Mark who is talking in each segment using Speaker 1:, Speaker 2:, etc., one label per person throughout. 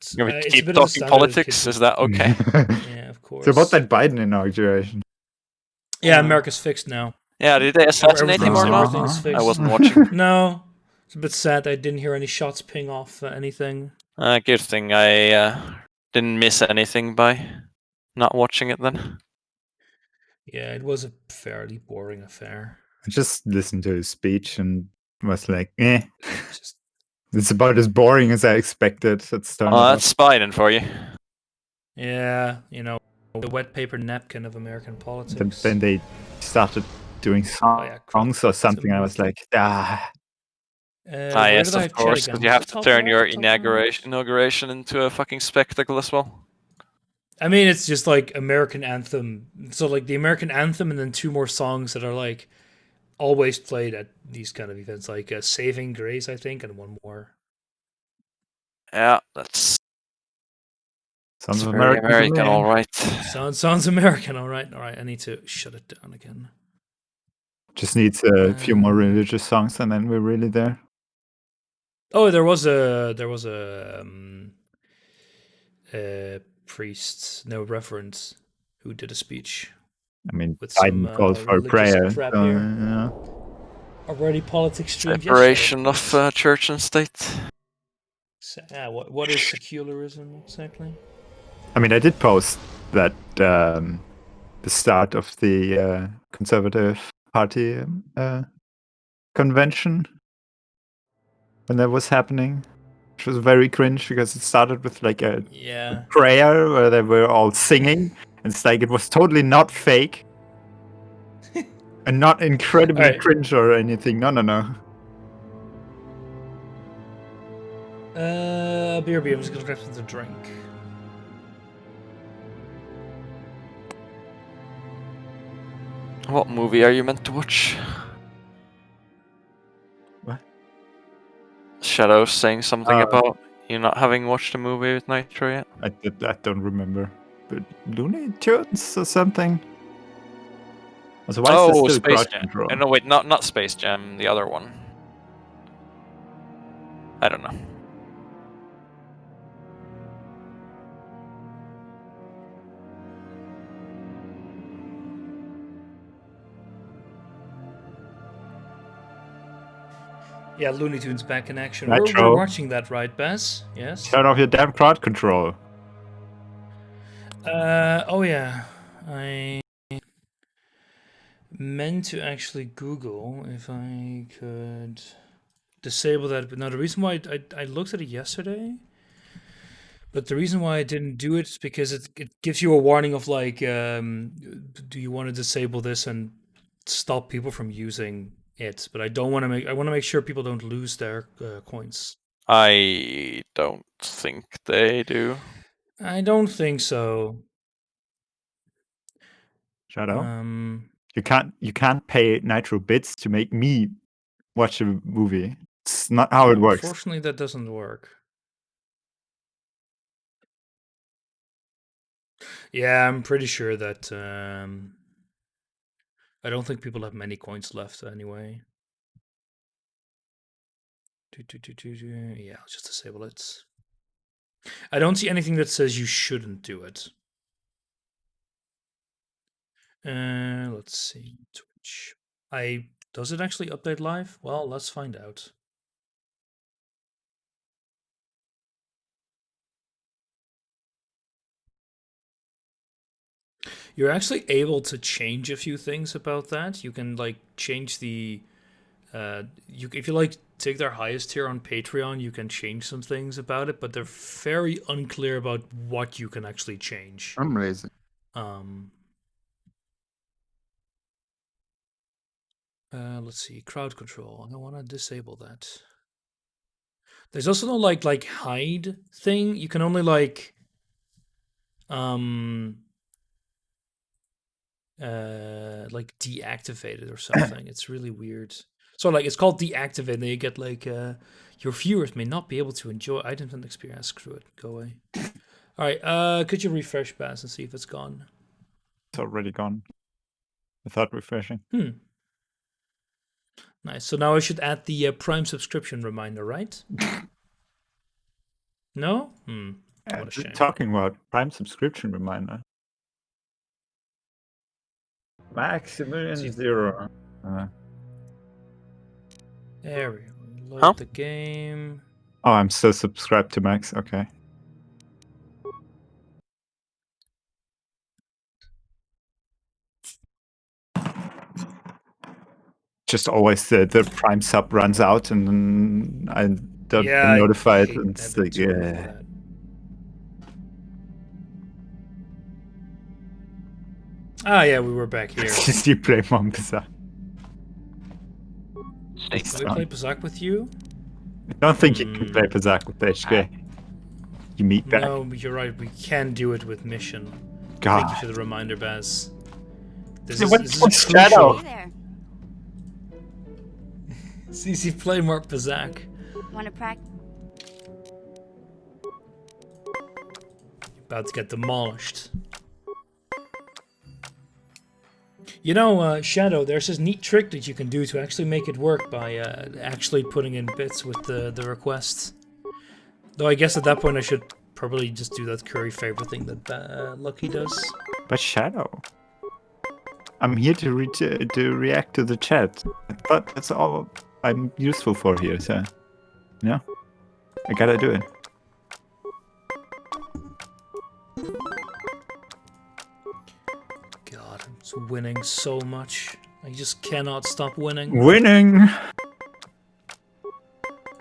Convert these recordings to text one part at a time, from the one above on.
Speaker 1: but
Speaker 2: You want me to
Speaker 1: it's a
Speaker 2: keep
Speaker 1: bit of a
Speaker 2: talking
Speaker 1: standard
Speaker 2: politics? Is that okay?
Speaker 1: Yeah, of course.
Speaker 3: So about that Biden inauguration.
Speaker 1: Yeah, America's fixed now.
Speaker 2: Yeah, did they assassinate him or not?
Speaker 1: Everything's
Speaker 2: I
Speaker 1: fixed.
Speaker 2: wasn't watching.
Speaker 1: No, it's a bit sad. I didn't hear any shots ping off anything.
Speaker 2: Good thing I didn't miss anything by not watching it then.
Speaker 1: Yeah, it was a fairly boring affair.
Speaker 3: I just listened to his speech and was like, eh.
Speaker 1: Just
Speaker 3: It's about as boring as I expected. That's
Speaker 2: That's Biden for you.
Speaker 1: yeah, you know, the wet paper napkin of American politics.
Speaker 3: Then they started doing songs or something. I was like,
Speaker 2: yes, of course, because you have to turn your inauguration into a fucking spectacle as well.
Speaker 1: I mean, it's just like American anthem. So like the American anthem and then 2 more songs that are like always played at these kind of events, like Saving Grace, I think, and 1 more.
Speaker 2: Yeah, that's
Speaker 3: sounds
Speaker 2: very American, all right.
Speaker 1: Sounds American, all right. All right, I need to shut it down again.
Speaker 3: Just needs a few more religious songs, and then we're really there.
Speaker 1: Oh, there was a priest, no reverend, who did a speech.
Speaker 3: I mean,
Speaker 1: with
Speaker 3: Biden
Speaker 1: some
Speaker 3: calls for prayer.
Speaker 1: crap
Speaker 3: So,
Speaker 1: here.
Speaker 3: yeah.
Speaker 1: Already politics streamed
Speaker 2: Separation of church and state.
Speaker 1: What is secularism exactly?
Speaker 3: I mean, I did post that the start of the Conservative Party convention when that was happening, which was very cringe because it started with like a prayer where they were all singing. And it's like it was totally not fake and not incredibly cringe or anything. No.
Speaker 1: Beer. I'm just gonna grab something to drink.
Speaker 2: What movie are you meant to watch?
Speaker 3: What?
Speaker 2: Shadow saying something about you not having watched a movie with Nitro yet.
Speaker 3: I don't remember. But Looney Tunes or something. So why is this still
Speaker 2: Space
Speaker 3: Crowd
Speaker 2: Jam.
Speaker 3: Control?
Speaker 2: No, wait, not Space Jam. The other one. I don't know.
Speaker 1: Yeah, Looney Tunes back in action.
Speaker 3: Nitro.
Speaker 1: We're watching that, right, Baz? Yes.
Speaker 3: Turn off your damn crowd control.
Speaker 1: Oh yeah, I meant to actually Google if I could disable that, but now the reason why I looked at it yesterday, but the reason why I didn't do it is because it gives you a warning of like, do you want to disable this and stop people from using it? But I don't want to I want to make sure people don't lose their coins.
Speaker 2: I don't think they do.
Speaker 1: I don't think so.
Speaker 3: Shadow. You can't pay Nitro bits to make me watch a movie. It's not how it works.
Speaker 1: Unfortunately, that doesn't work. Yeah, I'm pretty sure that I don't think people have many coins left anyway. Yeah, I'll just disable it. I don't see anything that says you shouldn't do it. Let's see. Twitch. Does it actually update live? Well, let's find out. You're actually able to change a few things about that. You can like change the if you like take their highest tier on Patreon, you can change some things about it, but they're very unclear about what you can actually change.
Speaker 3: Amazing.
Speaker 1: Let's see, crowd control. I want to disable that. There's also no like hide thing. You can only like deactivate it or something. It's really weird. So like it's called deactivate, and then you get like your viewers may not be able to enjoy items and experience. Screw it, go away. All right, could you refresh Bass and see if it's gone?
Speaker 3: It's already gone. Without refreshing.
Speaker 1: Nice. So now I should add the Prime subscription reminder, right? No?
Speaker 3: What are you
Speaker 1: shame.
Speaker 3: talking about? Prime subscription reminder. Maximilian
Speaker 1: See-
Speaker 3: 0.
Speaker 1: There we go. Load
Speaker 2: Huh?
Speaker 1: the game.
Speaker 3: Oh, I'm still subscribed to Max. Okay. Just always the Prime sub runs out and then I don't get
Speaker 1: I
Speaker 3: notified.
Speaker 1: hate
Speaker 3: And it's
Speaker 1: having
Speaker 3: like,
Speaker 1: to remember
Speaker 3: yeah.
Speaker 1: that. Ah, yeah, we were back here.
Speaker 3: Just you play Mombasa.
Speaker 1: Can we play Pazak with you?
Speaker 3: I don't think you can play Pazak with HK. You meet back.
Speaker 1: No, you're right. We can do it with mission.
Speaker 3: God.
Speaker 1: Thank you for the reminder, Baz. This
Speaker 3: Yeah,
Speaker 1: is,
Speaker 3: what-
Speaker 1: this
Speaker 3: what's
Speaker 1: is crucial.
Speaker 3: Shadow?
Speaker 4: Hey there.
Speaker 1: CC, play more Pazak.
Speaker 4: Want to practice?
Speaker 1: About to get demolished. You know, Shadow, there's this neat trick that you can do to actually make it work by actually putting in bits with the requests. Though I guess at that point I should probably just do that curry favor thing that Lucky does.
Speaker 3: But Shadow. I'm here to react to the chat. I thought that's all I'm useful for here, so you know? I gotta do it.
Speaker 1: God, I'm just winning so much. I just cannot stop winning.
Speaker 3: Winning!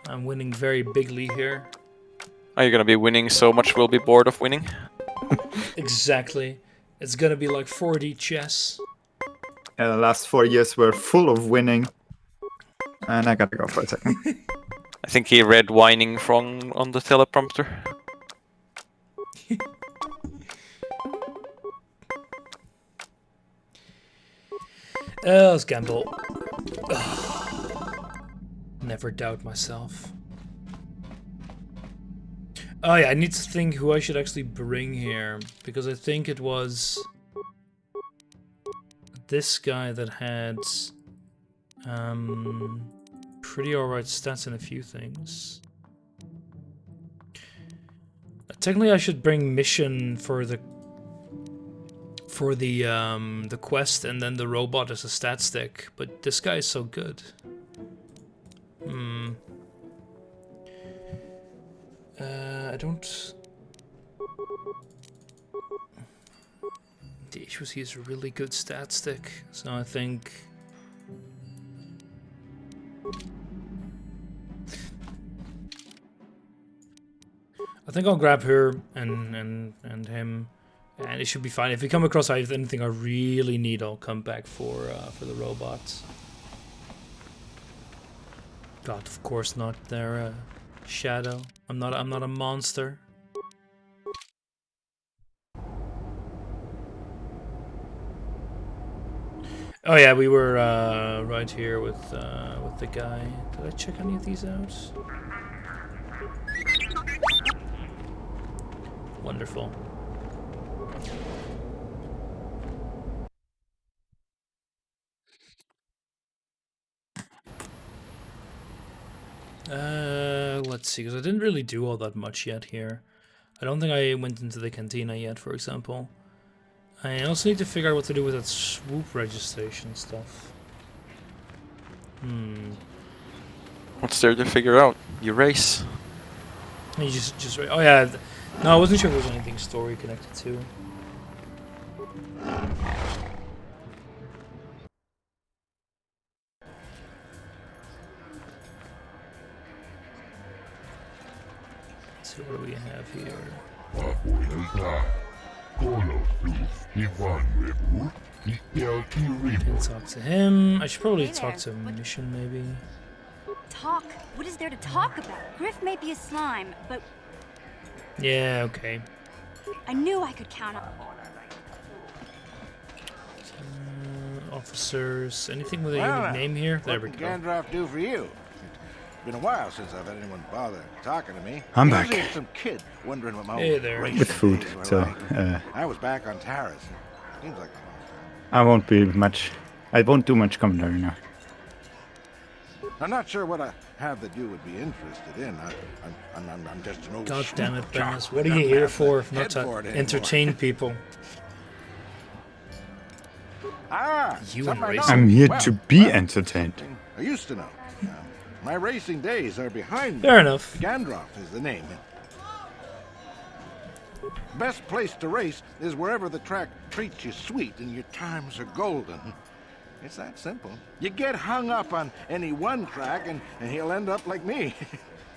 Speaker 1: I'm winning very bigly here.
Speaker 2: Are you gonna be winning so much we'll be bored of winning?
Speaker 1: Exactly. It's gonna be like 4D chess.
Speaker 3: The last 4 years were full of winning. And I gotta go for a second.
Speaker 2: I think he read whining from on the teleprompter.
Speaker 1: Let's gamble. Never doubt myself. Oh yeah, I need to think who I should actually bring here, because I think it was this guy that had pretty alright stats in a few things. Technically I should bring mission for the quest and then the robot as a stat stick, but this guy is so good. I don't... The issue is he's a really good stat stick, so I think... I'll grab her and him, and it should be fine. If we come across anything I really need, I'll come back for the robots. God, of course not. They're Shadow. I'm not a monster. Oh yeah, we were right here with the guy. Did I check any of these out? Wonderful. Let's see, because I didn't really do all that much yet here. I don't think I went into the cantina yet, for example. I also need to figure out what to do with that swoop registration stuff.
Speaker 2: What's there to figure out? You race.
Speaker 1: You just oh yeah, no, I wasn't sure if there was anything story connected to. Let's see what do we have here. Can talk to him. I should probably
Speaker 4: Hey
Speaker 1: talk
Speaker 4: there.
Speaker 1: to Mission maybe.
Speaker 4: Talk? What is there to talk about? Griff may be a slime, but
Speaker 1: Yeah, okay.
Speaker 4: I knew I could count on.
Speaker 1: Officers. Anything with a
Speaker 5: Well,
Speaker 1: unique name here? There we
Speaker 5: What
Speaker 1: go.
Speaker 5: can Gandalf do for you? It's been a while since I've had anyone bother talking to me.
Speaker 3: I'm
Speaker 5: Usually
Speaker 3: back.
Speaker 5: it's some kid wondering what my
Speaker 1: Hey
Speaker 5: old
Speaker 1: there.
Speaker 5: racing
Speaker 3: With food,
Speaker 5: days were
Speaker 3: so
Speaker 5: like. I was back on Taris. Seems like a long time.
Speaker 3: I won't do much commentary now.
Speaker 5: I'm not sure what I have that you would be interested in. I'm just an old
Speaker 1: God damn it,
Speaker 5: schmuck
Speaker 1: Bennett.
Speaker 5: jock
Speaker 1: What are
Speaker 5: that
Speaker 1: you
Speaker 5: doesn't
Speaker 1: here
Speaker 5: have
Speaker 1: for
Speaker 5: the
Speaker 1: if not
Speaker 5: head
Speaker 1: to
Speaker 5: for it anymore.
Speaker 1: entertain people? You
Speaker 5: something I
Speaker 1: and
Speaker 5: know.
Speaker 1: racing.
Speaker 3: I'm here
Speaker 5: Well,
Speaker 3: to be
Speaker 5: well,
Speaker 3: entertained.
Speaker 5: I used to know. My racing days are behind me.
Speaker 1: Fair enough.
Speaker 5: Gandroff is the name. Best place to race is wherever the track treats you sweet and your times are golden. It's that simple. You get hung up on any one track and he'll end up like me.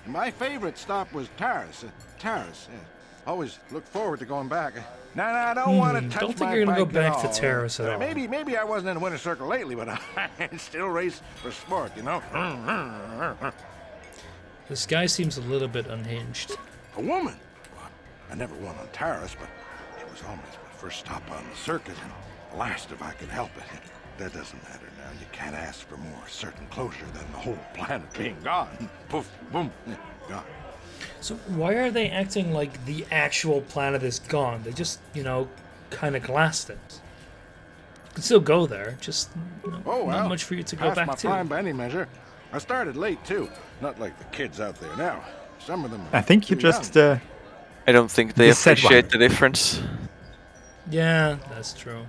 Speaker 5: My favorite stop was Taris. Taris, yeah. Always look forward to going back. No, I don't want to touch
Speaker 1: Don't think
Speaker 5: my
Speaker 1: you're gonna go
Speaker 5: bike at
Speaker 1: back to
Speaker 5: all.
Speaker 1: Terrace at all.
Speaker 5: Maybe I wasn't in the winner's circle lately, but I still race for sport, you know?
Speaker 1: This guy seems a little bit unhinged.
Speaker 5: A woman? Well, I never won on Taris, but it was almost my first stop on the circuit, and last if I could help it. That doesn't matter now. You can't ask for more certain closure than the whole planet being gone. Poof, boom, gone.
Speaker 1: So why are they acting like the actual planet is gone? They just, kind of glassed it. You can still go there, just not much for you to go
Speaker 5: Passed
Speaker 1: back
Speaker 5: my
Speaker 1: to.
Speaker 5: prime by any measure. I started late too, not like the kids out there now. Some of them.
Speaker 3: I think you
Speaker 5: too
Speaker 3: just
Speaker 5: young.
Speaker 2: I don't think they
Speaker 3: You said
Speaker 2: appreciate
Speaker 3: one.
Speaker 2: the difference.
Speaker 1: Yeah, that's true.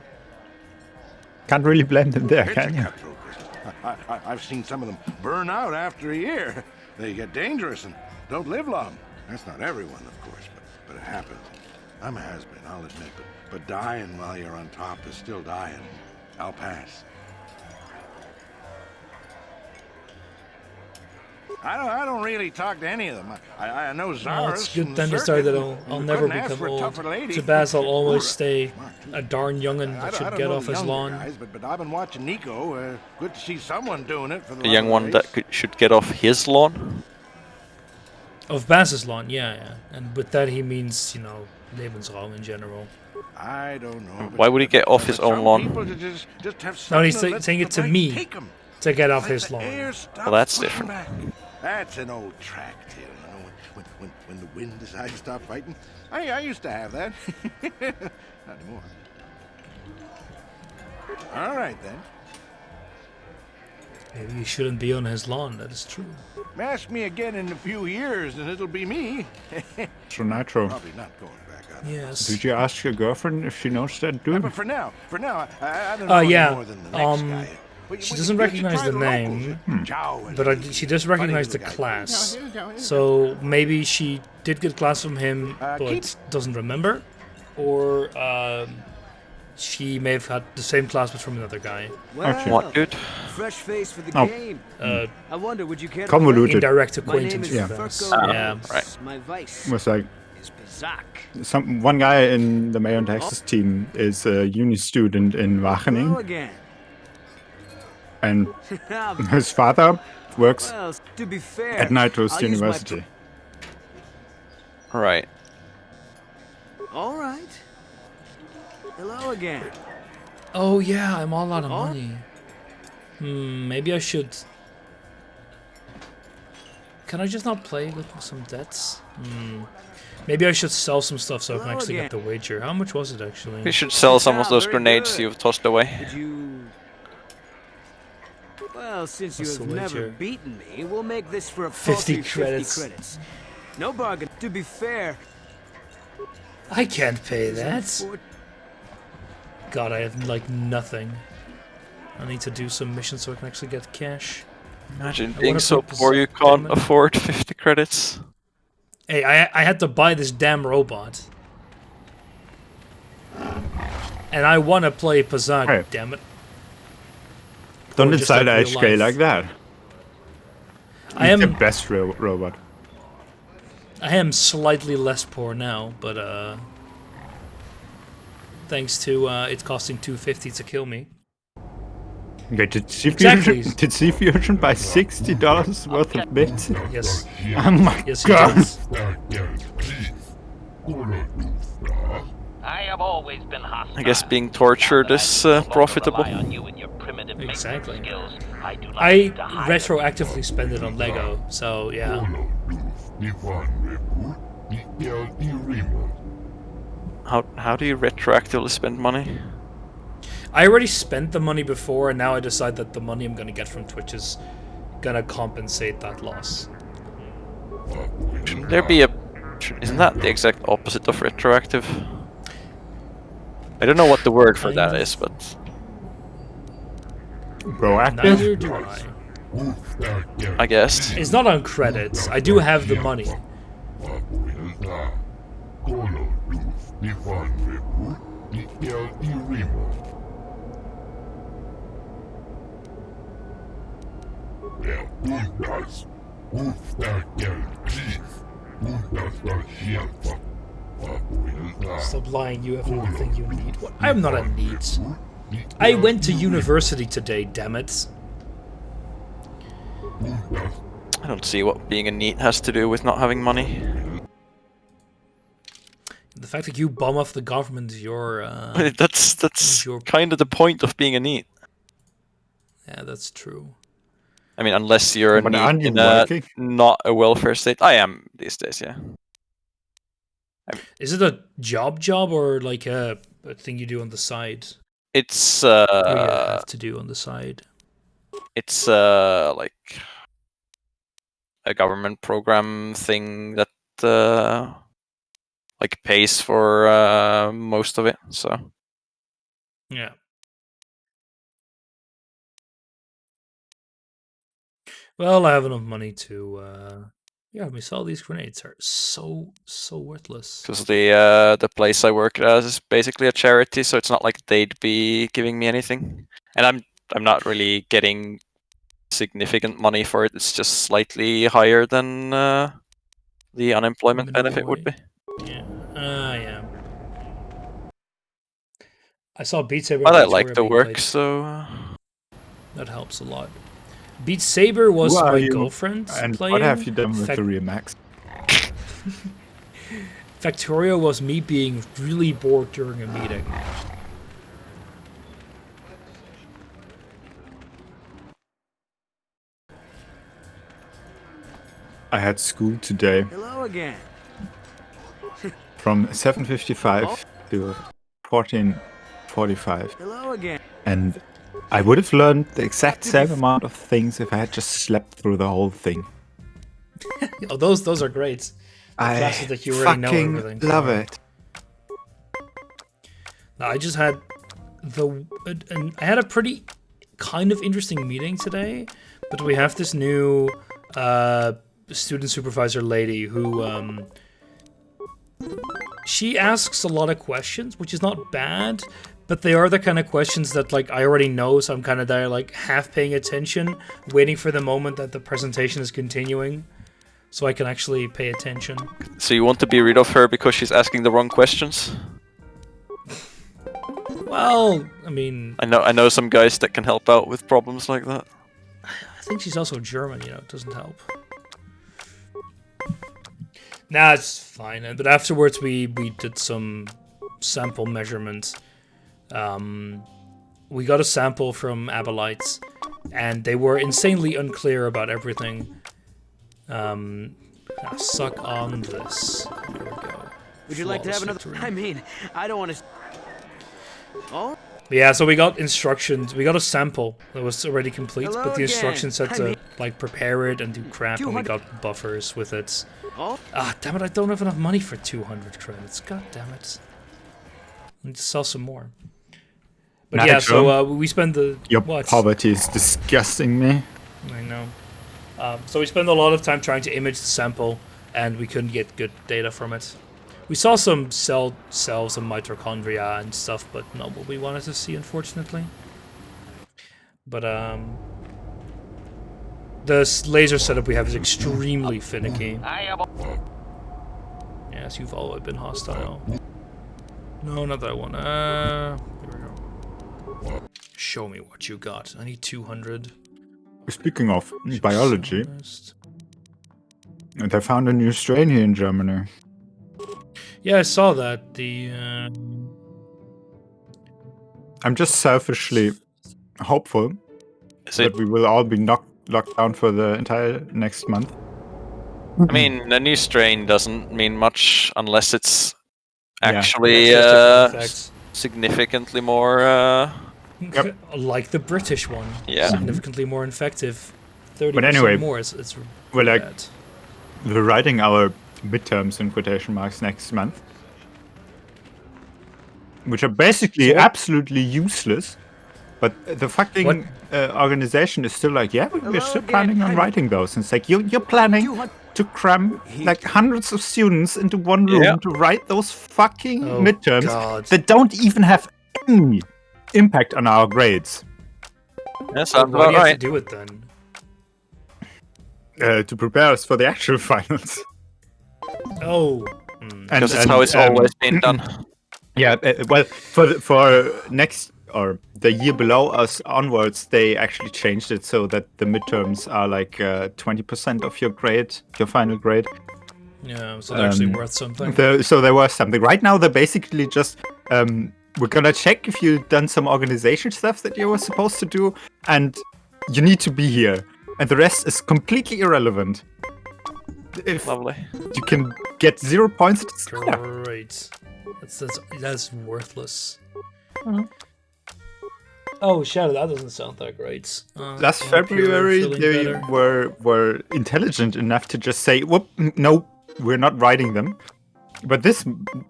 Speaker 3: can't really blame them there,
Speaker 5: It's a
Speaker 3: can you?
Speaker 5: cutthroat business. I've seen some of them burn out after a year. They get dangerous and don't live long. That's not everyone, of course, but it happens. I'm a has-been, I'll admit, but dying while you're on top is still dying. I'll pass. I don't really talk to any of them. I know Zaris.
Speaker 1: Well, it's
Speaker 5: from
Speaker 1: good
Speaker 5: the
Speaker 1: then to start
Speaker 5: circuit,
Speaker 1: that
Speaker 5: and
Speaker 1: I'll
Speaker 5: you
Speaker 1: never
Speaker 5: couldn't ask
Speaker 1: become
Speaker 5: for a
Speaker 1: old.
Speaker 5: tougher lady.
Speaker 1: To Baz, I'll always
Speaker 5: Hoorah.
Speaker 1: stay a darn young'un
Speaker 5: I
Speaker 1: that
Speaker 5: don't
Speaker 1: should get
Speaker 5: know
Speaker 1: off
Speaker 5: the
Speaker 1: his
Speaker 5: younger
Speaker 1: lawn.
Speaker 5: guys, but I've been watching Nico. Good to see someone doing it for the
Speaker 2: A young one that should get off his lawn.
Speaker 1: Of Baz's lawn, yeah. And with that he means, Lebensraum in general.
Speaker 5: I don't know.
Speaker 2: Why would he get off his own lawn?
Speaker 5: People just have
Speaker 1: No, he's
Speaker 5: something to let
Speaker 1: saying it
Speaker 5: the
Speaker 1: to
Speaker 5: bike
Speaker 1: me.
Speaker 5: take 'em.
Speaker 1: To get off
Speaker 5: Like
Speaker 1: his
Speaker 5: the air
Speaker 1: lawn.
Speaker 5: stops
Speaker 2: Well, that's
Speaker 5: pushing
Speaker 2: different.
Speaker 5: back. That's an old track tale, when the wind decides to stop fighting. I used to have that. Not anymore. All right then.
Speaker 1: Maybe you shouldn't be on his lawn, that is true.
Speaker 5: Ask me again in a few years, and it'll be me.
Speaker 3: So Nitro,
Speaker 5: Probably not going back on.
Speaker 1: Yes.
Speaker 3: did you ask your girlfriend if she knows that dude?
Speaker 5: But for now, I don't know any
Speaker 1: yeah.
Speaker 5: more than the next guy.
Speaker 1: She doesn't recognize the name, but she does recognize the class. So maybe she did get class from him, but doesn't remember, or she may have had the same class but from another guy.
Speaker 3: Okay.
Speaker 2: What, dude?
Speaker 6: Fresh face for the
Speaker 3: Oh.
Speaker 6: game. I wonder, would you care to
Speaker 3: Convoluted.
Speaker 1: Indirect
Speaker 6: My name
Speaker 1: acquaintance
Speaker 6: is
Speaker 1: with us.
Speaker 6: Ferko.
Speaker 1: Yeah.
Speaker 2: Right.
Speaker 6: My vice
Speaker 3: Was like
Speaker 6: is Bazak.
Speaker 3: one guy in the Mayo and Texas team is a uni student in
Speaker 6: Hello
Speaker 3: Wageningen,
Speaker 6: again.
Speaker 3: and his father works
Speaker 6: Well, to be fair,
Speaker 3: at Nitro's
Speaker 6: I'll use my
Speaker 3: university.
Speaker 2: Right.
Speaker 6: All right. Hello again.
Speaker 1: Oh yeah, I'm all out of
Speaker 6: Oh.
Speaker 1: money. Maybe I should. Can I just not play with some debts? Maybe I should sell some stuff so I can
Speaker 6: Hello
Speaker 1: actually
Speaker 6: again.
Speaker 1: get the wager. How much was it actually?
Speaker 2: You should sell some of
Speaker 6: Ah,
Speaker 2: those
Speaker 6: very
Speaker 2: grenades
Speaker 6: good.
Speaker 2: you've tossed away.
Speaker 6: Did you? Well, since you
Speaker 1: What's
Speaker 6: have
Speaker 1: the
Speaker 6: never
Speaker 1: wager?
Speaker 6: beaten me, we'll make this for a
Speaker 1: 50
Speaker 6: paltry
Speaker 1: credits.
Speaker 6: 50 credits. No bargain. To be fair,
Speaker 1: I can't pay
Speaker 6: is
Speaker 1: that.
Speaker 6: unfor-
Speaker 1: God, I have like nothing. I need to do some missions so I can actually get cash.
Speaker 2: Imagine
Speaker 1: I
Speaker 2: being
Speaker 1: wanna
Speaker 2: so
Speaker 1: put
Speaker 2: poor you
Speaker 1: this
Speaker 2: can't
Speaker 1: diamond-
Speaker 2: afford 50 credits.
Speaker 1: Hey, I had to buy this damn robot. And I want to play Pazak,
Speaker 3: Hey.
Speaker 1: damn it.
Speaker 3: Don't
Speaker 1: Or just
Speaker 3: inside
Speaker 1: like real
Speaker 3: HK
Speaker 1: life.
Speaker 3: like that.
Speaker 1: I
Speaker 3: He's the
Speaker 1: am
Speaker 3: best robot.
Speaker 1: I am slightly less poor now, but thanks to it costing $250 to kill me.
Speaker 3: Okay, did
Speaker 1: Exactly.
Speaker 3: C-Fusion buy $60 worth of bits?
Speaker 1: Yes.
Speaker 3: Oh my
Speaker 1: Yes, he
Speaker 3: god!
Speaker 1: does.
Speaker 7: I have always been hostile.
Speaker 2: I guess being tortured is profitable.
Speaker 1: Exactly.
Speaker 7: Skills. I do not
Speaker 1: I
Speaker 7: need to hide them.
Speaker 1: retroactively spend it on Lego, so yeah.
Speaker 2: How do you retroactively spend money?
Speaker 1: I already spent the money before, and now I decide that the money I'm gonna get from Twitch is gonna compensate that loss.
Speaker 2: Shouldn't there be a... Isn't that the exact opposite of retroactive? I don't know what the word for that is, but...
Speaker 3: Proactive?
Speaker 1: Neither do I.
Speaker 2: I guess.
Speaker 1: It's not on credits. I do have the money. Stop lying, you have everything you need. What? I'm not a neat. I went to university today, damn it.
Speaker 2: I don't see what being a NEET has to do with not having money.
Speaker 1: The fact that you bum off the government is your...
Speaker 2: that's
Speaker 1: your...
Speaker 2: kind of the point of being a NEET.
Speaker 1: Yeah, that's true.
Speaker 2: I mean, unless you're a
Speaker 3: But
Speaker 2: NEET
Speaker 3: aren't you
Speaker 2: in a,
Speaker 3: working?
Speaker 2: not a welfare state. I am these days, yeah.
Speaker 1: Is it a job or like a thing you do on the side?
Speaker 2: It's
Speaker 1: Or you have to do on the side?
Speaker 2: it's like a government program thing that like pays for most of it. So
Speaker 1: Yeah. Well, I have enough money to yeah, we saw these grenades are so worthless.
Speaker 2: because the place I work at is basically a charity, so it's not like they'd be giving me anything, and I'm not really getting significant money for it. It's just slightly higher than the unemployment benefit would be.
Speaker 1: Yeah. Yeah. I saw Beat Saber.
Speaker 2: But I
Speaker 1: and
Speaker 2: like
Speaker 1: Victoria
Speaker 2: the
Speaker 1: being
Speaker 2: work,
Speaker 1: played.
Speaker 2: so
Speaker 1: That helps a lot. Beat Saber was
Speaker 3: Who are
Speaker 1: my
Speaker 3: you?
Speaker 1: girlfriend
Speaker 3: And
Speaker 1: playing.
Speaker 3: what have you done with the Remax?
Speaker 1: Factorio was me being really bored during a meeting.
Speaker 3: I had school today
Speaker 6: Hello again.
Speaker 3: from 7:55 to 14:45,
Speaker 6: Hello again.
Speaker 3: and I would have learned the exact same amount of things if I had just slept through the whole thing.
Speaker 1: Oh, those are great.
Speaker 3: I
Speaker 1: classes that you already know
Speaker 3: fucking
Speaker 1: everything
Speaker 3: love
Speaker 1: for.
Speaker 3: it.
Speaker 1: No, I just had and I had a pretty kind of interesting meeting today, but we have this new student supervisor lady who she asks a lot of questions, which is not bad, but they are the kind of questions that like I already know, so I'm kind of there like half paying attention, waiting for the moment that the presentation is continuing, so I can actually pay attention.
Speaker 2: so you want to be rid of her because she's asking the wrong questions?
Speaker 1: Well, I mean,
Speaker 2: I know some guys that can help out with problems like that.
Speaker 1: I think she's also German, you know, it doesn't help. Nah, it's fine. But afterwards we did some sample measurements. We got a sample from Abelites, and they were insanely unclear about everything. Suck on this. There we go.
Speaker 6: Would you like to have another?
Speaker 1: Victory.
Speaker 6: I mean, I don't want to. Oh.
Speaker 1: Yeah, so we got instructions. We got a sample that was already complete,
Speaker 6: Hello
Speaker 1: but the
Speaker 6: again.
Speaker 1: instructions said
Speaker 6: I
Speaker 1: to
Speaker 6: mean-
Speaker 1: like prepare it and do crap, and we
Speaker 6: 200
Speaker 1: got buffers with it.
Speaker 6: Oh.
Speaker 1: Ah, damn it! I don't have enough money for 200 credits. God damn it! I need to sell some more. But yeah, so we spend the
Speaker 3: Your
Speaker 1: what?
Speaker 3: poverty is disgusting me.
Speaker 1: I know. So we spent a lot of time trying to image the sample, and we couldn't get good data from it. We saw some cells and mitochondria and stuff, but not what we wanted to see, unfortunately. But the laser setup we have is extremely finicky.
Speaker 7: I am
Speaker 1: Yes, you've always been hostile. No, not that one. Here we go. Show me what you got. I need 200.
Speaker 3: Speaking of biology, they found a new strain here in Germany.
Speaker 1: Yeah, I saw that.
Speaker 3: I'm just selfishly hopeful
Speaker 2: Is it?
Speaker 3: that we will all be locked down for the entire next month.
Speaker 2: I mean, a new strain doesn't mean much unless it's
Speaker 3: Yeah.
Speaker 2: actually
Speaker 1: That's just different effects.
Speaker 2: significantly more.
Speaker 3: Yep.
Speaker 1: Like the British one.
Speaker 2: Yeah.
Speaker 1: Significantly more infective. 30%
Speaker 3: anyway,
Speaker 1: more. It's
Speaker 3: well, like,
Speaker 1: bad.
Speaker 3: we're writing our midterms in quotation marks next month, which are basically
Speaker 1: So what-
Speaker 3: absolutely useless. But the fucking organization is still like, yeah, we're
Speaker 6: Hello
Speaker 3: still
Speaker 6: again.
Speaker 3: planning on writing those. And it's like, you're planning to cram like hundreds of students into one room
Speaker 2: Yeah.
Speaker 3: to write those fucking
Speaker 1: Oh,
Speaker 3: midterms
Speaker 1: God.
Speaker 3: that don't even have any impact on our grades.
Speaker 2: That sounds
Speaker 1: Why do
Speaker 2: about
Speaker 1: you have to
Speaker 2: right.
Speaker 1: do it then?
Speaker 3: To prepare us for the actual finals.
Speaker 1: Oh.
Speaker 2: Because it's how it's always been done.
Speaker 3: Yeah, well, for next or the year below us onwards, they actually changed it so that the midterms are like 20% of your grade, your final grade.
Speaker 1: Yeah, so they're actually worth something.
Speaker 3: So there was something. Right now, they're basically just we're gonna check if you've done some organization stuff that you were supposed to do, and you need to be here. And the rest is completely irrelevant. If
Speaker 2: Lovely.
Speaker 3: you can get 0 points, it's enough.
Speaker 1: Great. That's worthless.
Speaker 3: Mm-hmm.
Speaker 1: Oh, Shadow, that doesn't sound that great.
Speaker 3: Last
Speaker 1: I hope you're
Speaker 3: February,
Speaker 1: feeling
Speaker 3: they
Speaker 1: better.
Speaker 3: were intelligent enough to just say, "Whoop, no, we're not writing them." But this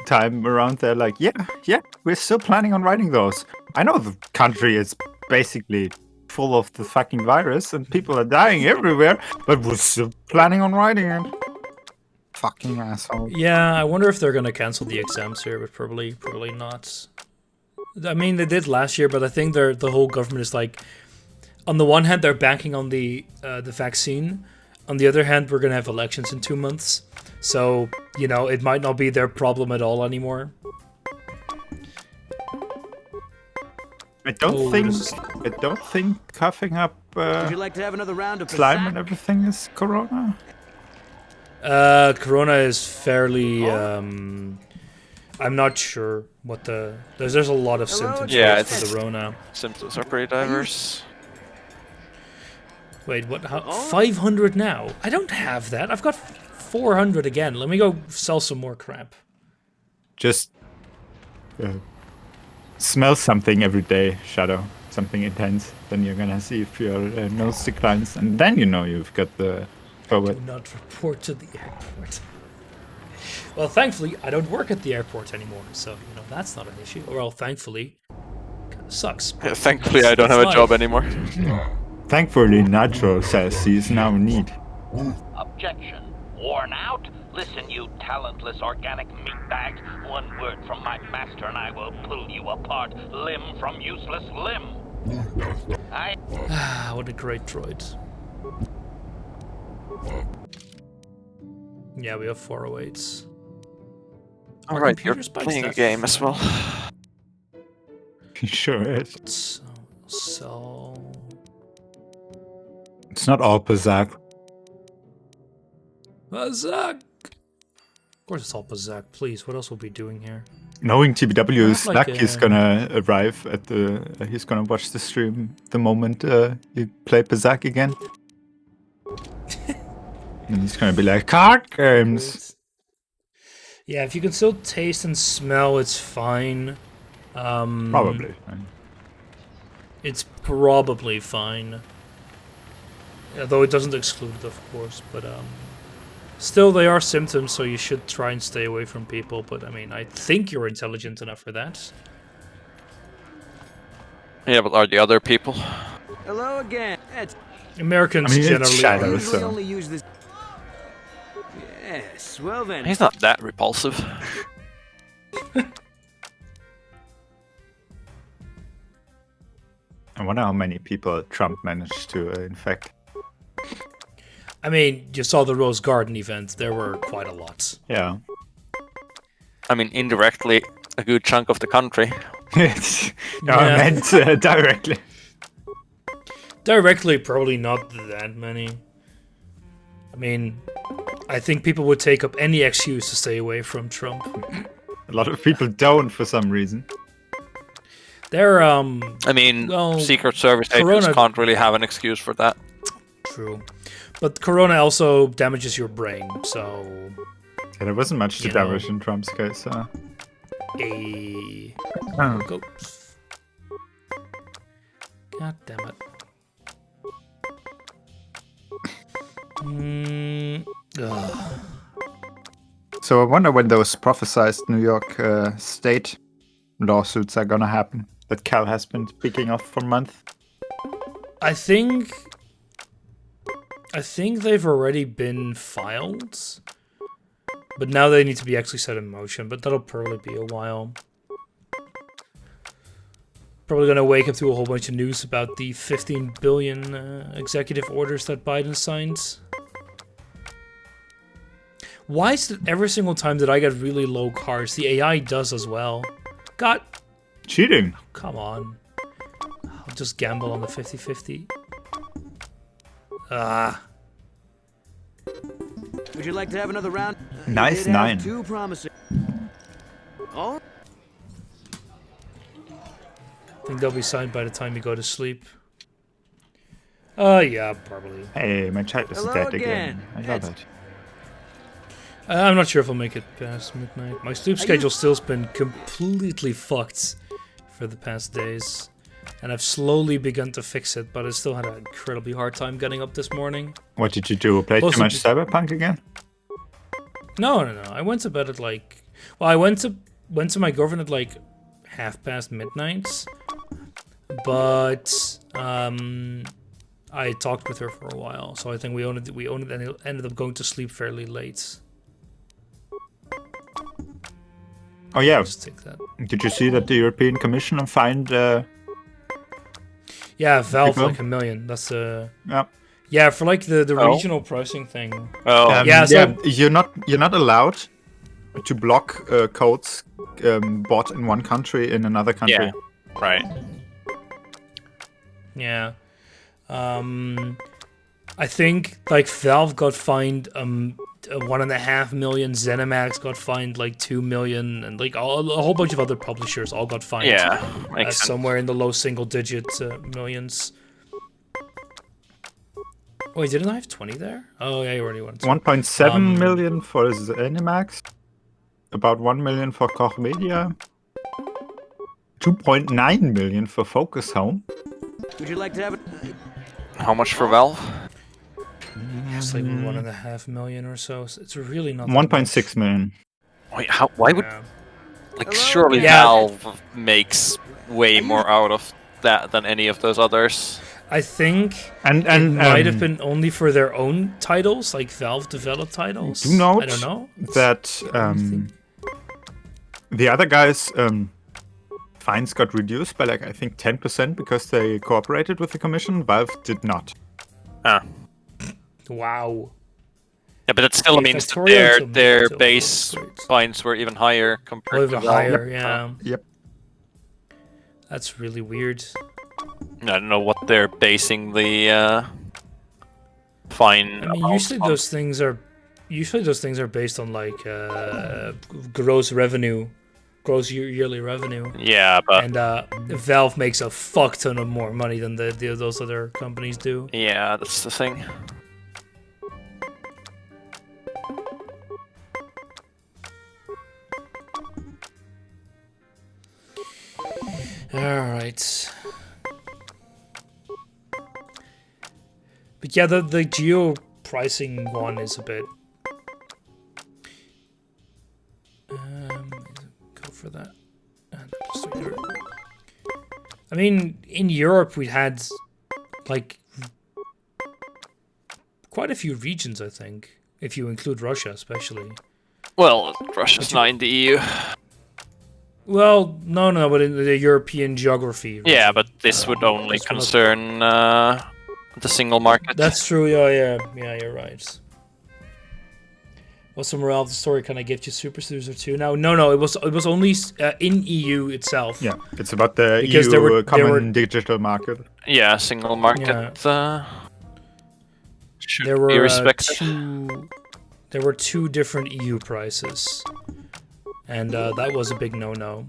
Speaker 3: time around, they're like, "Yeah, we're still planning on writing those." I know the country is basically full of the fucking virus and people are dying everywhere, but we're still planning on writing it. Fucking asshole.
Speaker 1: Yeah, I wonder if they're gonna cancel the exams here, but probably not. I mean, they did last year, but I think the whole government is like, on the one hand, they're banking on the vaccine. On the other hand, we're gonna have elections in 2 months, so you know it might not be their problem at all anymore.
Speaker 3: I don't think coughing up
Speaker 6: Would you like to have another round of
Speaker 3: slime
Speaker 6: Pizzac?
Speaker 3: and everything is corona.
Speaker 1: Corona is fairly. I'm not sure what there's a lot of symptoms
Speaker 2: Yeah,
Speaker 1: for the Rona.
Speaker 2: Symptoms are pretty diverse.
Speaker 1: Wait, what? How, 500 now? I don't have that. I've got 400 again. Let me go sell some more crap.
Speaker 3: Just smell something every day, Shadow. Something intense. Then you're gonna see if your nose declines, and then you know you've got the COVID.
Speaker 1: Do not report to the airport. Well, thankfully, I don't work at the airport anymore, so you know that's not an issue. Well, thankfully, kind of sucks. But
Speaker 2: Thankfully, I don't have a job anymore.
Speaker 3: Thankfully, Nitro says he is now in need.
Speaker 7: Objection. Worn out? Listen, you talentless organic meatbags. One word from my master and I will pull you apart, limb from useless limb.
Speaker 1: What a great droid. Yeah, we have 408s.
Speaker 2: Alright, you're
Speaker 1: computer's bikes
Speaker 2: playing a
Speaker 1: that
Speaker 2: game as well.
Speaker 3: He sure is.
Speaker 1: So
Speaker 3: It's not all Pazak.
Speaker 1: Pazak. Of course, it's all Pazak. Please, what else will we be doing here?
Speaker 3: Knowing TBW is
Speaker 1: Not like,
Speaker 3: luck, he's gonna arrive at the. He's gonna watch the stream the moment you play Pazak again. And he's gonna be like, card games!
Speaker 1: Yeah, if you can still taste and smell, it's fine.
Speaker 3: Probably.
Speaker 1: It's probably fine. Although it doesn't exclude it, of course. But still, they are symptoms, so you should try and stay away from people. But I mean, I think you're intelligent enough for that.
Speaker 2: Yeah, but are the other people?
Speaker 6: Hello again.
Speaker 1: Americans
Speaker 3: I mean, it's
Speaker 1: generally
Speaker 3: Shadow,
Speaker 1: are.
Speaker 6: Usually
Speaker 3: so.
Speaker 6: only use this. Yes. Well then.
Speaker 2: He's not that repulsive.
Speaker 3: I wonder how many people Trump managed to infect.
Speaker 1: I mean, you saw the Rose Garden event. There were quite a lot.
Speaker 3: Yeah.
Speaker 2: I mean, indirectly, a good chunk of the country.
Speaker 3: I meant directly.
Speaker 1: Directly, probably not that many. I mean, I think people would take up any excuse to stay away from Trump.
Speaker 3: A lot of people don't for some reason.
Speaker 1: They're,
Speaker 2: I mean,
Speaker 1: well,
Speaker 2: Secret Service agents can't really have an excuse for that.
Speaker 1: True. But Corona also damages your brain, so...
Speaker 3: Yeah, there wasn't much to damage in Trump's case.
Speaker 1: Go. God damn it. Ugh.
Speaker 3: So I wonder when those prophesized New York state lawsuits are gonna happen that Cal has been speaking of for months.
Speaker 1: I think they've already been filed, but now they need to be actually set in motion. But that'll probably be a while. Probably gonna wake up to a whole bunch of news about the 15 billion executive orders that Biden signed. Why is it every single time that I get really low cars, the AI does as well? God.
Speaker 3: Cheating.
Speaker 1: Come on. I'll just gamble on the 50-50. Ah.
Speaker 6: Would you like to have another round?
Speaker 3: Nice
Speaker 6: You did have
Speaker 3: 9.
Speaker 6: Two promising. Oh,
Speaker 1: I think they'll be signed by the time you go to sleep. Yeah, probably.
Speaker 3: Hey, my child is
Speaker 6: Hello
Speaker 3: dead
Speaker 6: again.
Speaker 3: again. I love
Speaker 6: It's-
Speaker 3: it.
Speaker 1: I'm not sure if I'll make it past midnight. My sleep schedule's still been completely fucked for the past days. And I've slowly begun to fix it, but I still had an incredibly hard time getting up this morning.
Speaker 3: What did you do? Play too
Speaker 1: Mostly
Speaker 3: much
Speaker 1: just-
Speaker 3: Cyberpunk again?
Speaker 1: No. I went to bed at like... Well, I went to my girlfriend at like midnight. But I talked with her for a while, so I think we ended up going to sleep fairly late.
Speaker 3: Oh yeah.
Speaker 1: Just take that.
Speaker 3: Did you see that the European Commission fined?
Speaker 1: Yeah, Valve
Speaker 3: People?
Speaker 1: like $1 million. That's
Speaker 3: Yeah.
Speaker 1: yeah, for like the
Speaker 2: Oh.
Speaker 1: regional pricing thing.
Speaker 2: Oh,
Speaker 1: Yeah, so-
Speaker 3: You're not allowed to block codes bought in one country in another country.
Speaker 2: yeah, right.
Speaker 1: Yeah. I think like Valve got fined 1.5 million, ZeniMax got fined like 2 million, and like a whole bunch of other publishers all got fined.
Speaker 2: Yeah, makes sense.
Speaker 1: Somewhere in the low single-digit millions. Wait, didn't I have 20 there? Oh yeah, you already went.
Speaker 3: 1.7 million for ZeniMax, about 1 million for Koch Media, 2.9 million for Focus Home.
Speaker 6: would you like to have it?
Speaker 2: How much for Valve?
Speaker 1: It's like 1.5 million or so. So it's really not. that
Speaker 3: 1.6 million.
Speaker 2: Wait, how? Why would
Speaker 1: much.
Speaker 2: like
Speaker 6: Hello
Speaker 2: surely
Speaker 6: again.
Speaker 2: Valve makes way more out of that than any of those others?
Speaker 1: I think
Speaker 3: And
Speaker 1: it might have been only for their own titles, like Valve developed titles.
Speaker 3: do note
Speaker 1: I don't know.
Speaker 3: that the other guys' fines got reduced by like I think 10% because they cooperated with the commission. Valve did not.
Speaker 2: Ah.
Speaker 1: Wow.
Speaker 2: Yeah, but that still
Speaker 1: Okay,
Speaker 2: means that
Speaker 1: Factorial
Speaker 2: their
Speaker 1: Tomato
Speaker 2: base
Speaker 1: great.
Speaker 2: fines were even higher compared
Speaker 1: Even
Speaker 2: to Valve.
Speaker 1: higher, yeah.
Speaker 3: Yep.
Speaker 1: That's really weird.
Speaker 2: I don't know what they're basing the fine.
Speaker 1: I mean,
Speaker 2: amount
Speaker 1: usually
Speaker 2: on.
Speaker 1: those things are based on like gross revenue, gross yearly revenue,
Speaker 2: Yeah, but
Speaker 1: and Valve makes a fuck ton of more money than those other companies do.
Speaker 2: yeah, that's the thing.
Speaker 1: All right. But yeah, the geo pricing one is a bit. Go for that. And just right here. I mean, in Europe we had like quite a few regions, I think, if you include Russia, especially.
Speaker 2: Well, Russia's not in the EU.
Speaker 1: Well, no, but in the European geography.
Speaker 2: Yeah,
Speaker 1: region.
Speaker 2: but this would only
Speaker 1: that's one of-
Speaker 2: concern the single market.
Speaker 1: That's true. Yeah, you're right. What's the morale of the story? Can I gift you Super Cruiser 2 now? No. It was only in EU itself.
Speaker 3: Yeah, it's about the
Speaker 1: Because
Speaker 3: EU
Speaker 1: there were-
Speaker 3: common digital market.
Speaker 2: Yeah, single market should
Speaker 1: There
Speaker 2: be
Speaker 1: were
Speaker 2: respected.
Speaker 1: there were two different EU prices, and that was a big no-no.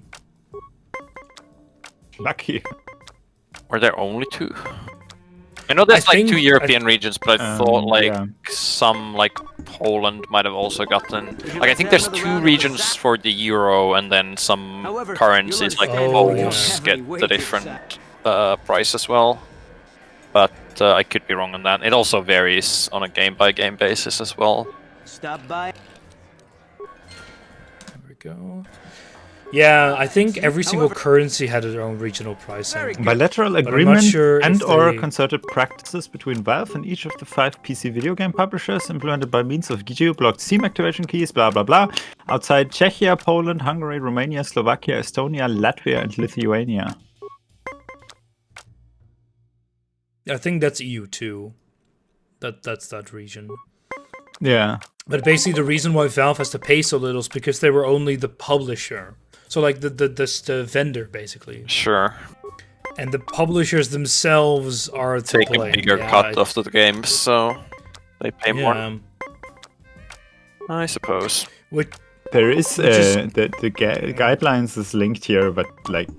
Speaker 3: Lucky.
Speaker 2: Were there only two? I know there's
Speaker 1: I
Speaker 2: like
Speaker 1: think-
Speaker 2: two European regions, but I thought like
Speaker 3: yeah.
Speaker 2: some like Poland might have also gotten. Like I think there's two regions for the euro, and then some
Speaker 6: However,
Speaker 2: currencies
Speaker 6: you'll
Speaker 2: like
Speaker 1: understand
Speaker 2: Poles
Speaker 1: that
Speaker 2: get
Speaker 6: heavily
Speaker 2: the
Speaker 6: weighted
Speaker 2: different
Speaker 6: sack.
Speaker 2: price as well. but I could be wrong on that. It also varies on a game-by-game basis as well.
Speaker 6: Stop by.
Speaker 1: There we go. Yeah, I think every single currency had their own regional pricing.
Speaker 3: Bilateral
Speaker 1: I'm not
Speaker 3: agreement
Speaker 1: sure if
Speaker 3: and/or
Speaker 1: they-
Speaker 3: concerted practices between Valve and each of the 5 PC video game publishers, implemented by means of geo-blocked Steam activation keys, blah blah blah, outside Czechia, Poland, Hungary, Romania, Slovakia, Estonia, Latvia, and Lithuania.
Speaker 1: I think that's EU too. That's that region.
Speaker 3: Yeah.
Speaker 1: But basically, the reason why Valve has to pay so little is because they were only the publisher. So like the vendor basically.
Speaker 2: Sure.
Speaker 1: And the publishers themselves are to
Speaker 2: Taking
Speaker 1: blame.
Speaker 2: bigger
Speaker 1: Yeah,
Speaker 2: cut of the games, so they pay more.
Speaker 1: yeah.
Speaker 2: I suppose.
Speaker 1: Which
Speaker 3: There is
Speaker 1: is-
Speaker 3: the guidelines is linked here, but like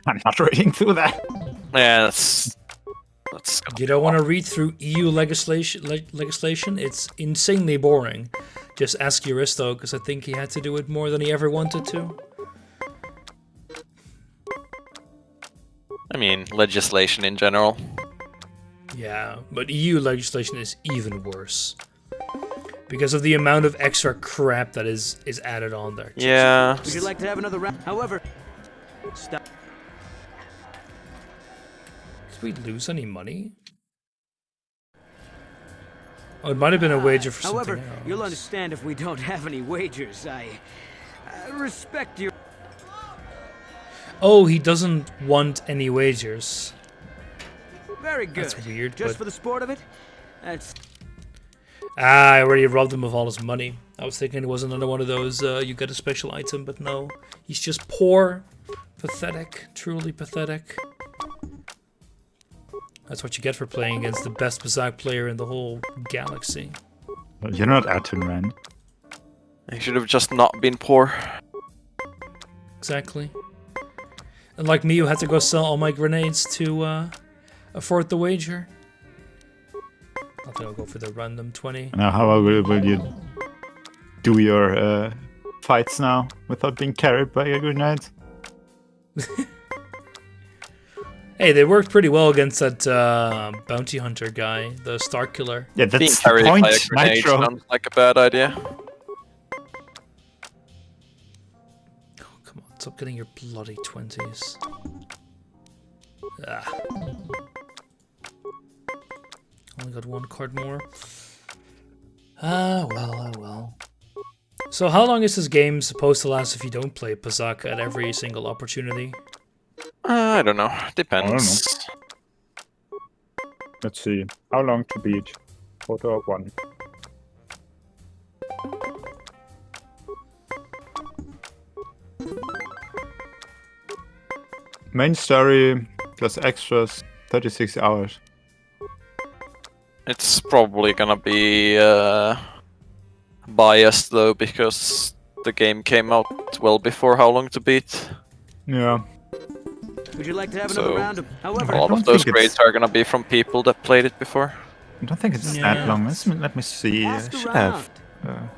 Speaker 3: I'm not reading through that.
Speaker 2: Yeah, that's
Speaker 1: you don't want to read through EU legislation. It's insanely boring. Just ask Juristo, because I think he had to do it more than he ever wanted to.
Speaker 2: I mean, legislation in general.
Speaker 1: Yeah, but EU legislation is even worse. Because of the amount of extra crap that is added on there.
Speaker 2: Yeah.
Speaker 6: Would you like to have another round? However, stop.
Speaker 1: Did we lose any money? Oh, it might have been a wager for
Speaker 6: However,
Speaker 1: something else.
Speaker 6: you'll understand if we don't have any wagers. I respect your.
Speaker 1: Oh, he doesn't want any wagers.
Speaker 6: Very good.
Speaker 1: That's weird,
Speaker 6: Just
Speaker 1: but-
Speaker 6: for the sport of it. That's.
Speaker 1: I already robbed him of all his money. I was thinking it was another one of those, you get a special item, but no. He's just poor. Pathetic. Truly pathetic. That's what you get for playing against the best Bazak player in the whole galaxy.
Speaker 3: You're not Atun Rand.
Speaker 2: He should have just not been poor.
Speaker 1: Exactly. And like me, who had to go sell all my grenades to afford the wager. I think I'll go for the random 20.
Speaker 3: Now, how will you do your fights now without being carried by a grenade?
Speaker 1: Hey, they worked pretty well against that bounty hunter guy, the Star Killer.
Speaker 3: Yeah,
Speaker 2: Being
Speaker 3: that's the
Speaker 2: carried
Speaker 3: point,
Speaker 2: by a grenade
Speaker 3: Nitro.
Speaker 2: sounds like a bad idea.
Speaker 1: Oh, come on, stop getting your bloody 20s. Ah. Only got one card more. Ah, well. So how long is this game supposed to last if you don't play Pazak at every single opportunity?
Speaker 2: I don't know. Depends.
Speaker 3: Let's see. How long to beat KOTOR 1? Main story plus extras, 36 hours.
Speaker 2: It's probably gonna be biased though, because the game came out well before How Long to Beat.
Speaker 3: Yeah.
Speaker 6: Would you like to have
Speaker 2: So,
Speaker 6: another round of? However,
Speaker 2: A lot
Speaker 3: don't
Speaker 2: of those
Speaker 3: think
Speaker 2: grades
Speaker 3: it's-
Speaker 2: are gonna be from people that played it before.
Speaker 3: I don't think it's
Speaker 1: Yeah.
Speaker 3: that long. Let me see. I
Speaker 6: ask
Speaker 3: should
Speaker 6: around.
Speaker 3: have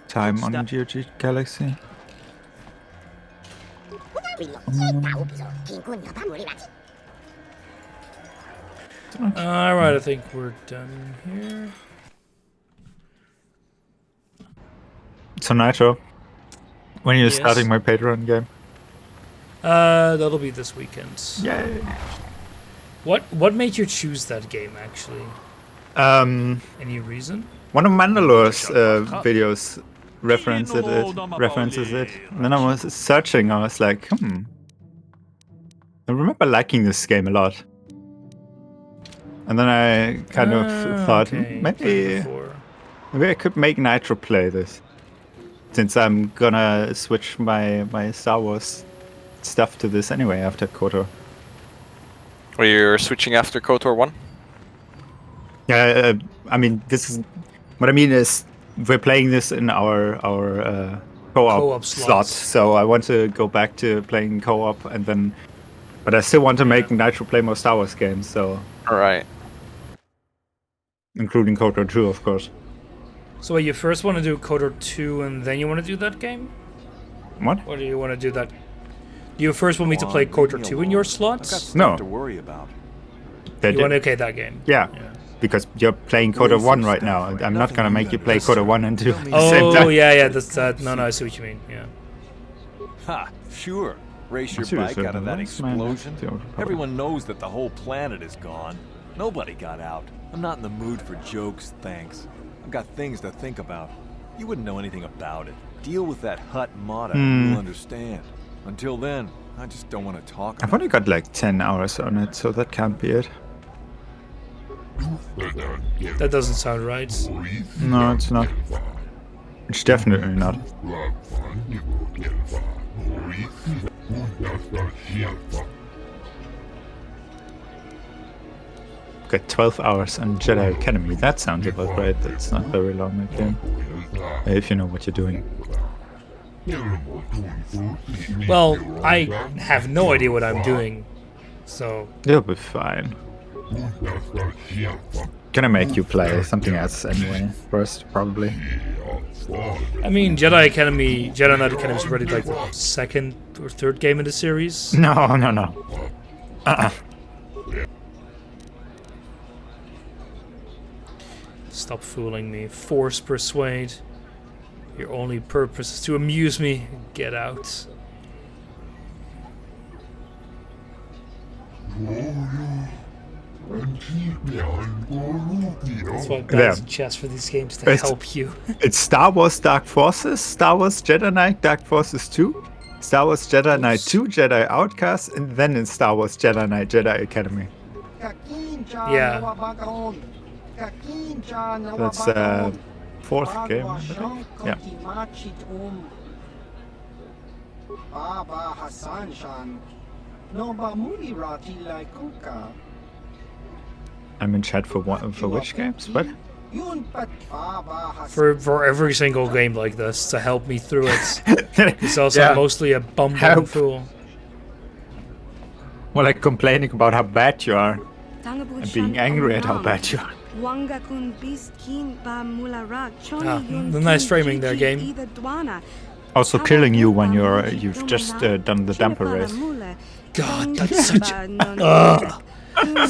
Speaker 3: time on
Speaker 6: Stop.
Speaker 3: GOG Galaxy.
Speaker 1: Alright, I think we're done here.
Speaker 3: So Nitro, when are you
Speaker 1: Yes.
Speaker 3: starting my Patreon game?
Speaker 1: That'll be this weekend.
Speaker 3: Yay!
Speaker 1: What made you choose that game, actually? Any reason?
Speaker 3: One of Mandalore's videos references it. And then I was searching. I was like, I remember liking this game a lot. And then I kind of thought,
Speaker 1: Okay,
Speaker 3: maybe
Speaker 1: before.
Speaker 3: I could make Nitro play this. Since I'm gonna switch my Star Wars stuff to this anyway after KOTOR.
Speaker 2: Or you're switching after KOTOR 1?
Speaker 3: Yeah, I mean, this is what I mean is we're playing this in our co-op
Speaker 1: Co-op
Speaker 3: slot,
Speaker 1: slots.
Speaker 3: so I want to go back to playing co-op, and then, but I still want to make Nitro play more Star Wars games, so
Speaker 2: Alright.
Speaker 3: including KOTOR 2, of course.
Speaker 1: So you first want to do KOTOR 2 and then you want to do that game?
Speaker 3: What?
Speaker 1: Or do you want to do that? Do you first want me to play KOTOR 2 in your slots?
Speaker 3: No.
Speaker 8: To worry about.
Speaker 1: You want to okay that game?
Speaker 3: Yeah. Because you're playing KOTOR 1 right now. I'm not gonna make you play KOTOR 1 and 2 at the same time.
Speaker 1: Oh, yeah, that's that. No, I see what you mean, yeah.
Speaker 8: Ha, sure. Race your
Speaker 3: Serious,
Speaker 8: bike out of that
Speaker 3: man.
Speaker 8: explosion.
Speaker 3: The old
Speaker 8: Everyone knows that the whole planet is gone. Nobody got out. I'm not in the mood for jokes, thanks. I've got things to think about. You wouldn't know anything about it. Deal with that hut Mata and you'll understand. Until then, I just don't want to talk
Speaker 3: I've
Speaker 8: about
Speaker 3: only got like 10 hours on it, so that can't be it.
Speaker 1: That doesn't sound right.
Speaker 3: No, it's not. It's definitely not. Got 12 hours on Jedi Academy. That sounds about right. That's not very long again. If you know what you're doing.
Speaker 1: Well, I have no idea what I'm doing, so...
Speaker 3: You'll be fine. Gonna make you play something else anyway, first, probably.
Speaker 1: I mean, Jedi Knight Academy is already like the second or third game in the series.
Speaker 3: No.
Speaker 1: Stop fooling me. Force persuade. Your only purpose is to amuse me. Get out. That's why guys in chess for these games to help you.
Speaker 3: It's Star Wars Dark Forces, Star Wars Jedi Knight Dark Forces 2, Star Wars Jedi Knight 2 Jedi Outcast, and then in Star Wars Jedi Knight Jedi Academy.
Speaker 1: Yeah.
Speaker 3: That's fourth game, I think. Yeah. I'm in chat for which games? What?
Speaker 1: For every single game like this to help me through it. It's also mostly a bumbling fool.
Speaker 3: Well, like complaining about how bad you are and being angry at how bad you are.
Speaker 1: The nice framing there, game.
Speaker 3: Also killing you when you've just done the damper race.
Speaker 1: God, that's such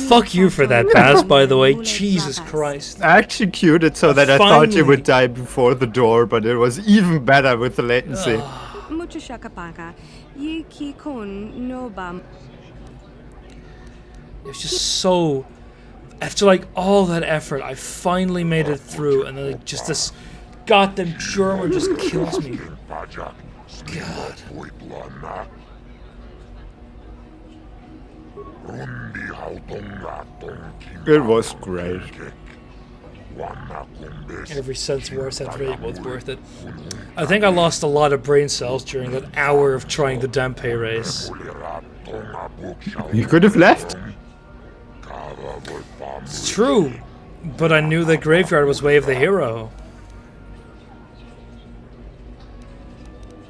Speaker 1: fuck you for that, Baz, by the way. Jesus Christ.
Speaker 3: I actually queued it so that I thought you would die before the door, but it was even better with the latency.
Speaker 1: It's just so... After like all that effort, I finally made it through, and then like, just this goddamn German just kills me. God.
Speaker 3: It was great.
Speaker 1: Every cent's worth that rate was worth it. I think I lost a lot of brain cells during that hour of trying the Dampe race.
Speaker 3: You could have left.
Speaker 1: It's true, but I knew that Graveyard was Way of the Hero.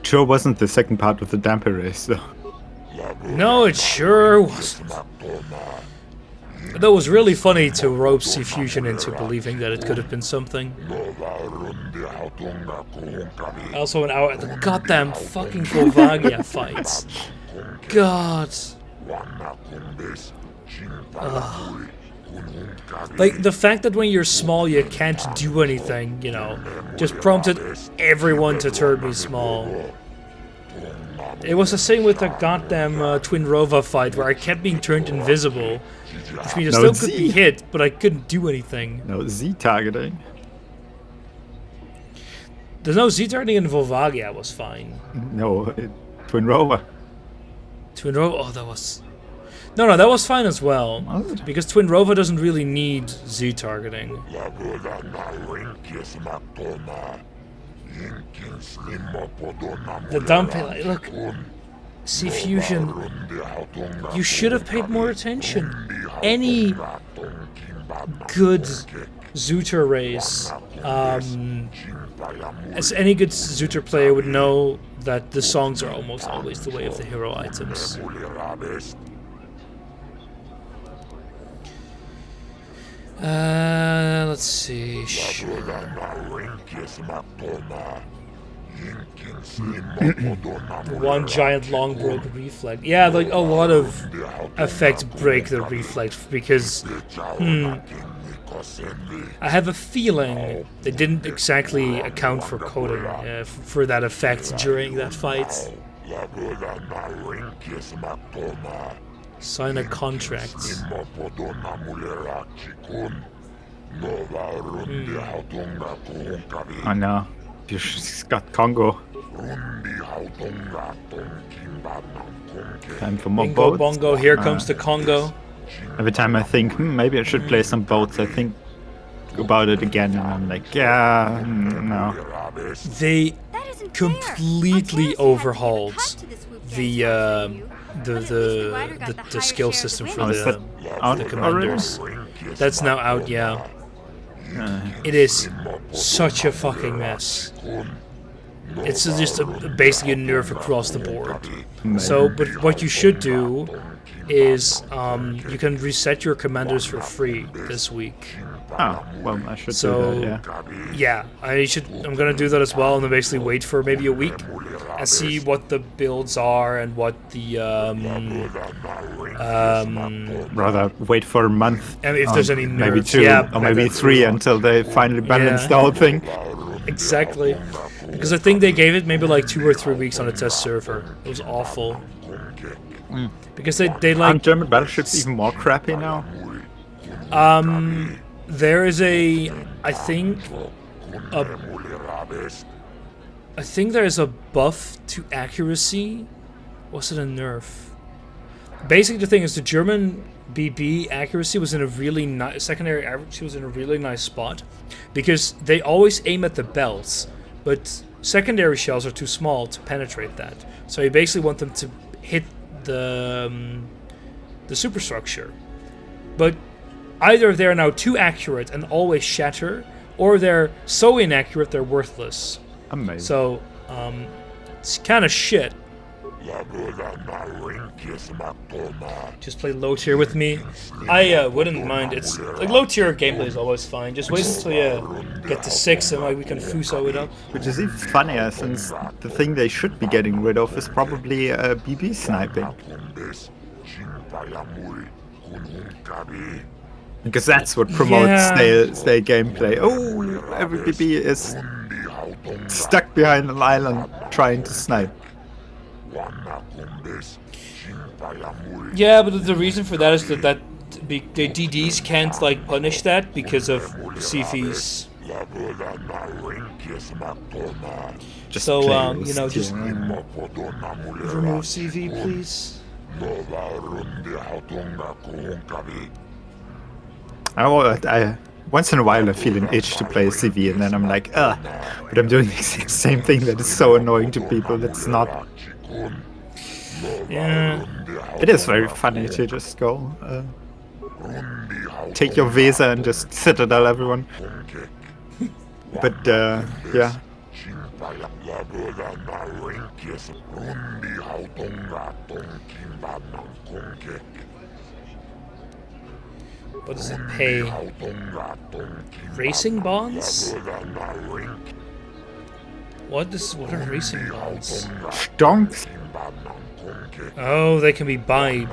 Speaker 3: Sure wasn't the second part of the damper race, though.
Speaker 1: No, it sure wasn't. That was really funny to rope C-Fusion into believing that it could have been something. Also an hour at the goddamn fucking Volvagia fights. God. Ugh. Like, the fact that when you're small you can't do anything, you know, just prompted everyone to turn me small. It was the same with the goddamn Twin Rova fight where I kept being turned invisible, which means I still could be hit, but I couldn't do anything.
Speaker 3: No Z targeting.
Speaker 1: There's no Z targeting in Volvagia, was fine.
Speaker 3: No, Twin Rova.
Speaker 1: Twin Rova, oh, that was... No, that was fine as well, because Twin Rova doesn't really need Z targeting. The Dampe, look, C-Fusion, you should have paid more attention. Any good Zooter race, as any good Zooter player would know that the songs are almost always the Way of the Hero items. Let's see. One giant long broken reflex. Yeah, like a lot of effects break the reflex because I have a feeling they didn't exactly account for coding for that effect during that fight. Sign a contract.
Speaker 3: I know. You just got Congo. Time for more
Speaker 1: Bingo
Speaker 3: boats.
Speaker 1: bongo, here comes the Congo.
Speaker 3: Every time I think, maybe I should play some boats, I think about it again, and I'm like, yeah, no.
Speaker 1: They completely overhauled the skill system for the commanders. That's now out, yeah. It is such a fucking mess. It's just basically a nerf across the board. So, but what you should do is you can reset your commanders for free this week.
Speaker 3: Oh, well, I should do that,
Speaker 1: yeah. I'm gonna do that as well, and then basically wait for maybe a week and see what the builds are and what the
Speaker 3: rather wait for a month.
Speaker 1: And if there's any nerfs,
Speaker 3: maybe 2 or maybe 3 until they finally balance the whole thing.
Speaker 1: Exactly. Because I think they gave it maybe like 2 or 3 weeks on a test server. It was awful. Because they like...
Speaker 3: Aren't German battleships even more crappy now?
Speaker 1: There is I think there is a buff to accuracy. Was it a nerf? Basically, the thing is the German BB accuracy was in a really nice... Secondary accuracy was in a really nice spot. Because they always aim at the belts. But secondary shells are too small to penetrate that. So you basically want them to hit the superstructure. But either they're now too accurate and always shatter, or they're so inaccurate they're worthless.
Speaker 3: Amazing.
Speaker 1: So, it's kind of shit. Just play low tier with me. I wouldn't mind. It's like low tier gameplay is always fine. Just wait until you get to 6 and like we can fuso it up.
Speaker 3: Which is even funnier, since the thing they should be getting rid of is probably BB sniping. Because that's what promotes stay gameplay. Oh, every BB is stuck behind an island trying to snipe.
Speaker 1: Yeah, but the reason for that is that the DDs can't like punish that because of CVs.
Speaker 3: Just
Speaker 1: so you know, just remove CV, please.
Speaker 3: I once in a while I feel an itch to play a CV, and then I'm like, ugh. But I'm doing the exact same thing that is so annoying to people. That's not.
Speaker 1: Yeah.
Speaker 3: It is very funny to just go, take your Weser and just citadel everyone. But yeah.
Speaker 1: What does it pay? Racing bonds? What are racing bonds?
Speaker 3: Stonks?
Speaker 1: Oh, they can be bought.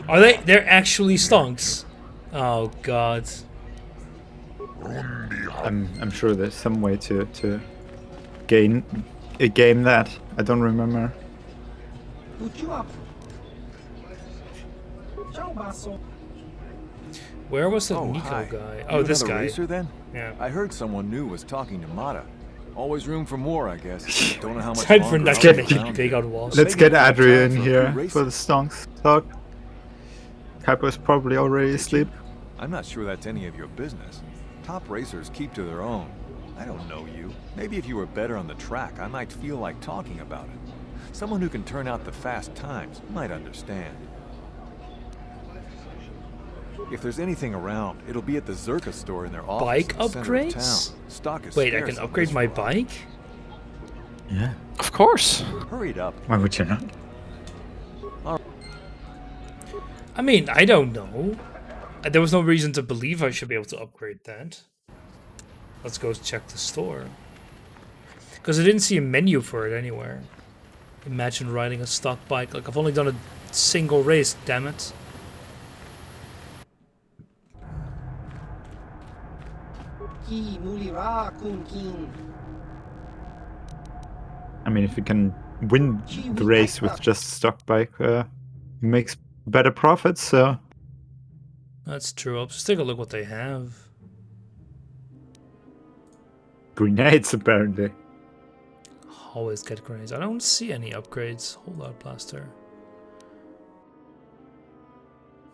Speaker 1: Are they? They're actually stonks. Oh god.
Speaker 3: I'm sure there's some way to game that. I don't remember.
Speaker 1: Where was the Nico
Speaker 8: hi.
Speaker 1: guy?
Speaker 8: You
Speaker 1: Oh, this
Speaker 8: another
Speaker 1: guy.
Speaker 8: Racer, then?
Speaker 1: Yeah.
Speaker 8: I heard someone new was talking to Mata. Always room for more, I guess. Don't know how much
Speaker 1: Time for
Speaker 8: longer
Speaker 1: not
Speaker 8: I'll
Speaker 1: to
Speaker 8: be
Speaker 1: make
Speaker 8: around
Speaker 1: big
Speaker 8: here.
Speaker 1: on walls.
Speaker 3: Let's get Adrian here for the stonks talk. Capo's probably already asleep.
Speaker 8: I'm not sure that's any of your business. Top racers keep to their own. I don't know you. Maybe if you were better on the track, I might feel like talking about it. Someone who can turn out the fast times might understand. If there's anything around, it'll be at the Zerka store in their office.
Speaker 1: Bike
Speaker 8: in the center of
Speaker 1: upgrades?
Speaker 8: town. Stock is
Speaker 1: Wait, I
Speaker 8: scarce
Speaker 1: can
Speaker 8: on
Speaker 1: upgrade
Speaker 8: this
Speaker 1: my
Speaker 8: one.
Speaker 1: bike?
Speaker 3: Yeah.
Speaker 2: Of course.
Speaker 8: Hurry it up.
Speaker 3: Why would you not?
Speaker 1: I mean, I don't know. There was no reason to believe I should be able to upgrade that. Let's go check the store. Because I didn't see a menu for it anywhere. Imagine riding a stock bike. Like, I've only done a single race, damn it.
Speaker 3: I mean, if you can win the race with just a stock bike, it makes better profits, so...
Speaker 1: That's true. I'll just take a look what they have.
Speaker 3: Grenades, apparently.
Speaker 1: Always get grenades. I don't see any upgrades. Hold out blaster.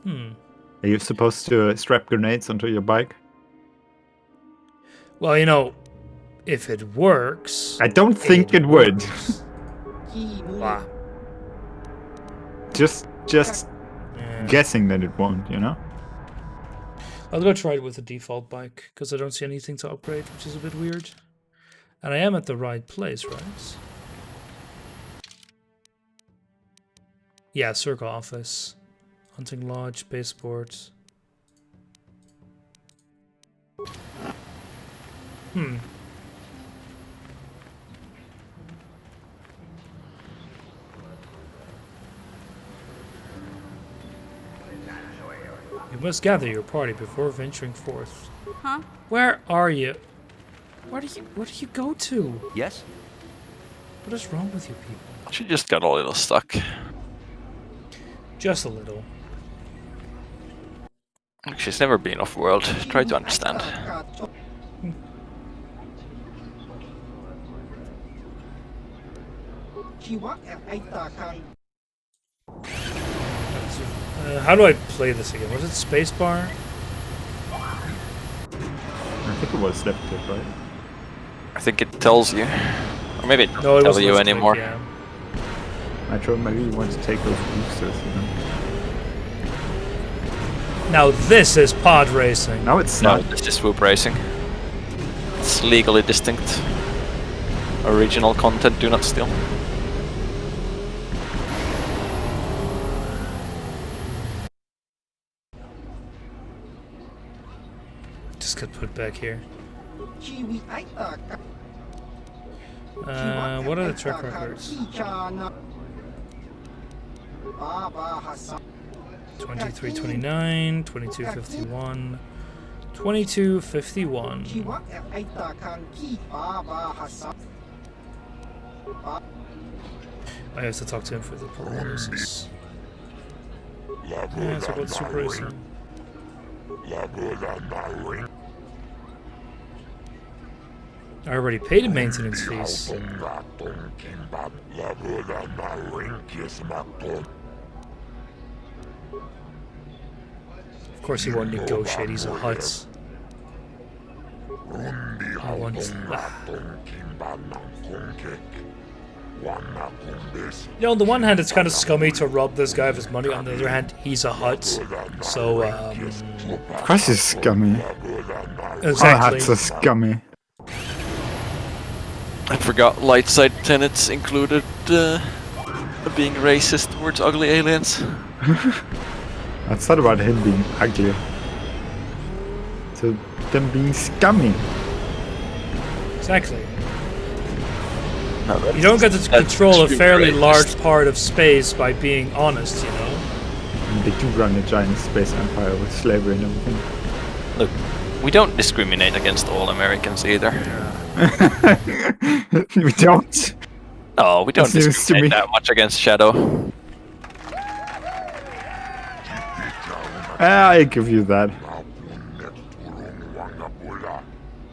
Speaker 3: Are you supposed to strap grenades onto your bike?
Speaker 1: Well, you know, if it works...
Speaker 3: I don't think it would.
Speaker 1: Wow.
Speaker 3: Just
Speaker 1: Yeah.
Speaker 3: guessing that it won't, you know?
Speaker 1: I'll go try it with the default bike, because I don't see anything to upgrade, which is a bit weird. And I am at the right place, right? Yeah, Circle Office. Hunting Lodge, Baseboard. You must gather your party before venturing forth.
Speaker 4: Huh?
Speaker 1: Where are you? Where do you go to?
Speaker 6: Yes?
Speaker 1: What is wrong with you people?
Speaker 2: She just got a little stuck.
Speaker 1: Just a little.
Speaker 2: She's never been off-world. Try to understand.
Speaker 1: How do I play this again? Was it spacebar?
Speaker 3: I think it was left click, right?
Speaker 2: I think it tells you. Or maybe it
Speaker 1: No, it
Speaker 2: doesn't
Speaker 1: was
Speaker 2: tell you
Speaker 1: left click,
Speaker 2: anymore.
Speaker 1: yeah.
Speaker 3: I thought maybe you want to take those boosters, you know?
Speaker 1: Now this is pod racing.
Speaker 3: No, it's
Speaker 2: No,
Speaker 3: not.
Speaker 2: it's just swoop racing. It's legally distinct. Original content, do not steal.
Speaker 1: Just got put back here. What are the track records? 23:29, 22:51, 22:51. I have to talk to him for the policies. Yeah, so about super racing. I already paid the maintenance fees. Of course he won't negotiate, he's a Hutz. I want... You know, on the one hand it's kind of scummy to rob this guy of his money, on the other hand he's a Hutz. So,
Speaker 3: Of course he's scummy.
Speaker 1: exactly.
Speaker 3: Oh, that's a scummy.
Speaker 2: I forgot light side tenets included being racist towards ugly aliens.
Speaker 3: That's not about him being ugly. So them being scummy.
Speaker 1: Exactly.
Speaker 2: No,
Speaker 1: You don't get to control a
Speaker 2: super
Speaker 1: fairly
Speaker 2: racist.
Speaker 1: large part of space by being honest, you know?
Speaker 3: And they do run a giant space empire with slavery and everything.
Speaker 2: Look, we don't discriminate against all Americans either.
Speaker 3: We don't.
Speaker 2: No, we don't
Speaker 3: Seems to
Speaker 2: discriminate
Speaker 3: me-
Speaker 2: that much against Shadow.
Speaker 3: I give you that.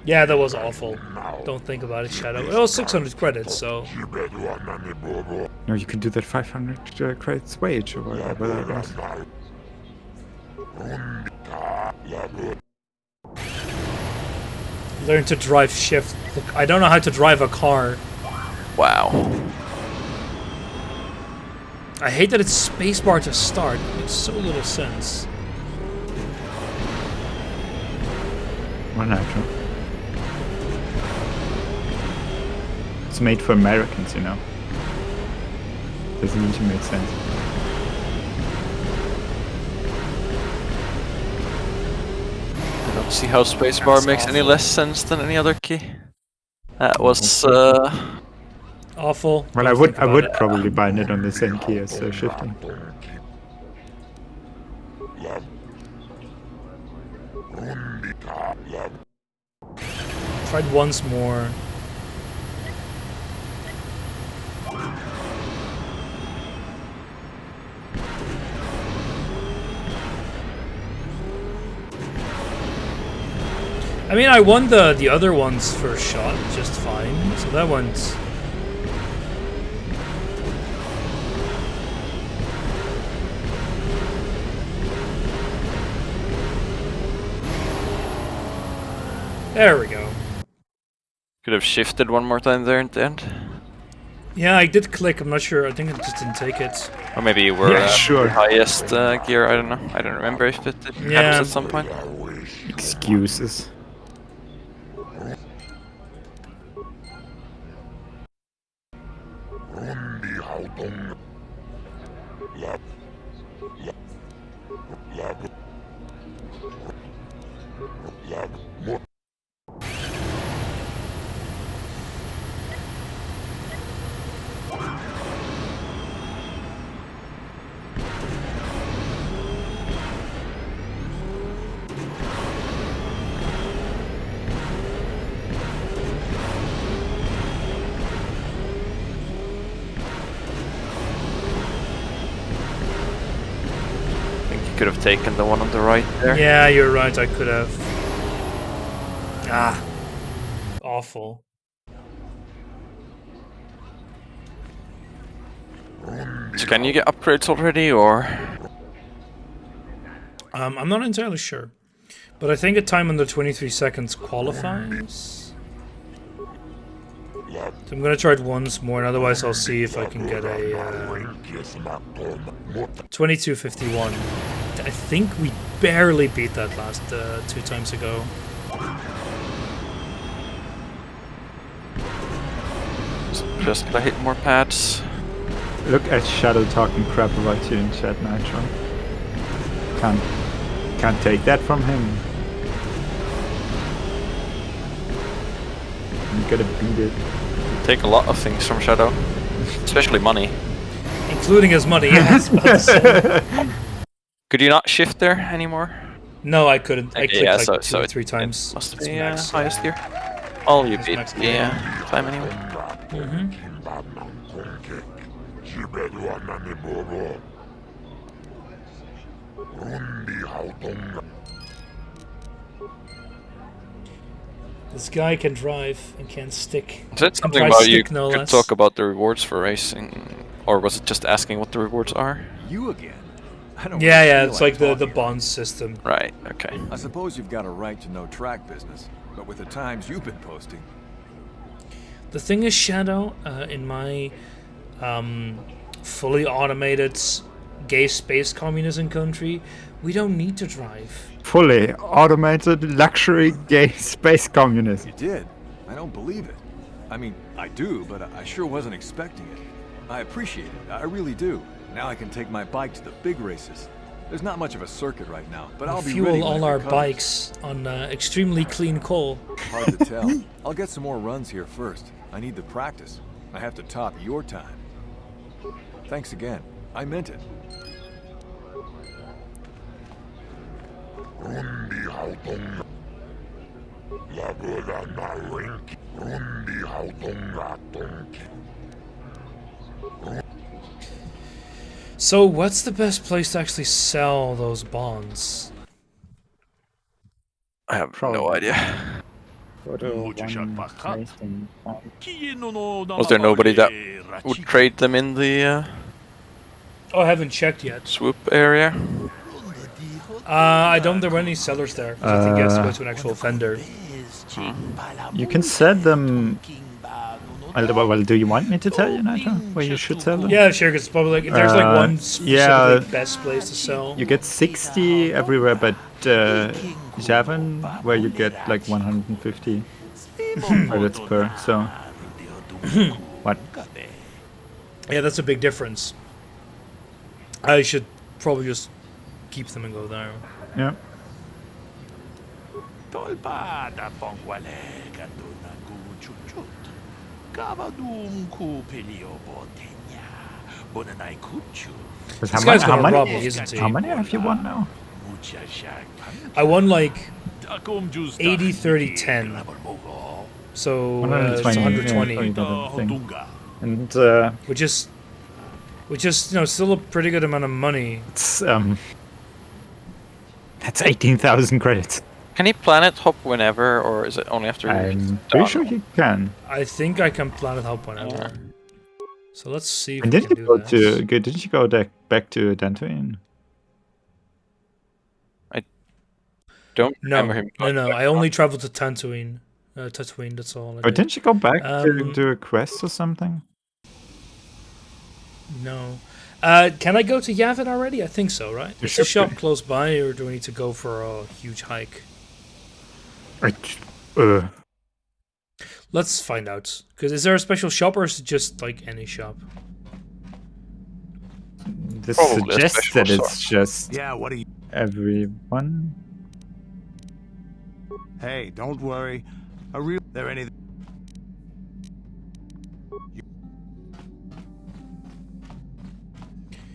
Speaker 1: Yeah, that was awful. Don't think about it, Shadow. It was 600 credits, so...
Speaker 3: No, you can do that 500 credits wage or whatever that was.
Speaker 1: Learn to drive shift. Look, I don't know how to drive a car.
Speaker 2: Wow.
Speaker 1: I hate that it's spacebar to start. It makes so little sense.
Speaker 3: Well, natural. It's made for Americans, you know. Doesn't usually make sense.
Speaker 2: See how spacebar makes any less sense than any other key? That was
Speaker 1: awful.
Speaker 3: Well, I would probably bind it on the same key as shifting.
Speaker 1: Tried once more. I mean, I won the other one's first shot just fine, so that one's... There we go.
Speaker 2: Could have shifted one more time there at the end.
Speaker 1: Yeah, I did click, I'm not sure, I think it just didn't take it.
Speaker 2: Or maybe you were
Speaker 3: sure.
Speaker 2: highest gear, I don't know. I don't remember if it happens at some point.
Speaker 3: Excuses.
Speaker 2: Could have taken the one on the right there.
Speaker 1: Yeah, you're right, I could have. Ah. Awful.
Speaker 2: So can you get upgrades already, or?
Speaker 1: I'm not entirely sure. But I think a time under 23 seconds qualifies. So I'm gonna try it once more, and otherwise I'll see if I can get a 22:51. I think we barely beat that last 2 times ago.
Speaker 2: Just gotta hit more pads.
Speaker 3: Look at Shadow talking crap about you in chat, Nitro. Can't take that from him. You gotta beat it.
Speaker 2: Take a lot of things from Shadow, especially money.
Speaker 1: Including his money, yes.
Speaker 2: Could you not shift there anymore?
Speaker 1: No, I couldn't. I clicked
Speaker 2: yeah,
Speaker 1: like
Speaker 2: so
Speaker 1: 2 or 3 times.
Speaker 2: It must
Speaker 1: It's
Speaker 2: be
Speaker 1: max.
Speaker 2: highest gear. Oh, you beat
Speaker 1: max
Speaker 2: the
Speaker 1: gear.
Speaker 2: time anyway.
Speaker 1: This guy can drive and can stick.
Speaker 2: Is that something about you could talk about the rewards for racing? Or was it just asking what the rewards are?
Speaker 8: You again? I don't
Speaker 1: Yeah,
Speaker 8: really
Speaker 1: yeah,
Speaker 8: feel
Speaker 1: it's like the
Speaker 8: talking.
Speaker 1: bond system.
Speaker 2: Right, okay.
Speaker 8: I suppose you've got a right to know track business, but with the times you've been posting.
Speaker 1: The thing is, Shadow, in my fully automated gay space communism country, we don't need to drive.
Speaker 3: Fully automated luxury gay space communism.
Speaker 8: You did? I don't believe it. I mean, I do, but I sure wasn't expecting it. I appreciate it, I really do. Now I can take my bike to the big races. There's not much of a circuit right now, but I'll be ready
Speaker 1: Fuel
Speaker 8: when
Speaker 1: all
Speaker 8: it
Speaker 1: our
Speaker 8: comes.
Speaker 1: bikes on extremely clean coal.
Speaker 8: Hard to tell. I'll get some more runs here first. I need the practice. I have to top your time. Thanks again. I meant it.
Speaker 1: So, what's the best place to actually sell those bonds?
Speaker 2: I have no idea. Was there nobody that would trade them in the
Speaker 1: Oh, I haven't checked yet.
Speaker 2: swoop area?
Speaker 1: I don't think there were any sellers there. 'Cause I think you have to go to an actual vendor.
Speaker 3: You can sell them. Well, do you want me to tell you, Nitro, where you should sell them?
Speaker 1: Yeah, sure. Because probably like, if there's like one specific
Speaker 3: yeah,
Speaker 1: best place to sell.
Speaker 3: You get 60 everywhere, but Javin, where you get like 150 credits per. So, what?
Speaker 1: Yeah, that's a big difference. I should probably just keep them and go there.
Speaker 3: Yeah.
Speaker 9: Tolpada pongwalega duna guchuchut. Kavadum kupilio botenya. Bonanai kuchu.
Speaker 1: This guy's gonna rob me, isn't he?
Speaker 3: How many have you won now?
Speaker 1: I won like 80, 30, 10. So it's 120.
Speaker 3: And
Speaker 1: which is still a pretty good amount of money.
Speaker 3: It's that's 18,000 credits.
Speaker 2: Can he planet hop whenever, or is it only after?
Speaker 3: I'm pretty sure he can.
Speaker 1: I think I can planet hop whenever. So let's see if
Speaker 3: and
Speaker 1: we
Speaker 3: did
Speaker 1: can
Speaker 3: you
Speaker 1: do
Speaker 3: go
Speaker 1: that.
Speaker 3: didn't you go back to Dantooine?
Speaker 2: I don't remember him.
Speaker 1: No. I only traveled to Tatooine. Tatooine, that's all.
Speaker 3: Or didn't you go back to do a quest or something?
Speaker 1: No. Can I go to Yavin already? I think so, right? Is the shop close by, or do we need to go for a huge hike? Let's find out. Because is there a special shop, or is it just like any shop?
Speaker 3: This suggests that it's just
Speaker 9: what are you?
Speaker 3: Everyone.
Speaker 9: Hey, don't worry. There anything?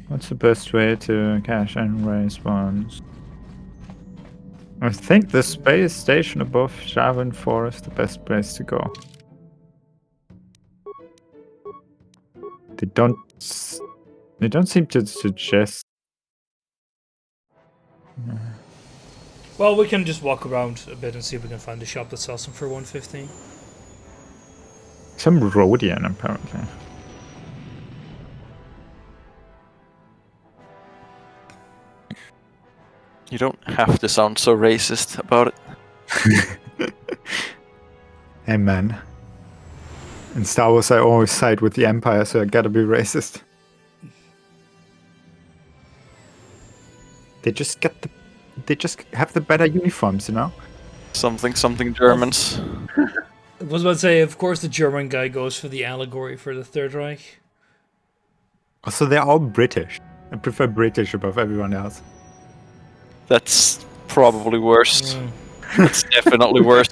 Speaker 3: What's the best way to cash and raise funds? I think the space station above Javin 4 is the best place to go. They don't seem to suggest.
Speaker 1: Well, we can just walk around a bit and see if we can find a shop that sells them for 150.
Speaker 3: Some Rhodian, apparently.
Speaker 2: You don't have to sound so racist about it.
Speaker 3: Hey man. In Star Wars I always side with the Empire, so I gotta be racist. They just have the better uniforms, you know?
Speaker 2: Something Germans.
Speaker 1: I was about to say, of course the German guy goes for the allegory for the Third Reich.
Speaker 3: Also, they're all British. I prefer British above everyone else.
Speaker 2: That's probably worse. That's definitely worse.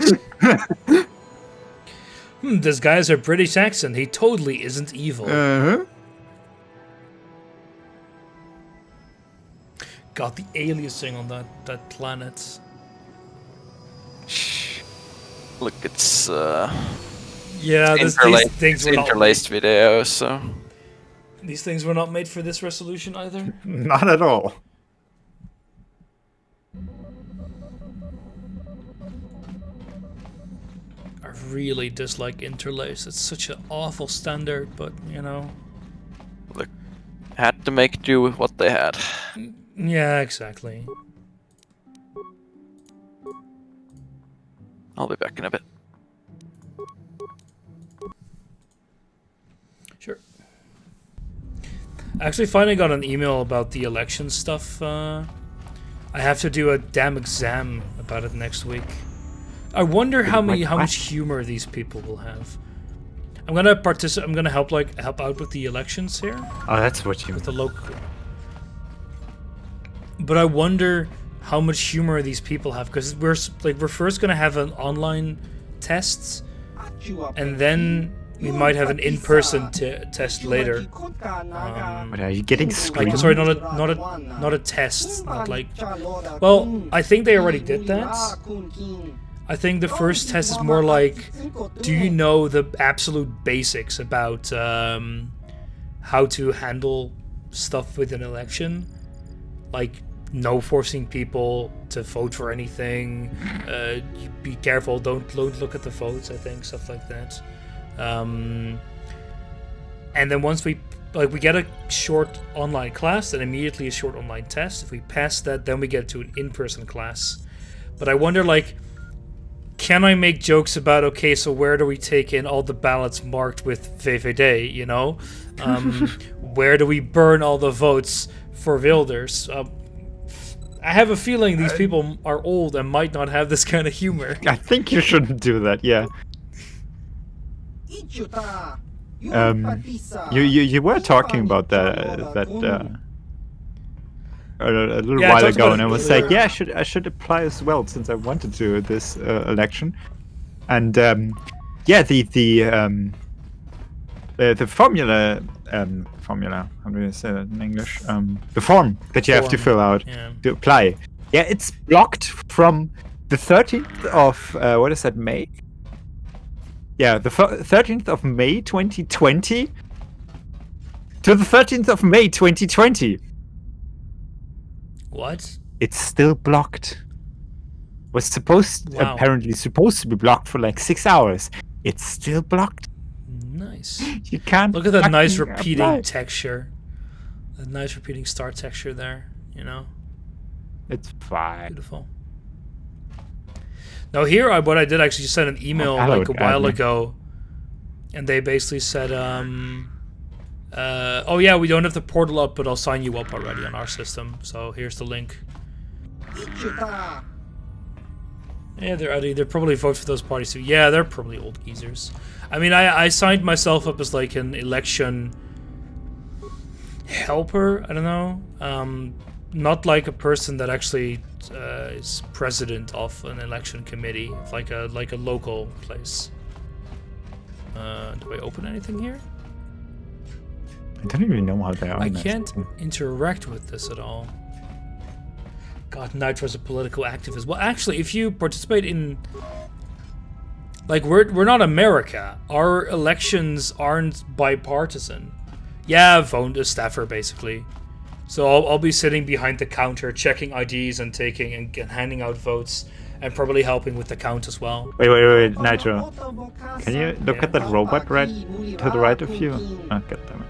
Speaker 1: This guy has a British accent. He totally isn't evil. God, the aliasing on that planet.
Speaker 2: Look, it's
Speaker 1: yeah,
Speaker 2: these
Speaker 1: things were
Speaker 2: interlaced videos, so
Speaker 1: these things were not made for this resolution either.
Speaker 3: Not at all.
Speaker 1: I really dislike interlace. It's such an awful standard, but you know.
Speaker 2: Look, had to make do with what they had.
Speaker 1: Yeah, exactly.
Speaker 2: I'll be back in a bit.
Speaker 1: Sure. I actually finally got an email about the election stuff. I have to do a damn exam about it next week. I wonder how much humor these people will have. I'm gonna participate. I'm gonna help out with the elections here.
Speaker 3: Oh, that's what you.
Speaker 1: With the local. But I wonder how much humor these people have, because we're first gonna have an online test, and then we might have an in-person test later.
Speaker 3: But are you getting screened?
Speaker 1: Sorry, not a test. Not like. Well, I think they already did that. I think the first test is more like, do you know the absolute basics about how to handle stuff with an election? Like, no forcing people to vote for anything. Be careful, don't look at the votes, I think, stuff like that. And then once we get a short online class, then immediately a short online test. If we pass that, then we get to an in-person class. But I wonder, like, can I make jokes about, okay, so where do we take in all the ballots marked with VVD, you know? Where do we burn all the votes for Wilders? I have a feeling these people are old and might not have this kind of humor.
Speaker 3: I think you shouldn't do that, yeah. You were talking about that a little
Speaker 1: Yeah, I
Speaker 3: while
Speaker 1: talked
Speaker 3: ago,
Speaker 1: about
Speaker 3: and
Speaker 1: it
Speaker 3: I was
Speaker 1: earlier.
Speaker 3: like, yeah, I should apply as well since I wanted to this election. And yeah, the formula, how do you say that in English? The form that you have to
Speaker 1: Form,
Speaker 3: fill out
Speaker 1: yeah.
Speaker 3: to apply. Yeah, it's blocked from the 13th of what is that, May? Yeah, the 13th of May 2020 to the 13th of May 2020.
Speaker 1: What?
Speaker 3: It's still blocked. Was
Speaker 1: Wow.
Speaker 3: apparently supposed to be blocked for like 6 hours. It's still blocked.
Speaker 1: Nice.
Speaker 3: You can't
Speaker 1: Look at that nice
Speaker 3: fucking
Speaker 1: repeating
Speaker 3: apply.
Speaker 1: texture. That nice repeating star texture there, you know?
Speaker 3: It's fine.
Speaker 1: Beautiful. Now here, what I did actually send an email like a while ago, and they basically said, oh yeah, we don't have the portal up, but I'll sign you up already on our system. So here's the link. Yeah, they're probably vote for those parties too. Yeah, they're probably old geezers. I mean, I signed myself up as like an election helper. I don't know. Not like a person that actually is president of an election committee, like a local place. Do I open anything here?
Speaker 3: I don't even know how they are.
Speaker 1: I can't interact with this at all. God, Nitro's a political activist. Well, actually, if you participate in... Like, we're not America. Our elections aren't bipartisan. Yeah, phone a staffer, basically. So I'll be sitting behind the counter, checking IDs and taking and handing out votes, and probably helping with the count as well.
Speaker 3: Wait, Nitro. Can you look at that robot right to the right of you? Oh, goddammit.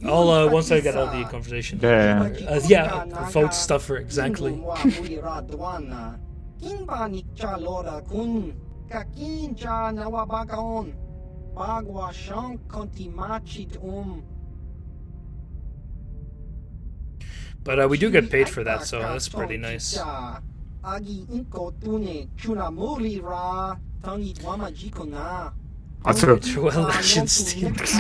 Speaker 1: I'll once I get out of the conversation. Yeah, vote stuffer, exactly. But we do get paid for that, so that's pretty nice.
Speaker 3: Also,
Speaker 1: true election stealers.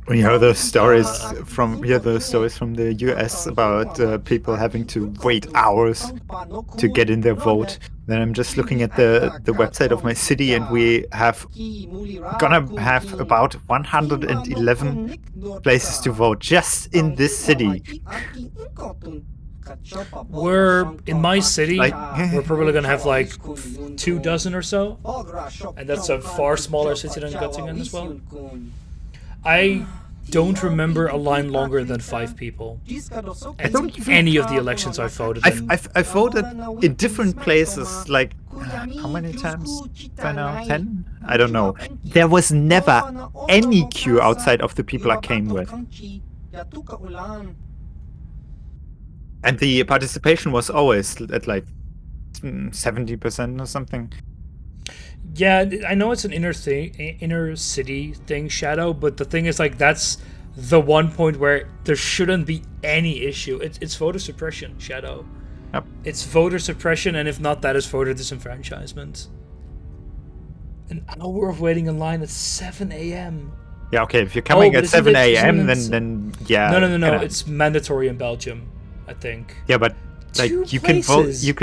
Speaker 3: When you hear those stories from the US about people having to wait hours to get in their vote, then I'm just looking at the website of my city, and we gonna have about 111 places to vote just in this city.
Speaker 1: We're in my city. We're probably gonna have like 24 or so, and that's a far smaller city than Göttingen as well. I don't remember a line longer than 5 people at any of the elections I voted in.
Speaker 3: I voted in different places, like how many times by now? 10? I don't know. There was never any queue outside of the people I came with. And the participation was always at like 70% or something.
Speaker 1: Yeah, I know it's an inner city thing, Shadow, but the thing is, like, that's the one point where there shouldn't be any issue. It's voter suppression, Shadow.
Speaker 3: Yep.
Speaker 1: It's voter suppression, and if not, that is voter disenfranchisement. An hour of waiting in line at 7 a.m.
Speaker 3: Yeah, okay, if you're coming at 7 a.m.,
Speaker 1: then
Speaker 3: yeah.
Speaker 1: No, it's mandatory in Belgium, I think.
Speaker 3: Yeah, but like you can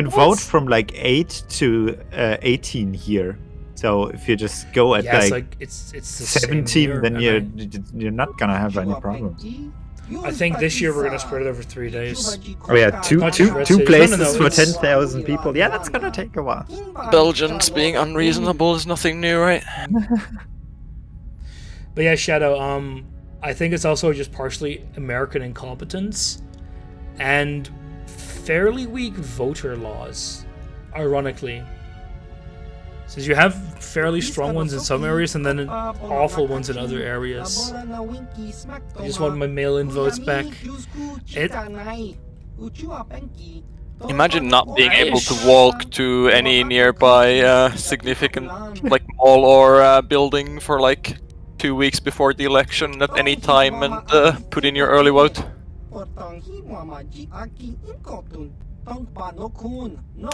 Speaker 3: vote from like 8 to 18 here. So if you just go at
Speaker 1: it's the
Speaker 3: 17, then you're not gonna have any problems.
Speaker 1: I think this year we're gonna spread it over 3 days.
Speaker 3: Oh yeah, two places for 10,000 people. Yeah, that's gonna take a while.
Speaker 2: Belgians being unreasonable is nothing new, right?
Speaker 1: But yeah, Shadow. I think it's also just partially American incompetence and fairly weak voter laws, ironically. Since you have fairly strong ones in some areas and then awful ones in other areas. I just want my mail-in votes back.
Speaker 2: Imagine not being able to walk to any nearby significant like mall or building for like 2 weeks before the election at any time and put in your early vote.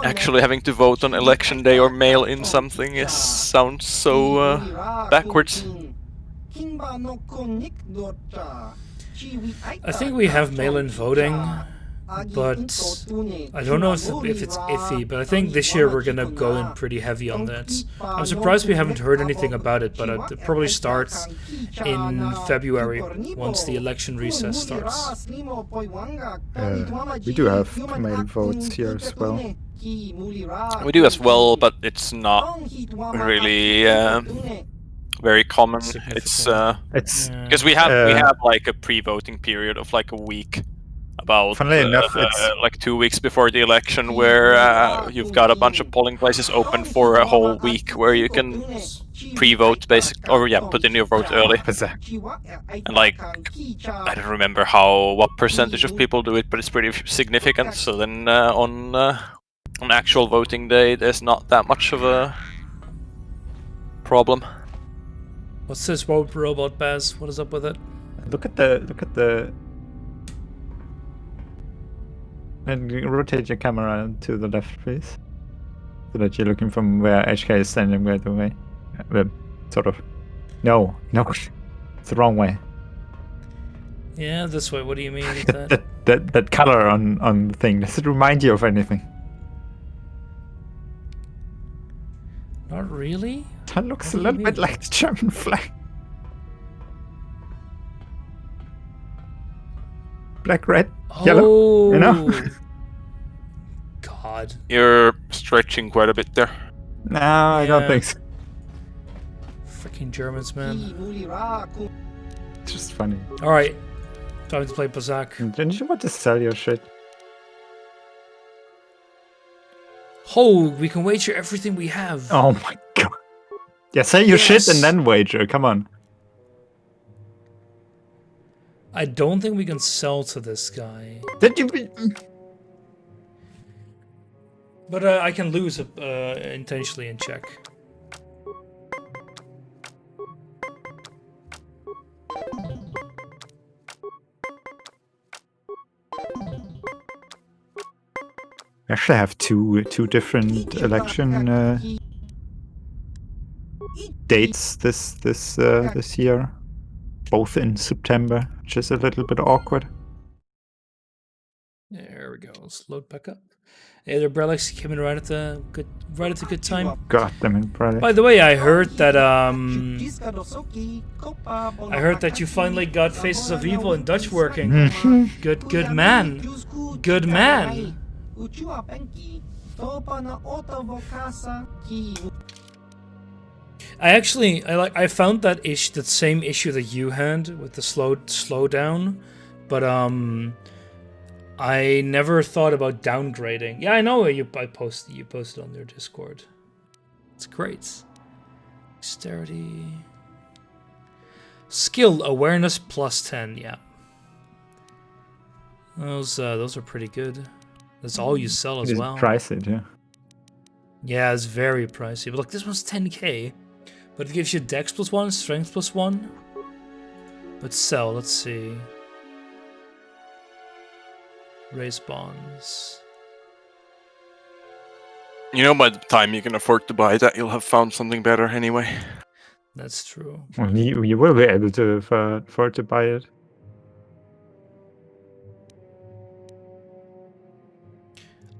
Speaker 2: Actually, having to vote on election day or mail in something sounds so backwards.
Speaker 1: I think we have mail-in voting, but I don't know if it's iffy, but I think this year we're gonna go in pretty heavy on that. I'm surprised we haven't heard anything about it, but it probably starts in February, once the election recess starts.
Speaker 3: We do have mail votes here as well.
Speaker 2: We do as well, but it's not really very common. It's because we have like a pre-voting period of like a week, about
Speaker 3: funnily enough, it's
Speaker 2: like 2 weeks before the election, where you've got a bunch of polling places open for a whole week, where you can pre-vote basically, or put in your vote early. And like, I don't remember what percentage of people do it, but it's pretty significant. So then on actual voting day, there's not that much of a problem.
Speaker 1: What's this robot, Baz? What is up with it?
Speaker 3: Look at the. And rotate your camera to the left, please, so that you're looking from where HK is standing right away. Sort of. No, it's the wrong way.
Speaker 1: Yeah, this way. What do you mean with that?
Speaker 3: that color on the thing. Does it remind you of anything?
Speaker 1: Not really.
Speaker 3: That looks a little bit like the German flag. Black, red, yellow. You know?
Speaker 1: God.
Speaker 2: You're stretching quite a bit there.
Speaker 3: No, I don't think so.
Speaker 1: Freaking Germans, man.
Speaker 3: It's just funny.
Speaker 1: Alright. Time to play Bazak.
Speaker 3: Didn't you want to sell your shit?
Speaker 1: Oh, we can wager everything we have.
Speaker 3: Oh my god. Yeah, sell your shit and then wager. Come on.
Speaker 1: I don't think we can sell to this guy.
Speaker 3: Did you?
Speaker 1: But I can lose intentionally in check.
Speaker 3: We actually have two different election dates this year, both in September, which is a little bit awkward.
Speaker 1: There we go. Let's load back up. Hey, the Brelix came in right at the good time.
Speaker 3: God damn it, Brelix.
Speaker 1: By the way, I heard that you finally got Faces of Evil in Dutch working. Good man. Good man. I found that same issue that you had with the slow down, but I never thought about downgrading. Yeah, I know you posted on their Discord. It's great. Dexterity. Skill awareness +10, yeah. Those are pretty good. That's all you sell as well.
Speaker 3: It's pricey, yeah.
Speaker 1: Yeah, it's very pricey. But look, this one's 10k. But it gives you Dex +1, Strength +1. But sell, let's see. Raise bonds.
Speaker 2: You know, by the time you can afford to buy that, you'll have found something better anyway.
Speaker 1: That's true.
Speaker 3: Well, you will be able to afford to buy it.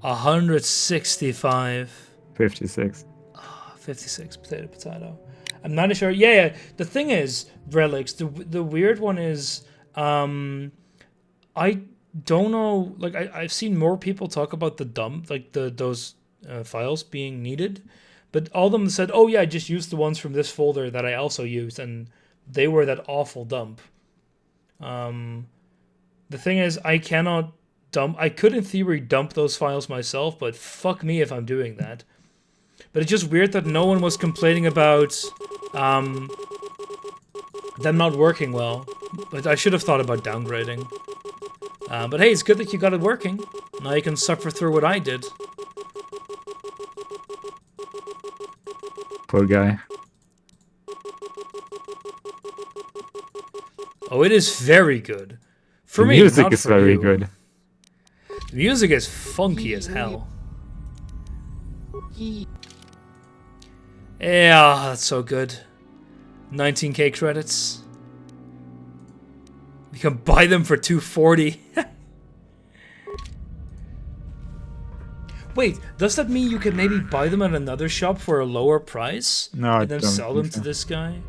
Speaker 1: $165.
Speaker 3: 56.
Speaker 1: 56. Potato. I'm not sure. Yeah. The thing is, Relics. The weird one is, I don't know. Like I've seen more people talk about the dump, like those files being needed, but all of them said, "Oh yeah, I just used the ones from this folder that I also used," and they were that awful dump. The thing is, I cannot dump. I could in theory dump those files myself, but fuck me if I'm doing that. But it's just weird that no one was complaining about them not working well. But I should have thought about downgrading. But hey, it's good that you got it working. Now you can suffer through what I did.
Speaker 3: Poor guy.
Speaker 1: Oh, it is very good. For me,
Speaker 3: the music
Speaker 1: not
Speaker 3: is
Speaker 1: for
Speaker 3: very
Speaker 1: you.
Speaker 3: good.
Speaker 1: The music is funky as hell. Yeah, that's so good. 19k credits. You can buy them for 240. Wait, does that mean you can maybe buy them at another shop for a lower price?
Speaker 3: No, I
Speaker 1: and then
Speaker 3: don't
Speaker 1: sell
Speaker 3: think
Speaker 1: them to
Speaker 3: so.
Speaker 1: this guy?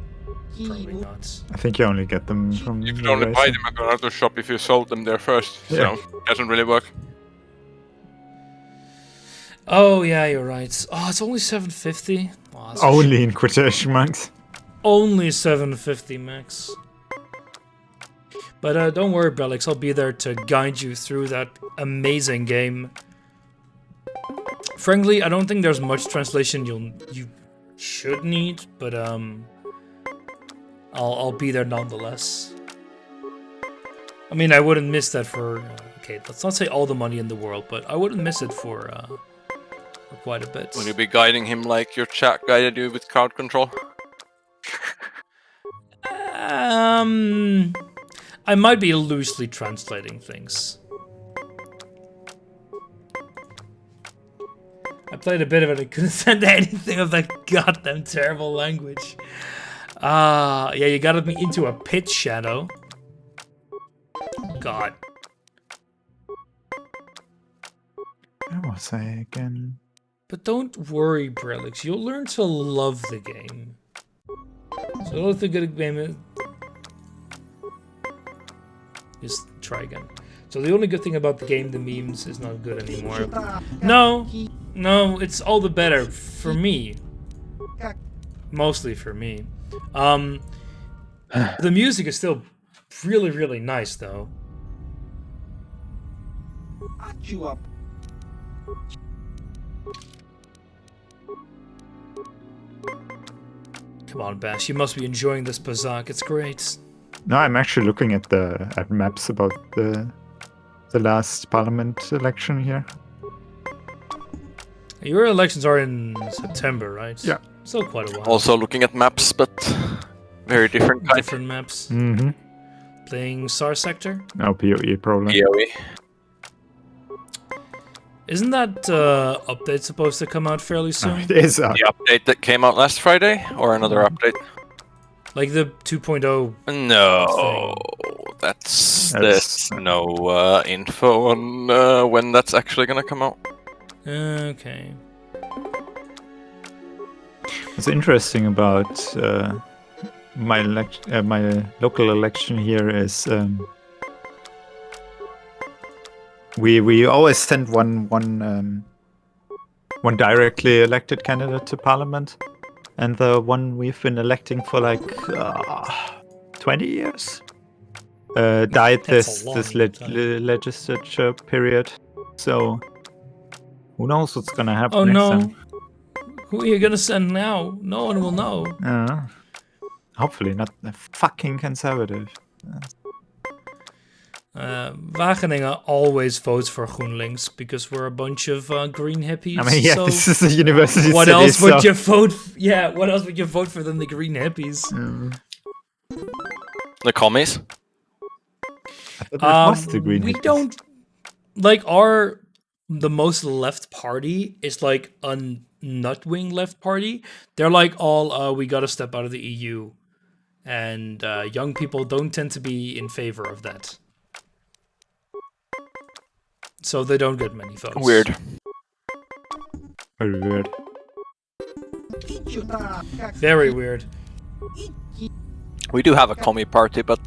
Speaker 1: Probably not.
Speaker 3: I think you only get them from.
Speaker 10: You could
Speaker 3: the
Speaker 10: only buy
Speaker 3: racer.
Speaker 10: them at another shop if you sold them there first,
Speaker 3: Yeah.
Speaker 10: so it doesn't really work.
Speaker 1: Oh yeah, you're right. Oh, it's only 750. Oh, that's
Speaker 3: Only in quotation marks.
Speaker 1: only 750 max. But don't worry, Bellix. I'll be there to guide you through that amazing game. Frankly, I don't think there's much translation you should need, but I'll be there nonetheless. I mean, I wouldn't miss that for okay. Let's not say all the money in the world, but I wouldn't miss it for quite a bit.
Speaker 10: Will you be guiding him like your chat guided you with crowd control?
Speaker 1: I might be loosely translating things. I played a bit of it. I couldn't send anything of that goddamn terrible language. Yeah, you got me into a pit shadow. God.
Speaker 3: Where was I again?
Speaker 1: But don't worry, Brelix. You'll learn to love the game. So what's the good game is? Just try again. So the only good thing about the game, the memes, is not good anymore. No, it's all the better for me. Mostly for me. The music is still really, really nice, though. Come on, Bash, you must be enjoying this Bazak. It's great.
Speaker 3: No, I'm actually looking at maps about the last parliament election here.
Speaker 1: Your elections are in September, right?
Speaker 3: Yeah.
Speaker 1: Still quite a while.
Speaker 10: Also looking at maps, but very different kind.
Speaker 1: Different maps.
Speaker 3: Mm-hmm.
Speaker 1: Playing SAR sector?
Speaker 3: No, PoE probably.
Speaker 10: PoE.
Speaker 1: Isn't that update supposed to come out fairly soon?
Speaker 3: It is.
Speaker 10: The update that came out last Friday, or another update?
Speaker 1: Like the 2.0?
Speaker 10: No, there's no info on when that's actually gonna come out.
Speaker 1: Okay.
Speaker 3: What's interesting about my local election here is we always send one directly elected candidate to parliament, and the one we've been electing for like 20 years died
Speaker 1: That's a
Speaker 3: this
Speaker 1: long time.
Speaker 3: legislature period. So who knows what's gonna happen
Speaker 1: Oh
Speaker 3: next
Speaker 1: no.
Speaker 3: time?
Speaker 1: Who are you gonna send now? No one will know.
Speaker 3: Hopefully not a fucking conservative.
Speaker 1: Wageningen always votes for GroenLinks because we're a bunch of green hippies.
Speaker 3: I mean, yeah,
Speaker 1: so
Speaker 3: this is a university
Speaker 1: what
Speaker 3: city,
Speaker 1: else would
Speaker 3: so-
Speaker 1: you vote? Yeah, what else would you vote for than the green hippies?
Speaker 10: The commies?
Speaker 3: It was the green
Speaker 1: We
Speaker 3: hippies.
Speaker 1: don't like the most left party is like a nut-wing left party. They're like all we gotta step out of the EU, and young people don't tend to be in favor of that. So they don't get many votes.
Speaker 10: Weird.
Speaker 3: Very weird.
Speaker 1: Very weird.
Speaker 10: We do have a commie party, but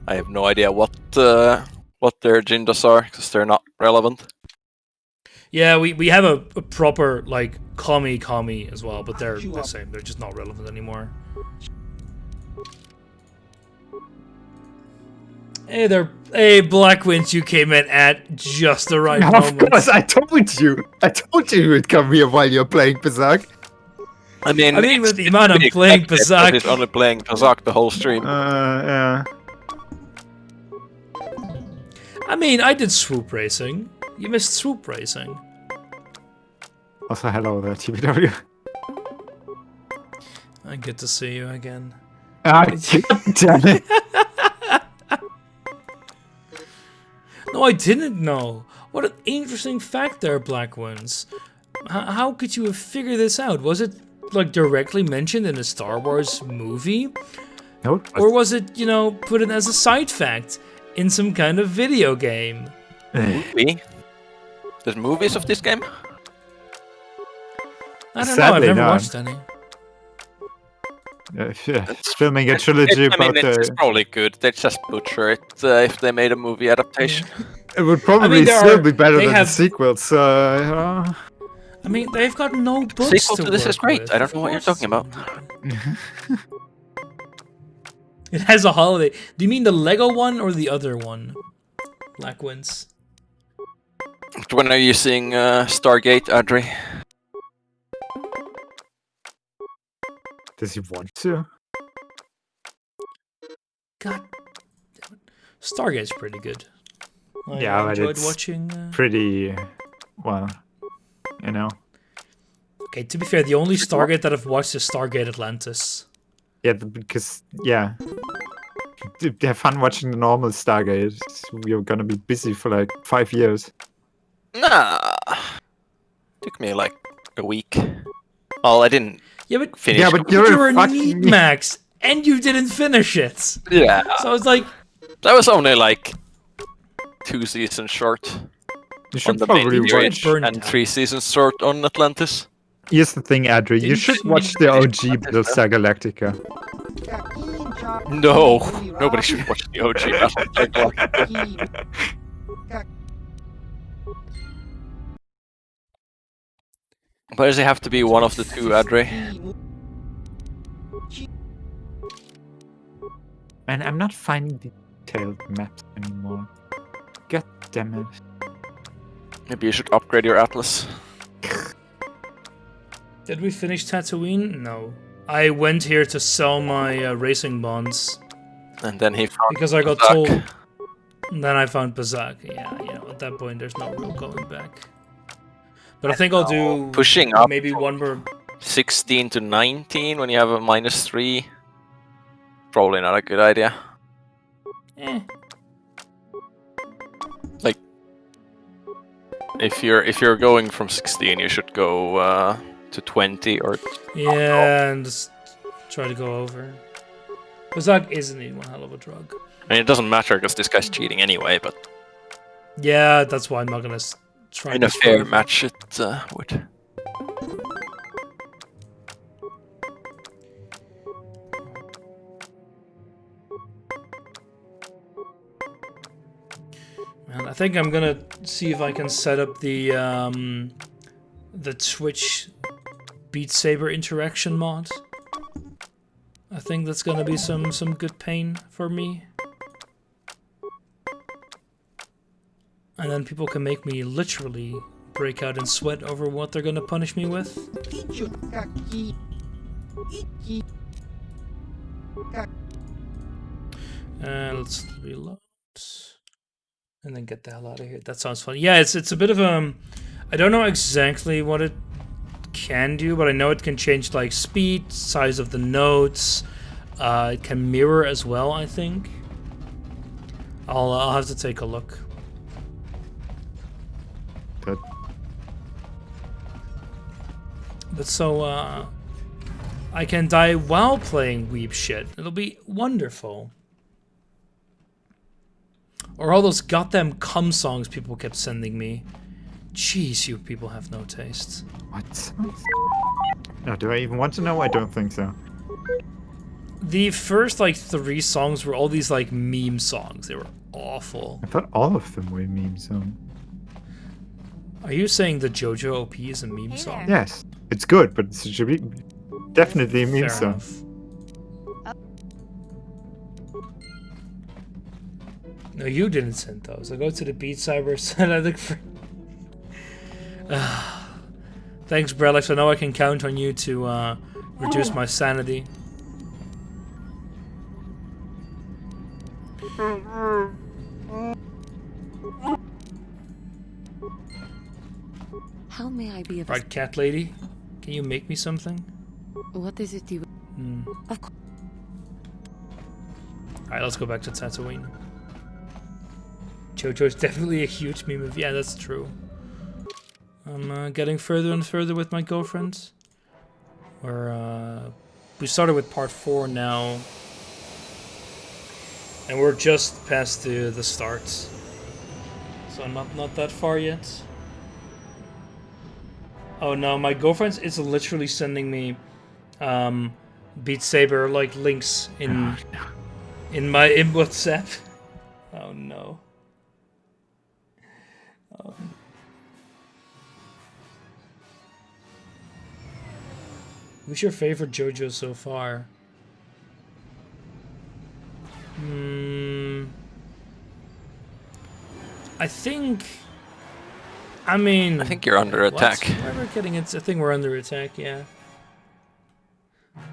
Speaker 10: I have no idea what their agendas are, because they're not relevant.
Speaker 1: Yeah, we have a proper like commie as well, but they're the same. They're just not relevant anymore. Hey there, hey Blackwinds, you came in at just the right moment.
Speaker 3: Of course, I told you you would come here while you're playing Berserk.
Speaker 10: I mean
Speaker 1: with the amount I'm playing Berserk,
Speaker 10: he's only playing Berserk the whole stream.
Speaker 3: Yeah.
Speaker 1: I mean, I did swoop racing. You missed swoop racing.
Speaker 3: Also, hello there, TBW.
Speaker 1: I get to see you again.
Speaker 3: Damn it.
Speaker 1: No, I didn't know. What an interesting fact there, Black Ones. How could you have figured this out? Was it, like, directly mentioned in a Star Wars movie?
Speaker 3: No.
Speaker 1: Or was it, you know, put in as a side fact in some kind of video game?
Speaker 10: Movie? There's movies of this game?
Speaker 1: I don't know, I've
Speaker 3: Sadly
Speaker 1: never
Speaker 3: not.
Speaker 1: watched any.
Speaker 3: It's filming a trilogy about
Speaker 10: it's probably good. They just butcher it if they made a movie adaptation.
Speaker 3: It would probably
Speaker 1: there
Speaker 3: still
Speaker 1: are-
Speaker 3: be better
Speaker 1: they
Speaker 3: than
Speaker 1: have-
Speaker 3: the sequels.
Speaker 1: I mean, they've got no books
Speaker 10: Sequel to this
Speaker 1: work
Speaker 10: is great.
Speaker 1: with.
Speaker 10: I don't
Speaker 1: Of
Speaker 10: know what you're
Speaker 1: course
Speaker 10: talking about.
Speaker 1: It has a holiday. Do you mean the Lego one or the other one? Black Winds.
Speaker 10: When are you seeing Stargate, Adri?
Speaker 3: Does he want to?
Speaker 1: God damn it. Stargate's pretty good. I
Speaker 3: Yeah, but
Speaker 1: enjoyed
Speaker 3: it's
Speaker 1: watching.
Speaker 3: pretty, well, you know.
Speaker 1: Okay, to be fair, the only Stargate that I've watched is Stargate Atlantis.
Speaker 3: Yeah, because, yeah. Have fun watching the normal Stargate. We're gonna be busy for like 5 years.
Speaker 10: Nah. Took me like a week. Well, I didn't
Speaker 1: Yeah, but
Speaker 10: finish.
Speaker 3: Yeah, but
Speaker 1: you're
Speaker 3: you're
Speaker 1: a
Speaker 3: a fucking...
Speaker 1: neat max, and you didn't finish it.
Speaker 10: Yeah.
Speaker 1: So it's like,
Speaker 10: That was only like 2 seasons short
Speaker 3: You
Speaker 10: on
Speaker 3: should
Speaker 10: the main
Speaker 3: probably
Speaker 10: series
Speaker 1: watch- burned
Speaker 10: and
Speaker 1: out.
Speaker 10: 3 seasons short on Atlantis.
Speaker 3: Here's the thing, Adri. You
Speaker 1: Didn't
Speaker 3: should
Speaker 1: you-
Speaker 3: watch the OG Battlestar Galactica.
Speaker 10: No, nobody should watch the OG Battlestar Galactica. Why does it have to be one of the two, Adri?
Speaker 3: Man, I'm not finding detailed maps anymore. God damn it.
Speaker 10: Maybe you should upgrade your atlas.
Speaker 1: did we finish Tatooine? No. I went here to sell my racing bonds
Speaker 10: And then he found
Speaker 1: because I got
Speaker 10: Bazak.
Speaker 1: told. And then I found Bazak. Yeah, you know, at that point, there's no real going back. But I think I'll do
Speaker 10: Pushing up
Speaker 1: maybe one more.
Speaker 10: 16 to 19 when you have a -3. Probably not a good idea.
Speaker 1: Eh.
Speaker 10: Like, if you're going from 16, you should go to 20 or
Speaker 1: Yeah, and just try to go over. Bazak isn't even one hell of a drug.
Speaker 10: I mean, it doesn't matter because this guy's cheating anyway. But
Speaker 1: Yeah, that's why I'm not gonna try.
Speaker 10: in a
Speaker 1: this
Speaker 10: fair
Speaker 1: further.
Speaker 10: match, it would.
Speaker 1: Man, I think I'm gonna see if I can set up the Twitch Beat Saber interaction mod. I think that's gonna be some good pain for me. And then people can make me literally break out in sweat over what they're gonna punish me with. And let's reload. And then get the hell out of here. That sounds fun. Yeah, it's a bit of I don't know exactly what it can do, but I know it can change like speed, size of the notes. It can mirror as well, I think. I'll have to take a look.
Speaker 3: Good.
Speaker 1: But so I can die while playing weeb shit. It'll be wonderful. Or all those goddamn cum songs people kept sending me. Jeez, you people have no taste.
Speaker 3: What? No, do I even want to know? I don't think so.
Speaker 1: The first, like, 3 songs were all these, like, meme songs. They were awful.
Speaker 3: I thought all of them were memes. So.
Speaker 1: Are you saying the JoJo OP is a meme song?
Speaker 3: Yes, it's good, but it should be definitely a meme
Speaker 1: Fair
Speaker 3: song.
Speaker 1: enough. No, you didn't send those. I go to the Beat Cybers and I look for... Thanks, Brelix. I know I can count on you to reduce my sanity.
Speaker 11: How may I be of
Speaker 1: Right, cat lady? Can you make me something?
Speaker 11: What is it you... Of course.
Speaker 1: Alright, let's go back to Tatooine. JoJo is definitely a huge meme of. Yeah, that's true. I'm getting further and further with my girlfriends. We started with part 4 now, and we're just past the start, so not that far yet. Oh no, my girlfriend is literally sending me Beat Saber like links in WhatsApp. Oh no. Who's your favorite JoJo so far? I think
Speaker 10: you're under attack.
Speaker 1: Why we're getting it? I think we're under attack. Yeah.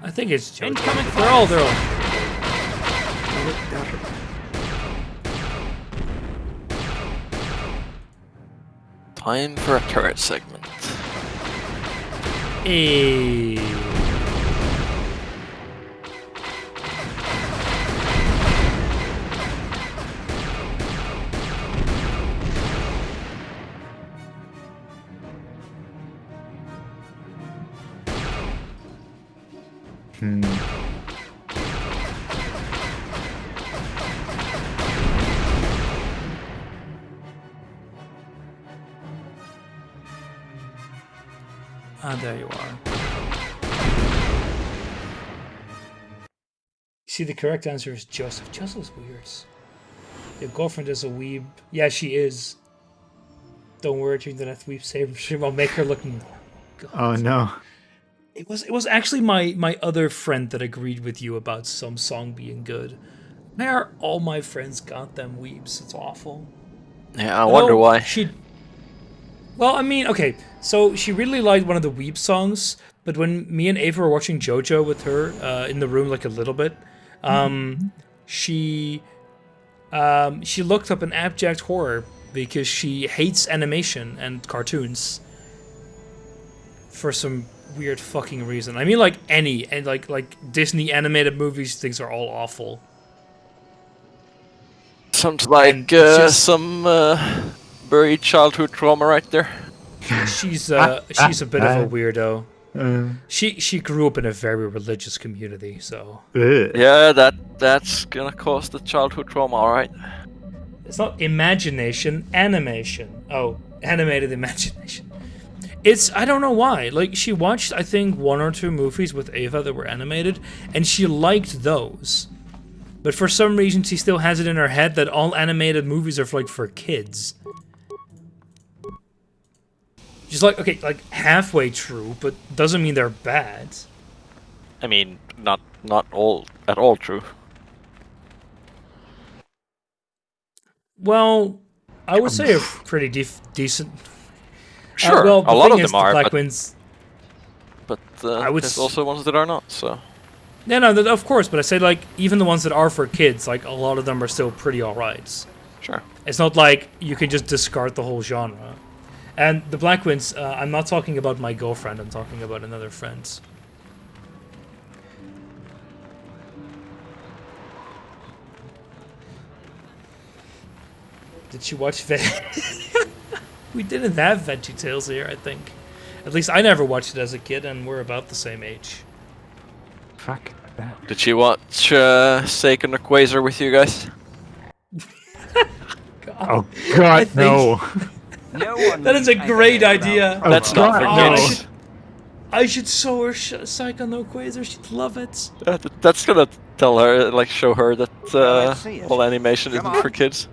Speaker 1: I think it's JoJo. They're all.
Speaker 10: Time for a turret segment.
Speaker 1: Hey. Ah, there you are. See, the correct answer is Joseph. Joseph's weird. Your girlfriend is a weeb. Yeah, she is. Don't worry, during the next weeb saber stream, I'll make her look.
Speaker 3: Oh no.
Speaker 1: It was actually my other friend that agreed with you about some song being good. Why are all my friends goddamn weebs? It's awful.
Speaker 10: Yeah, I wonder why.
Speaker 1: Well, I mean, okay, so she really liked one of the Weeb songs, but when me and Ava were watching JoJo with her in the room, like a little bit, she looked up an abject horror because she hates animation and cartoons for some weird fucking reason. I mean, like like Disney animated movies, things are all awful.
Speaker 10: Sounds like some buried childhood trauma right there.
Speaker 1: She's a bit of a weirdo. She grew up in a very religious community, so
Speaker 10: yeah, that's gonna cause the childhood trauma, all right.
Speaker 1: It's not imagination, animation. Oh, animated imagination. I don't know why. Like, she watched, I think, 1 or 2 movies with Ava that were animated, and she liked those. But for some reason, she still has it in her head that all animated movies are for kids. Just okay, like halfway true, but doesn't mean they're bad.
Speaker 10: I mean, not all at all true.
Speaker 1: Well, I would say a pretty decent.
Speaker 10: Sure,
Speaker 1: well,
Speaker 10: a lot of them are,
Speaker 1: Black Winds.
Speaker 10: But there's also ones that are not. So.
Speaker 1: Yeah, no, of course. But I say like even the ones that are for kids, like a lot of them are still pretty alright.
Speaker 10: Sure.
Speaker 1: It's not like you can just discard the whole genre. And the Black Winds, I'm not talking about my girlfriend. I'm talking about another friend. Did she watch We didn't have VeggieTales here, I think. At least I never watched it as a kid, and we're about the same age.
Speaker 3: Fuck that.
Speaker 10: Did she watch Seiken no Quasar with you guys?
Speaker 3: Oh God, no.
Speaker 1: That is a great idea.
Speaker 10: That's not for kids.
Speaker 1: I should show her Seiken no Quasar. She'd love it.
Speaker 10: That's gonna tell her, like, show her that all animation isn't for kids.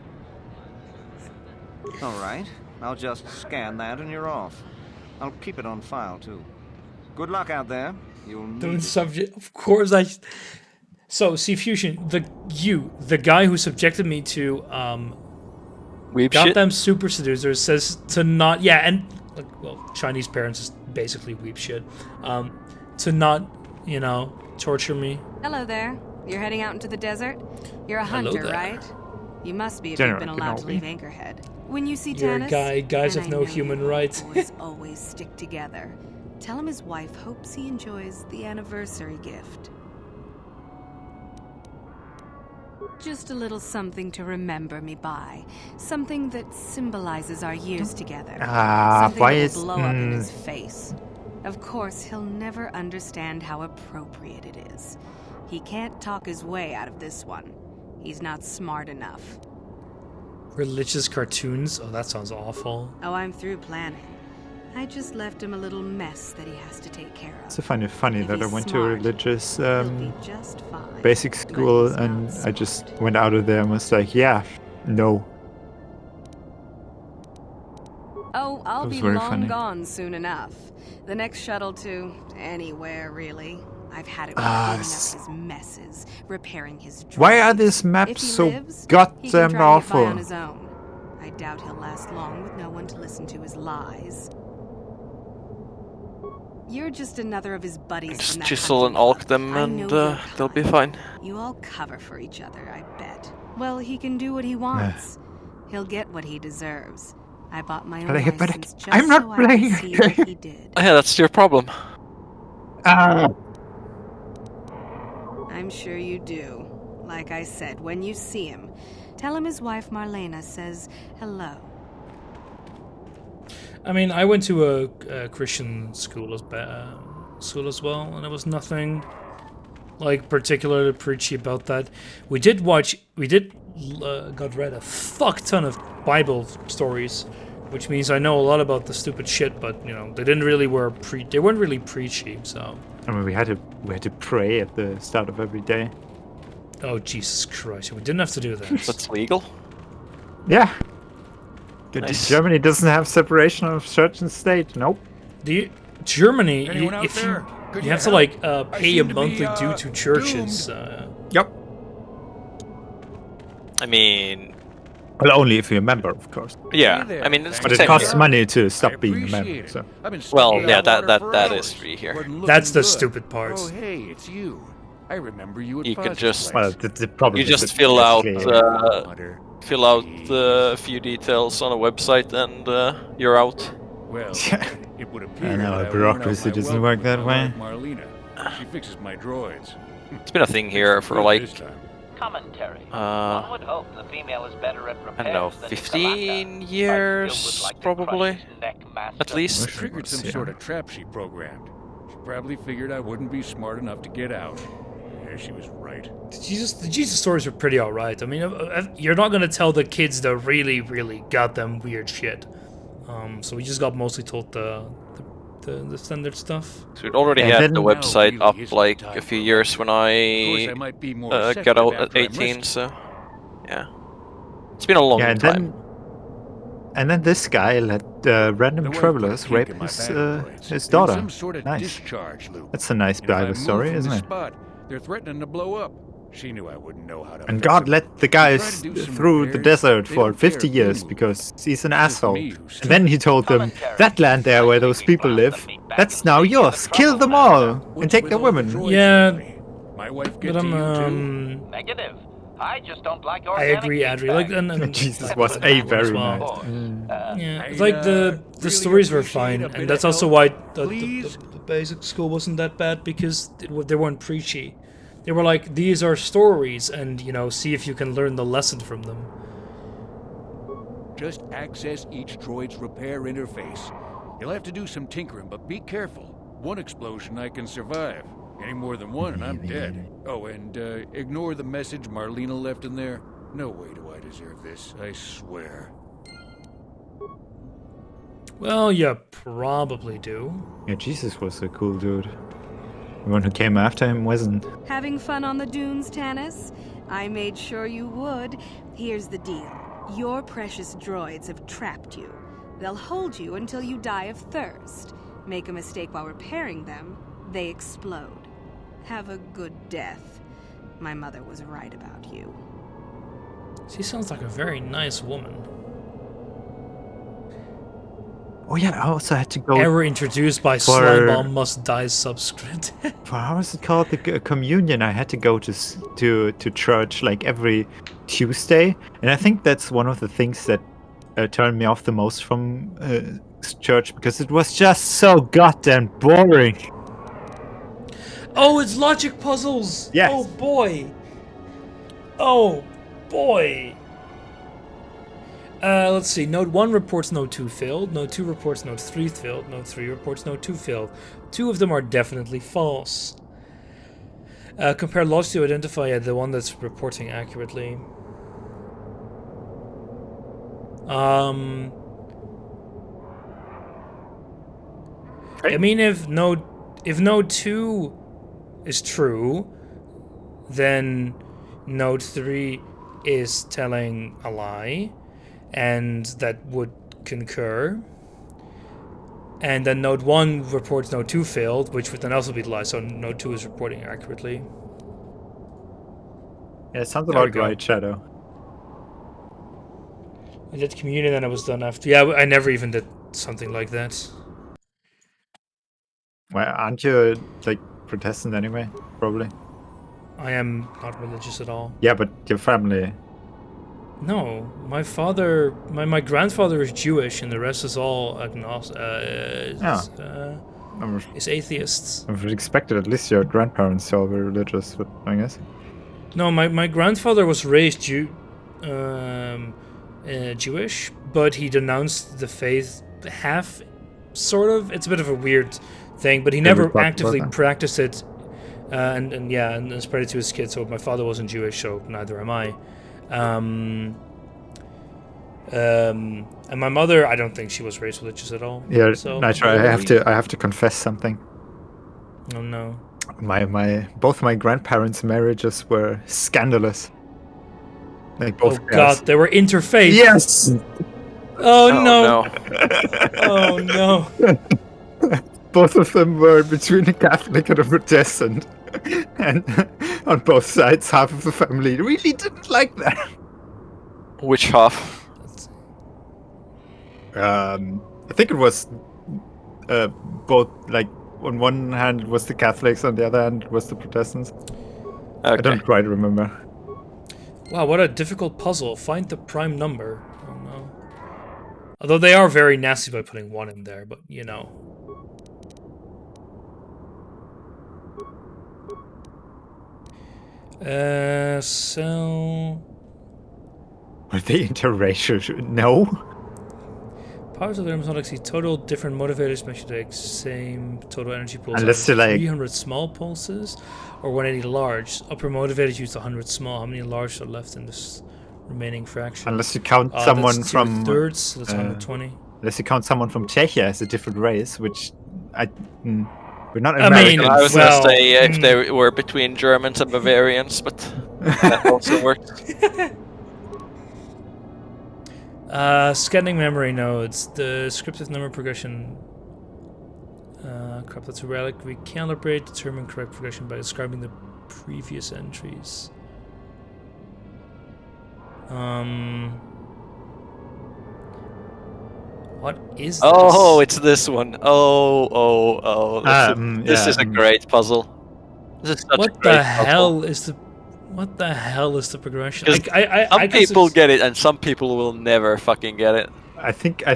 Speaker 6: All right, I'll just scan that and you're off. I'll keep it on file too. Good luck out there. You'll need
Speaker 1: subject. Of course, So, see, Fusion, the guy who subjected me to
Speaker 10: Weeb
Speaker 1: goddamn super seducers says to not, yeah, and like, well, Chinese parents is basically weeb shit. To not, torture me.
Speaker 11: Hello there. You're heading out into the desert? You're a hunter, right? You must be if
Speaker 3: General
Speaker 11: you've been allowed to leave Anchorhead. When you see Tannis,
Speaker 1: Guys have no human rights.
Speaker 11: always stick together. Tell him his wife hopes he enjoys the anniversary gift. Just a little something to remember me by. Something that symbolizes our years together. Something
Speaker 3: why
Speaker 11: that will
Speaker 3: is...
Speaker 11: blow up in his face. Of course, he'll never understand how appropriate it is. He can't talk his way out of this one. He's not smart enough.
Speaker 1: Religious cartoons? Oh, that sounds awful.
Speaker 11: Oh, I'm through planning. I just left him a little mess that he has to take care of.
Speaker 3: It's funny
Speaker 11: If
Speaker 3: that I
Speaker 11: he's
Speaker 3: went to a
Speaker 11: smart,
Speaker 3: religious
Speaker 11: he'll be just fine.
Speaker 3: basic
Speaker 11: But
Speaker 3: school,
Speaker 11: he's not
Speaker 3: and I
Speaker 11: smart.
Speaker 3: just went out of there and was like, yeah, no.
Speaker 11: Oh, I'll
Speaker 3: That was
Speaker 11: be
Speaker 3: very
Speaker 11: long
Speaker 3: funny.
Speaker 11: gone soon enough. The next shuttle to anywhere, really. I've had it with
Speaker 3: Ah,
Speaker 11: cleaning up
Speaker 3: this-
Speaker 11: his messes, repairing his
Speaker 3: Why are
Speaker 11: droids.
Speaker 3: these
Speaker 11: If
Speaker 3: maps
Speaker 11: he
Speaker 3: so
Speaker 11: lives, he can
Speaker 3: goddamn
Speaker 11: try to get by
Speaker 3: awful?
Speaker 11: on his own. I doubt he'll last long with no one to listen to his lies. You're just another of his buddies
Speaker 10: Just
Speaker 11: from that
Speaker 10: chisel and
Speaker 11: hunting
Speaker 10: alk
Speaker 11: club.
Speaker 10: them
Speaker 11: I
Speaker 10: and
Speaker 11: know your
Speaker 10: they'll be
Speaker 11: kind.
Speaker 10: fine.
Speaker 11: You all cover for each other, I bet. Well, he can do what he wants. He'll get what he deserves. I bought my own
Speaker 3: But
Speaker 11: license just
Speaker 3: I'm not
Speaker 11: so
Speaker 3: playing.
Speaker 11: I could see what he did.
Speaker 10: Yeah, that's your problem.
Speaker 3: Ah,
Speaker 11: I'm sure you do. Like I said, when you see him, tell him his wife Marlena says hello.
Speaker 1: I mean, I went to a Christian school as well, and there was nothing like particularly preachy about that. We did got read a fuck ton of Bible stories, which means I know a lot about the stupid shit. But you know, they weren't really preachy. So.
Speaker 3: I mean, we had to pray at the start of every day.
Speaker 1: Oh Jesus Christ! We didn't have to do that.
Speaker 10: That's legal.
Speaker 3: Yeah. Good.
Speaker 10: Nice.
Speaker 3: Germany doesn't have separation of church and state. Nope.
Speaker 1: Germany,
Speaker 9: Anyone out
Speaker 1: if
Speaker 9: there? Could
Speaker 1: you have to
Speaker 9: help?
Speaker 1: like
Speaker 9: I
Speaker 1: pay a
Speaker 9: seem to be,
Speaker 1: monthly due to churches.
Speaker 3: Yep.
Speaker 10: I mean,
Speaker 3: Well, only if you're a member, of course.
Speaker 10: yeah.
Speaker 9: Hey there,
Speaker 10: I mean, it's
Speaker 3: But
Speaker 10: the
Speaker 3: it
Speaker 10: same
Speaker 3: costs
Speaker 10: here.
Speaker 3: money to
Speaker 9: I
Speaker 3: stop being a
Speaker 9: appreciate
Speaker 3: member.
Speaker 9: it.
Speaker 3: So.
Speaker 9: I've been
Speaker 10: Well,
Speaker 9: studying
Speaker 10: yeah,
Speaker 9: that water for
Speaker 10: that
Speaker 9: hours.
Speaker 10: is free here.
Speaker 9: Wasn't
Speaker 1: That's the
Speaker 9: looking good.
Speaker 1: stupid part.
Speaker 9: Oh, hey, it's you. I remember you at
Speaker 10: You can
Speaker 9: Foster's
Speaker 10: just-
Speaker 9: place.
Speaker 3: Well, the problem
Speaker 10: You
Speaker 3: is
Speaker 10: just
Speaker 3: that
Speaker 10: fill out
Speaker 3: basically-
Speaker 9: Water.
Speaker 10: fill out a few details on a website and you're out.
Speaker 9: Well, it would appear
Speaker 3: I know,
Speaker 9: that I
Speaker 3: bureaucracy
Speaker 9: worn out my
Speaker 3: doesn't
Speaker 9: welcome
Speaker 3: work that
Speaker 9: with my
Speaker 3: way.
Speaker 9: wife, Marlena. She fixes my droids.
Speaker 10: It's been a thing here for like
Speaker 9: This time.
Speaker 7: Commentary. One would hope the female is better at
Speaker 10: I
Speaker 7: repairs
Speaker 10: don't know,
Speaker 7: than
Speaker 10: 15
Speaker 7: Kalata,
Speaker 10: years
Speaker 7: but still would like to
Speaker 10: probably,
Speaker 7: crush his neck master.
Speaker 10: at least.
Speaker 3: Wish I
Speaker 9: Triggered
Speaker 3: was,
Speaker 9: some
Speaker 3: yeah.
Speaker 9: sort of trap she programmed. She probably figured I wouldn't be smart enough to get out. Yeah, she was right.
Speaker 1: The Jesus stories were pretty alright. I mean, you're not gonna tell the kids the really, really goddamn weird shit. So we just got mostly told the standard stuff.
Speaker 10: So we'd already
Speaker 3: And
Speaker 10: had
Speaker 3: then-
Speaker 10: the website
Speaker 9: Now
Speaker 10: up
Speaker 9: really isn't
Speaker 10: like
Speaker 9: time
Speaker 10: a few
Speaker 9: for
Speaker 10: years when
Speaker 9: Of course,
Speaker 10: I
Speaker 9: I might be more
Speaker 10: got
Speaker 9: receptive
Speaker 10: out at
Speaker 9: after I'm
Speaker 10: 18,
Speaker 9: rescued.
Speaker 10: so yeah. It's been a long
Speaker 3: Yeah, and
Speaker 10: time.
Speaker 3: then this guy let random
Speaker 9: The wife put a
Speaker 3: travelers
Speaker 9: kink
Speaker 3: rape
Speaker 9: in my
Speaker 3: his
Speaker 9: battery droids.
Speaker 3: his
Speaker 9: There's
Speaker 3: daughter.
Speaker 9: Some sort of
Speaker 3: Nice.
Speaker 9: discharge loop.
Speaker 3: That's a nice
Speaker 9: And if I
Speaker 3: Bible
Speaker 9: move
Speaker 3: story,
Speaker 9: from
Speaker 3: isn't
Speaker 9: this
Speaker 3: it?
Speaker 9: spot, they're threatening to blow up. She knew I wouldn't know how to.
Speaker 3: And
Speaker 9: fix
Speaker 3: God
Speaker 9: them.
Speaker 3: let the
Speaker 9: They
Speaker 3: guys
Speaker 9: try to do some
Speaker 3: through the
Speaker 9: repairs.
Speaker 3: desert
Speaker 9: They
Speaker 3: for
Speaker 9: don't care
Speaker 3: 50
Speaker 9: if they
Speaker 3: years
Speaker 9: move.
Speaker 3: because he's an
Speaker 9: It's just
Speaker 3: asshole.
Speaker 9: me who's
Speaker 3: And
Speaker 9: stuck.
Speaker 3: then he told them, that land there where those people live, that's now yours. Kill them all and
Speaker 9: What's
Speaker 3: take
Speaker 9: with
Speaker 3: their
Speaker 9: all the
Speaker 3: women.
Speaker 9: droids
Speaker 1: Yeah,
Speaker 9: and me? My wife get
Speaker 1: but
Speaker 9: to you too?
Speaker 7: Negative. I just don't like
Speaker 1: I
Speaker 7: organic
Speaker 1: agree, Adri. Like, and
Speaker 3: Jesus
Speaker 1: that
Speaker 3: was
Speaker 1: was
Speaker 3: a
Speaker 1: one
Speaker 3: very
Speaker 1: as well.
Speaker 3: nice.
Speaker 1: Yeah,
Speaker 9: I,
Speaker 1: it's like the
Speaker 9: really
Speaker 1: stories were
Speaker 9: appreciate
Speaker 1: fine,
Speaker 9: a bit
Speaker 1: and that's
Speaker 9: of
Speaker 1: also
Speaker 9: help.
Speaker 1: why the
Speaker 9: Please?
Speaker 1: basic school wasn't that bad because they weren't preachy. They were like, these are stories, and you know, see if you can learn the lesson from them.
Speaker 9: Just access each droid's repair interface. You'll have to do some tinkering, but be careful. One explosion I can survive. Any more than one and I'm dead. Oh, and ignore the message Marlena left in there. No way do I deserve this, I swear.
Speaker 1: Well, you probably do.
Speaker 3: Yeah, Jesus was a cool dude. The one who came after him wasn't.
Speaker 11: Having fun on the dunes, Tanis? I made sure you would. Here's the deal. Your precious droids have trapped you. They'll hold you until you die of thirst. Make a mistake while repairing them, they explode. Have a good death. My mother was right about you.
Speaker 1: She sounds like a very nice woman.
Speaker 3: Oh yeah, I also had to go
Speaker 1: Ever introduced by
Speaker 3: for-
Speaker 1: Slimeball Must Die subscript.
Speaker 3: for how is it called, the communion. I had to go to church like every Tuesday, and I think that's one of the things that turned me off the most from church, because it was just so goddamn boring.
Speaker 1: Oh, it's logic puzzles!
Speaker 3: Yes.
Speaker 1: Oh boy! Oh, boy. Let's see. Node 1 reports node 2 failed. Node 2 reports node 3 failed. Node 3 reports node 2 failed. 2 of them are definitely false. Compare logs to identify the one that's reporting accurately. I mean, if node 2 is true, then node 3 is telling a lie, and that would concur. And then node 1 reports node 2 failed, which would then also be the lie, so node 2 is reporting accurately.
Speaker 3: Yeah, it sounds about right, Shadow.
Speaker 1: I did communion and I was done after. Yeah, I never even did something like that.
Speaker 3: Well, aren't you, like, Protestant anyway? Probably.
Speaker 1: I am not religious at all.
Speaker 3: Yeah, but your family...
Speaker 1: No, my father, my grandfather is Jewish, and the rest is all agnostic. Is atheists.
Speaker 3: I would expected at least your grandparents all were religious, but I guess.
Speaker 1: No, my grandfather was raised Jewish, but he denounced the faith half, sort of. It's a bit of a weird thing, but he never actively practiced it, and spread it to his kids. So my father wasn't Jewish, so neither am I. And my mother, I don't think she was raised religious at all.
Speaker 3: Yeah,
Speaker 1: so
Speaker 3: Nitro, I have to confess something.
Speaker 1: Oh no.
Speaker 3: Both my grandparents' marriages were scandalous. Like both.
Speaker 1: Oh god, they were interfaith.
Speaker 3: Yes.
Speaker 1: Oh no. Oh no.
Speaker 3: Both of them were between a Catholic and a Protestant. And on both sides, half of the family really didn't like that.
Speaker 10: Which half?
Speaker 3: I think it was both, like, on one hand it was the Catholics, on the other hand it was the Protestants.
Speaker 10: Okay.
Speaker 3: I don't quite remember.
Speaker 1: Wow, what a difficult puzzle. Find the prime number. Oh no. Although they are very nasty by putting 1 in there, but you know. Cell...
Speaker 3: Were they interracial? No?
Speaker 1: Powers of the items not exceed total different motivators make sure the same total energy pulse.
Speaker 3: Unless they're like
Speaker 1: 300 small pulses or 180 large. Upper motivators use 100 small. How many large are left in this remaining fraction?
Speaker 3: Unless you count someone
Speaker 1: that's
Speaker 3: from
Speaker 1: 2/3, so that's 120.
Speaker 3: Unless you count someone from Czechia as a different race, which we're not
Speaker 1: I
Speaker 3: Americans.
Speaker 1: mean,
Speaker 10: I was gonna say if they were between Germans and Bavarians, but that also worked.
Speaker 1: Scanning memory nodes. The descriptive number progression. Crap, that's a relic. Recalibrate, determine correct progression by describing the previous entries. What is this?
Speaker 10: Oh, it's this one. Oh. This is a great puzzle. This is such
Speaker 1: what
Speaker 10: a great
Speaker 1: the hell is the... What the hell is the progression?
Speaker 10: Some people get it, and some people will never fucking get it.
Speaker 3: I think I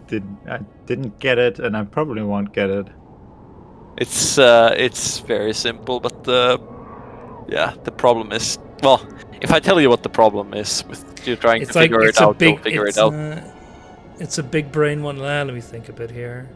Speaker 3: didn't get it, and I probably won't get it.
Speaker 10: It's very simple, but yeah, the problem is, well, if I tell you what the problem is with you trying to figure it out, you'll figure it out.
Speaker 1: It's a big brain one. Let me think a bit here.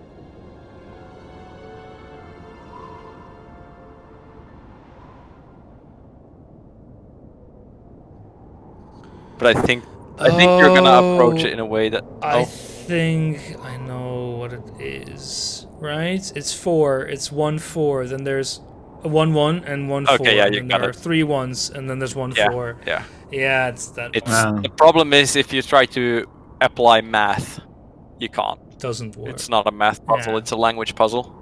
Speaker 10: But I think you're gonna approach it in a way that
Speaker 1: I think I know what it is. Right? It's 4. It's 1 4. Then there's a 1 1 and 1 4.
Speaker 10: Okay, yeah, you
Speaker 1: and
Speaker 10: got
Speaker 1: there
Speaker 10: it.
Speaker 1: are 3 1s, and then there's 1
Speaker 10: Yeah,
Speaker 1: 4.
Speaker 10: yeah.
Speaker 1: Yeah, it's that.
Speaker 10: The problem is if you try to apply math, you can't.
Speaker 1: Doesn't work.
Speaker 10: It's not a math puzzle.
Speaker 1: Yeah.
Speaker 10: It's a language puzzle.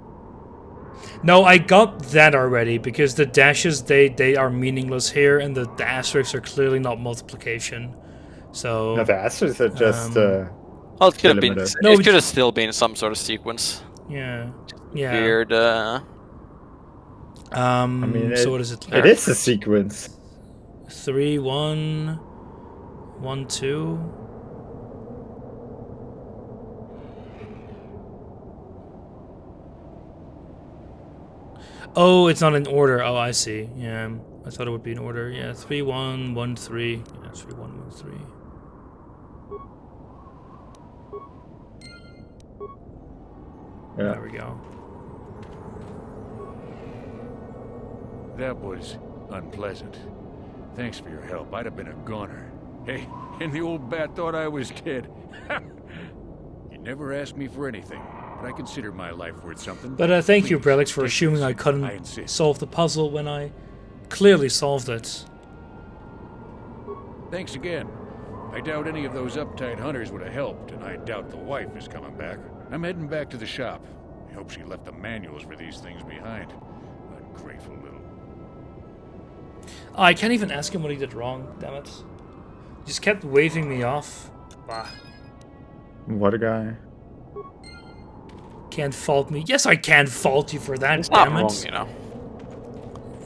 Speaker 1: No, I got that already because the dashes they are meaningless here, and the asterisks are clearly not multiplication. So
Speaker 3: No, the asterisks are just.
Speaker 10: Well, it could have been.
Speaker 3: delimiter.
Speaker 10: No, it could have still been some sort of sequence.
Speaker 1: Yeah. Yeah.
Speaker 10: Weird.
Speaker 3: I mean,
Speaker 1: so what is it?
Speaker 3: It is a sequence.
Speaker 1: 3 1 1 2. Oh, it's not in order. Oh, I see. Yeah. I thought it would be in order. Yeah, 3, 1, 1, 3. Yeah, 3, 1, 1, 3.
Speaker 3: Yeah.
Speaker 1: There we go.
Speaker 9: That was unpleasant. Thanks for your help. I'd have been a goner. Hey, and the old bat thought I was dead. You never asked me for anything, but I consider my life worth something.
Speaker 1: But thank you,
Speaker 9: Please,
Speaker 1: Brelix, for
Speaker 9: take
Speaker 1: assuming
Speaker 9: this.
Speaker 1: I
Speaker 9: I
Speaker 1: couldn't
Speaker 9: insist.
Speaker 1: solve the puzzle when I clearly solved it.
Speaker 9: Thanks again. I doubt any of those uptight hunters would have helped, and I doubt the wife is coming back. I'm heading back to the shop. I hope she left the manuals for these things behind. Ungrateful little...
Speaker 1: I can't even ask him what he did wrong, damn it. He just kept waving me off. Bah.
Speaker 3: What a guy.
Speaker 1: Can't fault me. Yes, I can fault you for that,
Speaker 10: It's not
Speaker 1: damn
Speaker 10: wrong,
Speaker 1: it.
Speaker 10: you know.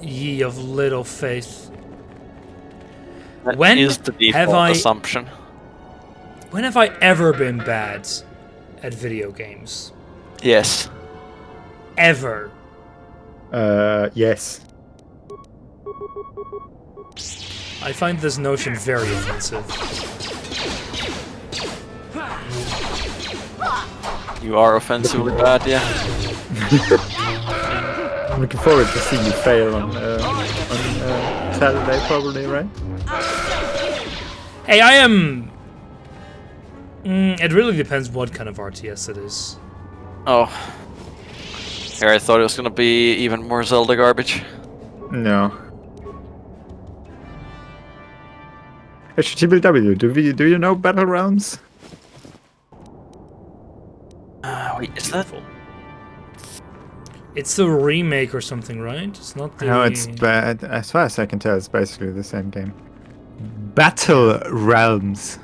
Speaker 1: Ye of little faith.
Speaker 10: That
Speaker 1: When
Speaker 10: is the
Speaker 1: have
Speaker 10: default
Speaker 1: I-
Speaker 10: assumption.
Speaker 1: When have I ever been bad at video games?
Speaker 10: Yes.
Speaker 1: Ever.
Speaker 3: Yes.
Speaker 1: I find this notion very offensive.
Speaker 10: You are offensively bad, yeah.
Speaker 3: I'm looking forward to see you fail on Saturday, probably, right?
Speaker 1: Hey, I am... it really depends what kind of RTS it is.
Speaker 10: Oh. Here, I thought it was gonna be even more Zelda garbage.
Speaker 3: No. HTBW, do you know Battlegrounds?
Speaker 10: Wait, is that...
Speaker 1: It's a remake or something, right? It's not the...
Speaker 3: No, it's bad. As far as I can tell, it's basically the same game. Battle Realms.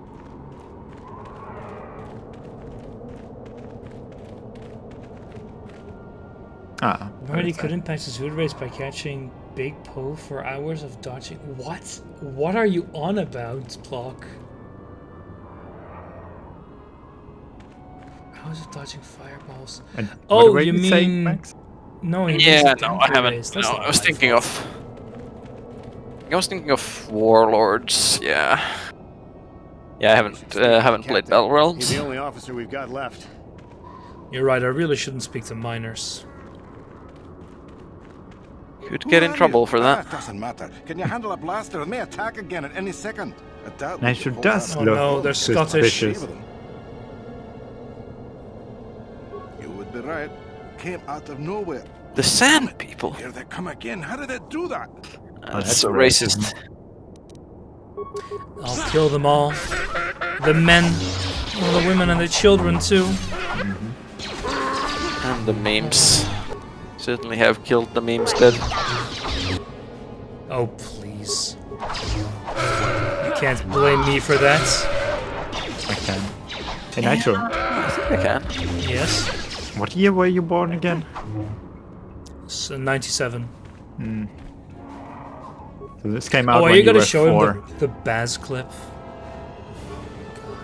Speaker 3: Ah.
Speaker 1: Marty could impact his hood race by catching Big Poe for hours of dodging. What? What are you on about, Block? How is it dodging fireballs?
Speaker 3: And what
Speaker 1: Oh,
Speaker 3: were
Speaker 1: you
Speaker 3: saying,
Speaker 1: mean...
Speaker 3: Max?
Speaker 1: No, he
Speaker 10: Yeah,
Speaker 1: means
Speaker 10: no,
Speaker 1: Denver
Speaker 10: I haven't.
Speaker 1: race. That's
Speaker 10: No,
Speaker 1: not
Speaker 10: I was
Speaker 1: my
Speaker 10: thinking
Speaker 1: fault.
Speaker 10: I was thinking of Warlords, yeah. Yeah, I haven't played Battle
Speaker 12: He's
Speaker 10: Realms.
Speaker 12: the only officer we've got left.
Speaker 1: You're right, I really shouldn't speak to minors.
Speaker 10: Could get in trouble for that.
Speaker 5: Ah, doesn't matter. Can you handle a blaster? It may attack again at any second. I doubt we
Speaker 3: Nature
Speaker 5: can hold
Speaker 3: does
Speaker 5: that.
Speaker 1: Oh
Speaker 3: look
Speaker 1: no, they're Scottish.
Speaker 3: suspicious.
Speaker 5: You would be right. Came out of nowhere.
Speaker 10: The Sand People.
Speaker 5: Here they come again. How did they do that?
Speaker 10: That's so racist.
Speaker 1: I'll kill them all. The men, all the women and the children too.
Speaker 10: And the memes. Certainly have killed the memes dead.
Speaker 1: Oh, please. You can't blame me for that.
Speaker 3: I can. Hey, Nitro.
Speaker 10: I think I can.
Speaker 1: Yes.
Speaker 3: What year were you born again?
Speaker 1: So 97.
Speaker 3: Hmm. So this came out
Speaker 1: Oh, are
Speaker 3: when
Speaker 1: you
Speaker 3: you
Speaker 1: gonna
Speaker 3: were
Speaker 1: show
Speaker 3: 4.
Speaker 1: him the Baz clip?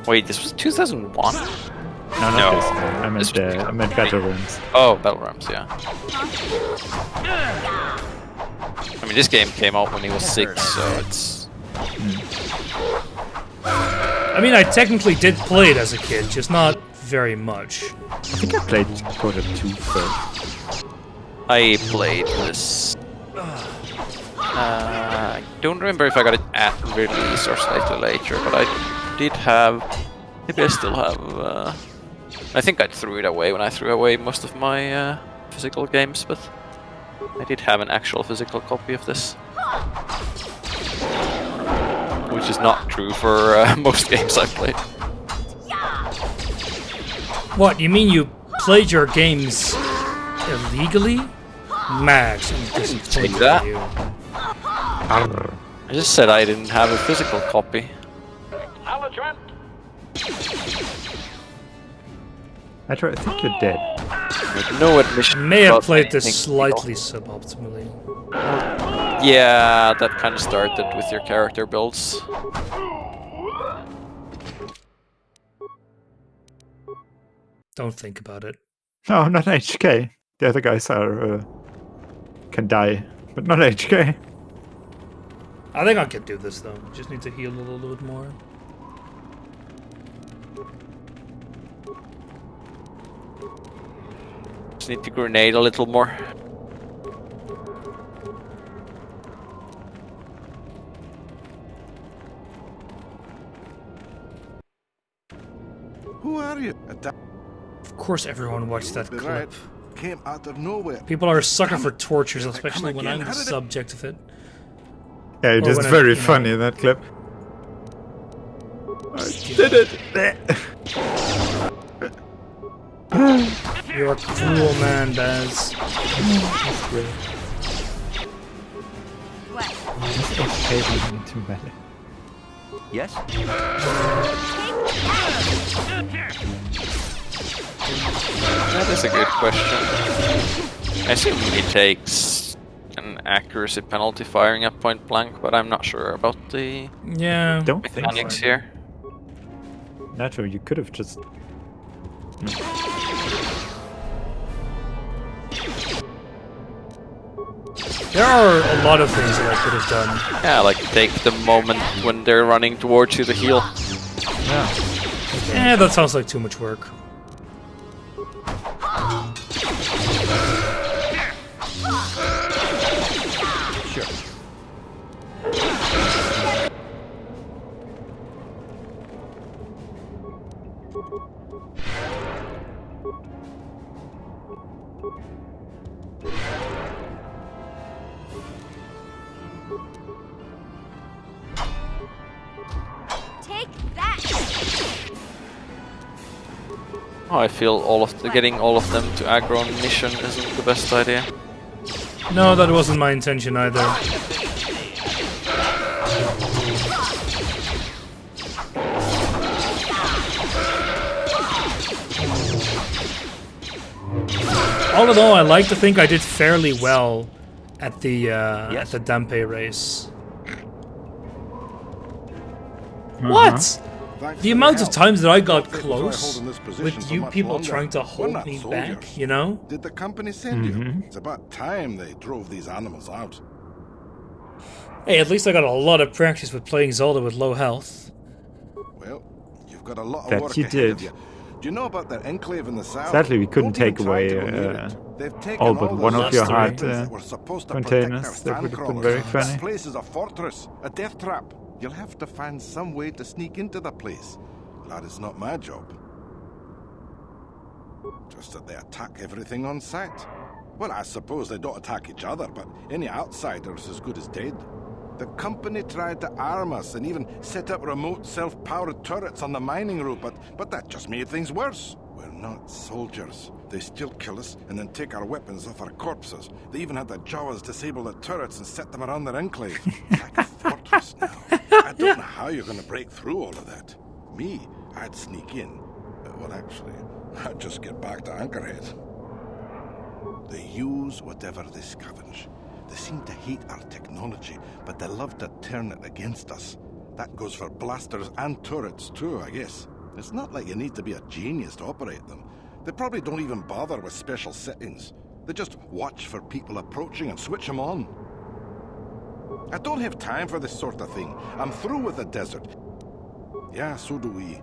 Speaker 10: Wait, this was 2001?
Speaker 3: No, not
Speaker 10: No.
Speaker 3: this. I meant Battle Realms.
Speaker 10: Oh, Battle Realms, yeah. I mean, this game came out when he was 6, so it's...
Speaker 1: I mean, I technically did play it as a kid, just not very much.
Speaker 3: I think I played KOTOR 2 first.
Speaker 10: I played this... I don't remember if I got it at release or slightly later, but I did have... Maybe I still have... I think I threw it away when I threw away most of my physical games, but I did have an actual physical copy of this. Which is not true for most games I've played.
Speaker 1: What, you mean you played your games illegally? Max, I'm disappointed in
Speaker 10: that.
Speaker 1: you.
Speaker 10: I just said I didn't have a physical copy.
Speaker 3: Nitro, I think you're dead.
Speaker 10: With no admission.
Speaker 1: May have
Speaker 10: about
Speaker 1: played this
Speaker 10: anything
Speaker 1: slightly suboptimally.
Speaker 10: illegal. Yeah, that kind of started with your character builds.
Speaker 1: Don't think about it.
Speaker 3: No, not HK. The other guys are can die, but not HK.
Speaker 1: I think I can do this though. Just need to heal a little bit more.
Speaker 10: Just need to grenade a little more.
Speaker 5: Who are you?
Speaker 1: Of course everyone watched that clip.
Speaker 5: Right. Came out of nowhere.
Speaker 1: People are a sucker for tortures, especially when I'm the subject of it.
Speaker 3: Yeah, it is very funny, that clip. I did it!
Speaker 1: You're a cruel man, Baz.
Speaker 3: Too bad.
Speaker 6: Yes?
Speaker 10: That is a good question. I assume he takes an accuracy penalty firing at point blank, but I'm not sure about the mechanics here.
Speaker 3: Naturally, you could have just...
Speaker 1: There are a lot of things that I could have done.
Speaker 10: Yeah, like take the moment when they're running towards you to heal.
Speaker 1: Yeah, that sounds like too much work.
Speaker 3: Sure.
Speaker 10: Oh, I feel getting all of them to aggro on mission isn't the best idea.
Speaker 1: No, that wasn't my intention either. All in all, I like to think I did fairly well at the Dampe race. What? The amount of times that I got close with you people trying to hold me back, you know?
Speaker 5: Did the company send you? It's about time they drove these animals out.
Speaker 1: Hey, at least I got a lot of practice with playing Zelda with low health.
Speaker 5: Well, you've got a lot of work ahead of you. Do you know about that enclave in the south?
Speaker 3: Sadly, we couldn't take away all but one of your heart containers. That would have been very funny.
Speaker 5: This place is a fortress, a death trap. You'll have to find some way to sneak into the place. That is not my job. Just that they attack everything on sight. Well, I suppose they don't attack each other, but any outsider's as good as dead. The company tried to arm us and even set up remote self-powered turrets on the mining route, but that just made things worse. We're not soldiers. They still kill us and then take our weapons off our corpses. They even had the Jawas disable the turrets and set them around their enclave. Like a fortress now. I don't know how you're going to break through all of that. Me, I'd sneak in. Well, actually, I'd just get back to Anchorhead. They use whatever they scavenge. They seem to hate our technology, but they love to turn it against us. That goes for blasters and turrets too, I guess. It's not like you need to be a genius to operate them. They probably don't even bother with special settings. They just watch for people approaching and switch them on. I don't have time for this sort of thing. I'm through with the desert. Yeah, so do we.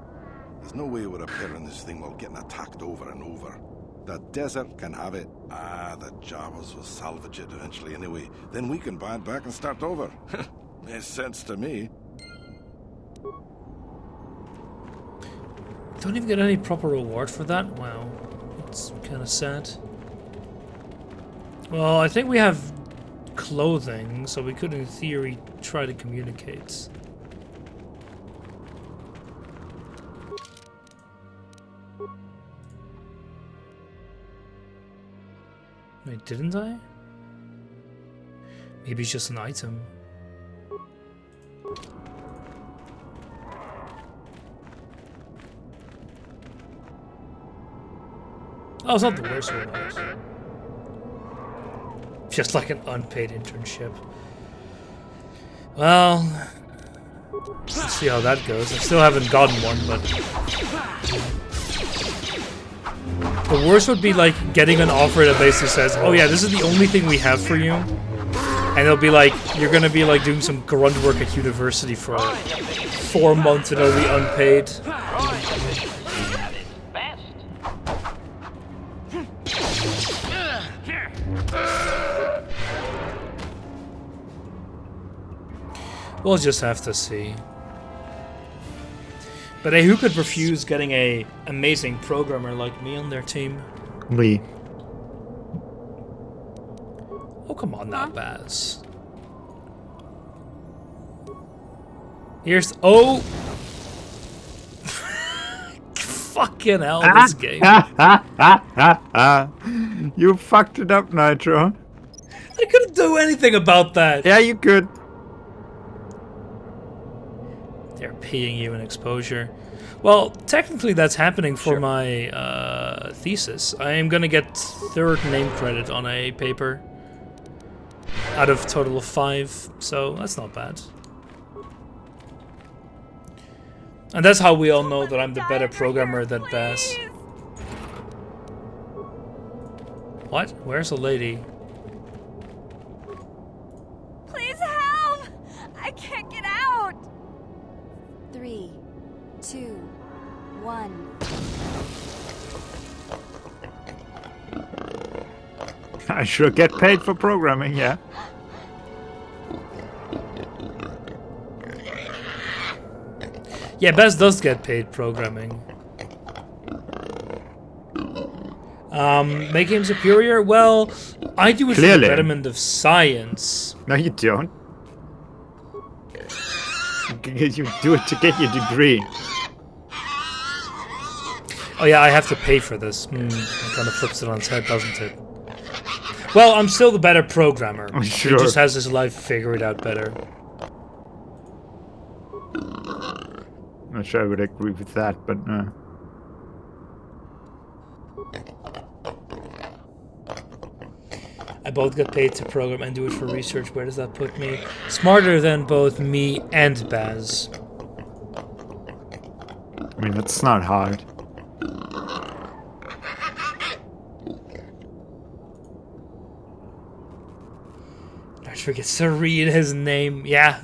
Speaker 5: There's no way we're repairing this thing while getting attacked over and over. The desert can have it. The Jawas will salvage it eventually anyway. Then we can buy it back and start over. Makes sense to me.
Speaker 1: Don't even get any proper reward for that? Wow. It's kind of sad. Well, I think we have clothing, so we could in theory try to communicate. Wait, didn't I? Maybe it's just an item. Oh, it's not the worst one. Just like an unpaid internship. Well, let's see how that goes. I still haven't gotten one, but the worst would be like getting an offer that basically says, "Oh yeah, this is the only thing we have for you, And it'll be like, you're gonna be like doing some grunt work at university for 4 months and it'll be unpaid. We'll just have to see. But hey, who could refuse getting a amazing programmer like me on their team?
Speaker 3: Me.
Speaker 1: Oh, come on now, Baz. Here's... Oh! Fucking hell, this game.
Speaker 3: You fucked it up, Nitro.
Speaker 1: I couldn't do anything about that.
Speaker 3: Yeah, you could.
Speaker 1: They're paying you an exposure. Well, technically that's happening for my thesis. I am gonna get 3rd name credit on a paper out of total of 5, so that's not bad. And that's how we all know that I'm the better programmer than Baz. What? Where's the lady?
Speaker 4: Please help! I can't get out! 3, 2, 1.
Speaker 3: I sure get paid for programming, yeah.
Speaker 1: Yeah, Baz does get paid programming. Make him superior? Well, I do it for the betterment of science.
Speaker 3: No, you don't. You do it to get your degree.
Speaker 1: Oh yeah, I have to pay for this. It kind of flips it on its head, doesn't it? Well, I'm still the better programmer.
Speaker 3: Sure.
Speaker 1: He just has his life figured out better.
Speaker 3: Not sure I would agree with that, but
Speaker 1: I both get paid to program and do it for research. Where does that put me? Smarter than both me and Baz.
Speaker 3: I mean, that's not hard.
Speaker 1: I forget to read his name. Yeah.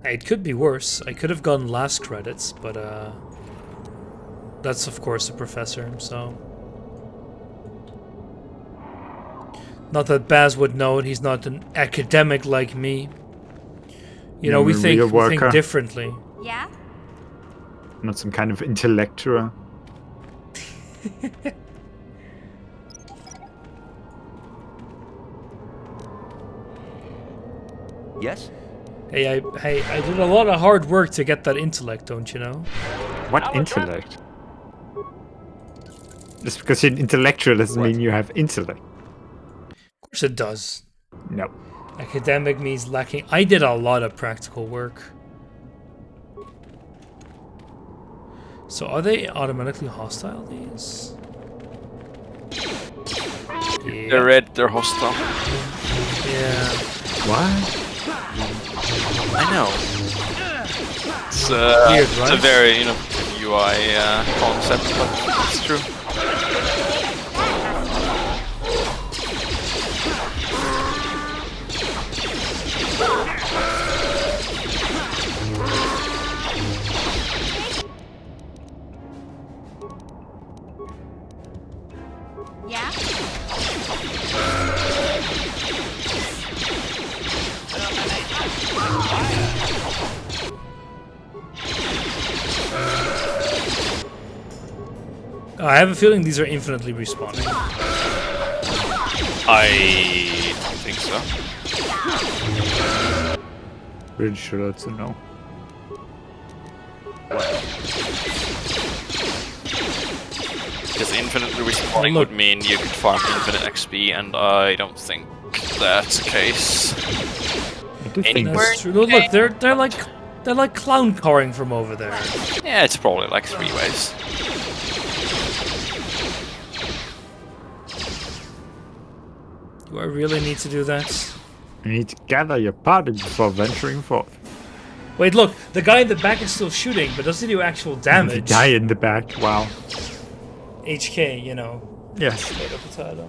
Speaker 1: It could be worse. I could have gotten last credits, but that's of course a professor, so... Not that Baz would know it, he's not an academic like me. You know, we think differently.
Speaker 4: Yeah?
Speaker 3: Not some kind of intellectual.
Speaker 6: Yes?
Speaker 1: Hey, I did a lot of hard work to get that intellect, don't you know?
Speaker 3: What intellect? Just because you're intellectual doesn't mean you have intellect.
Speaker 1: Of course it does.
Speaker 3: No.
Speaker 1: Academic means lacking. I did a lot of practical work. So are they automatically hostile, these? Yeah.
Speaker 10: They're red, they're hostile.
Speaker 1: Yeah.
Speaker 3: What?
Speaker 10: I know. It's,
Speaker 1: weird, right?
Speaker 10: It's a very, UI concept, but it's true.
Speaker 4: Yeah?
Speaker 1: I have a feeling these are infinitely respawning.
Speaker 10: I don't think so.
Speaker 3: Pretty sure that's a no.
Speaker 10: Because infinitely respawning would mean you could farm infinite XP, and I don't think that's the case.
Speaker 1: That's true. Look, they're like clown carring from over there.
Speaker 10: Yeah, it's probably like 3 ways.
Speaker 1: Do I really need to do that?
Speaker 3: You need to gather your party before venturing forth.
Speaker 1: Wait, look, the guy in the back is still shooting, but does he do actual damage?
Speaker 3: The guy in the back, wow.
Speaker 1: HK, you know.
Speaker 3: Yes.
Speaker 1: Potato, potato.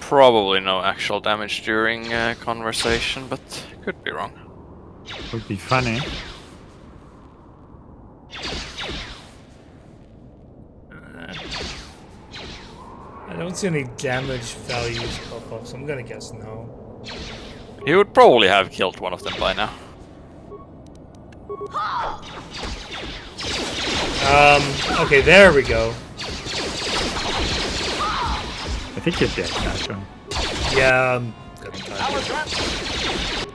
Speaker 10: probably no actual damage during conversation, but could be wrong.
Speaker 3: Would be funny.
Speaker 1: I don't see any damage values pop up, so I'm gonna guess no.
Speaker 10: He would probably have killed one of them by now.
Speaker 1: Okay, there we go.
Speaker 3: I think you're dead now, John.
Speaker 1: Yeah, I'm gonna die.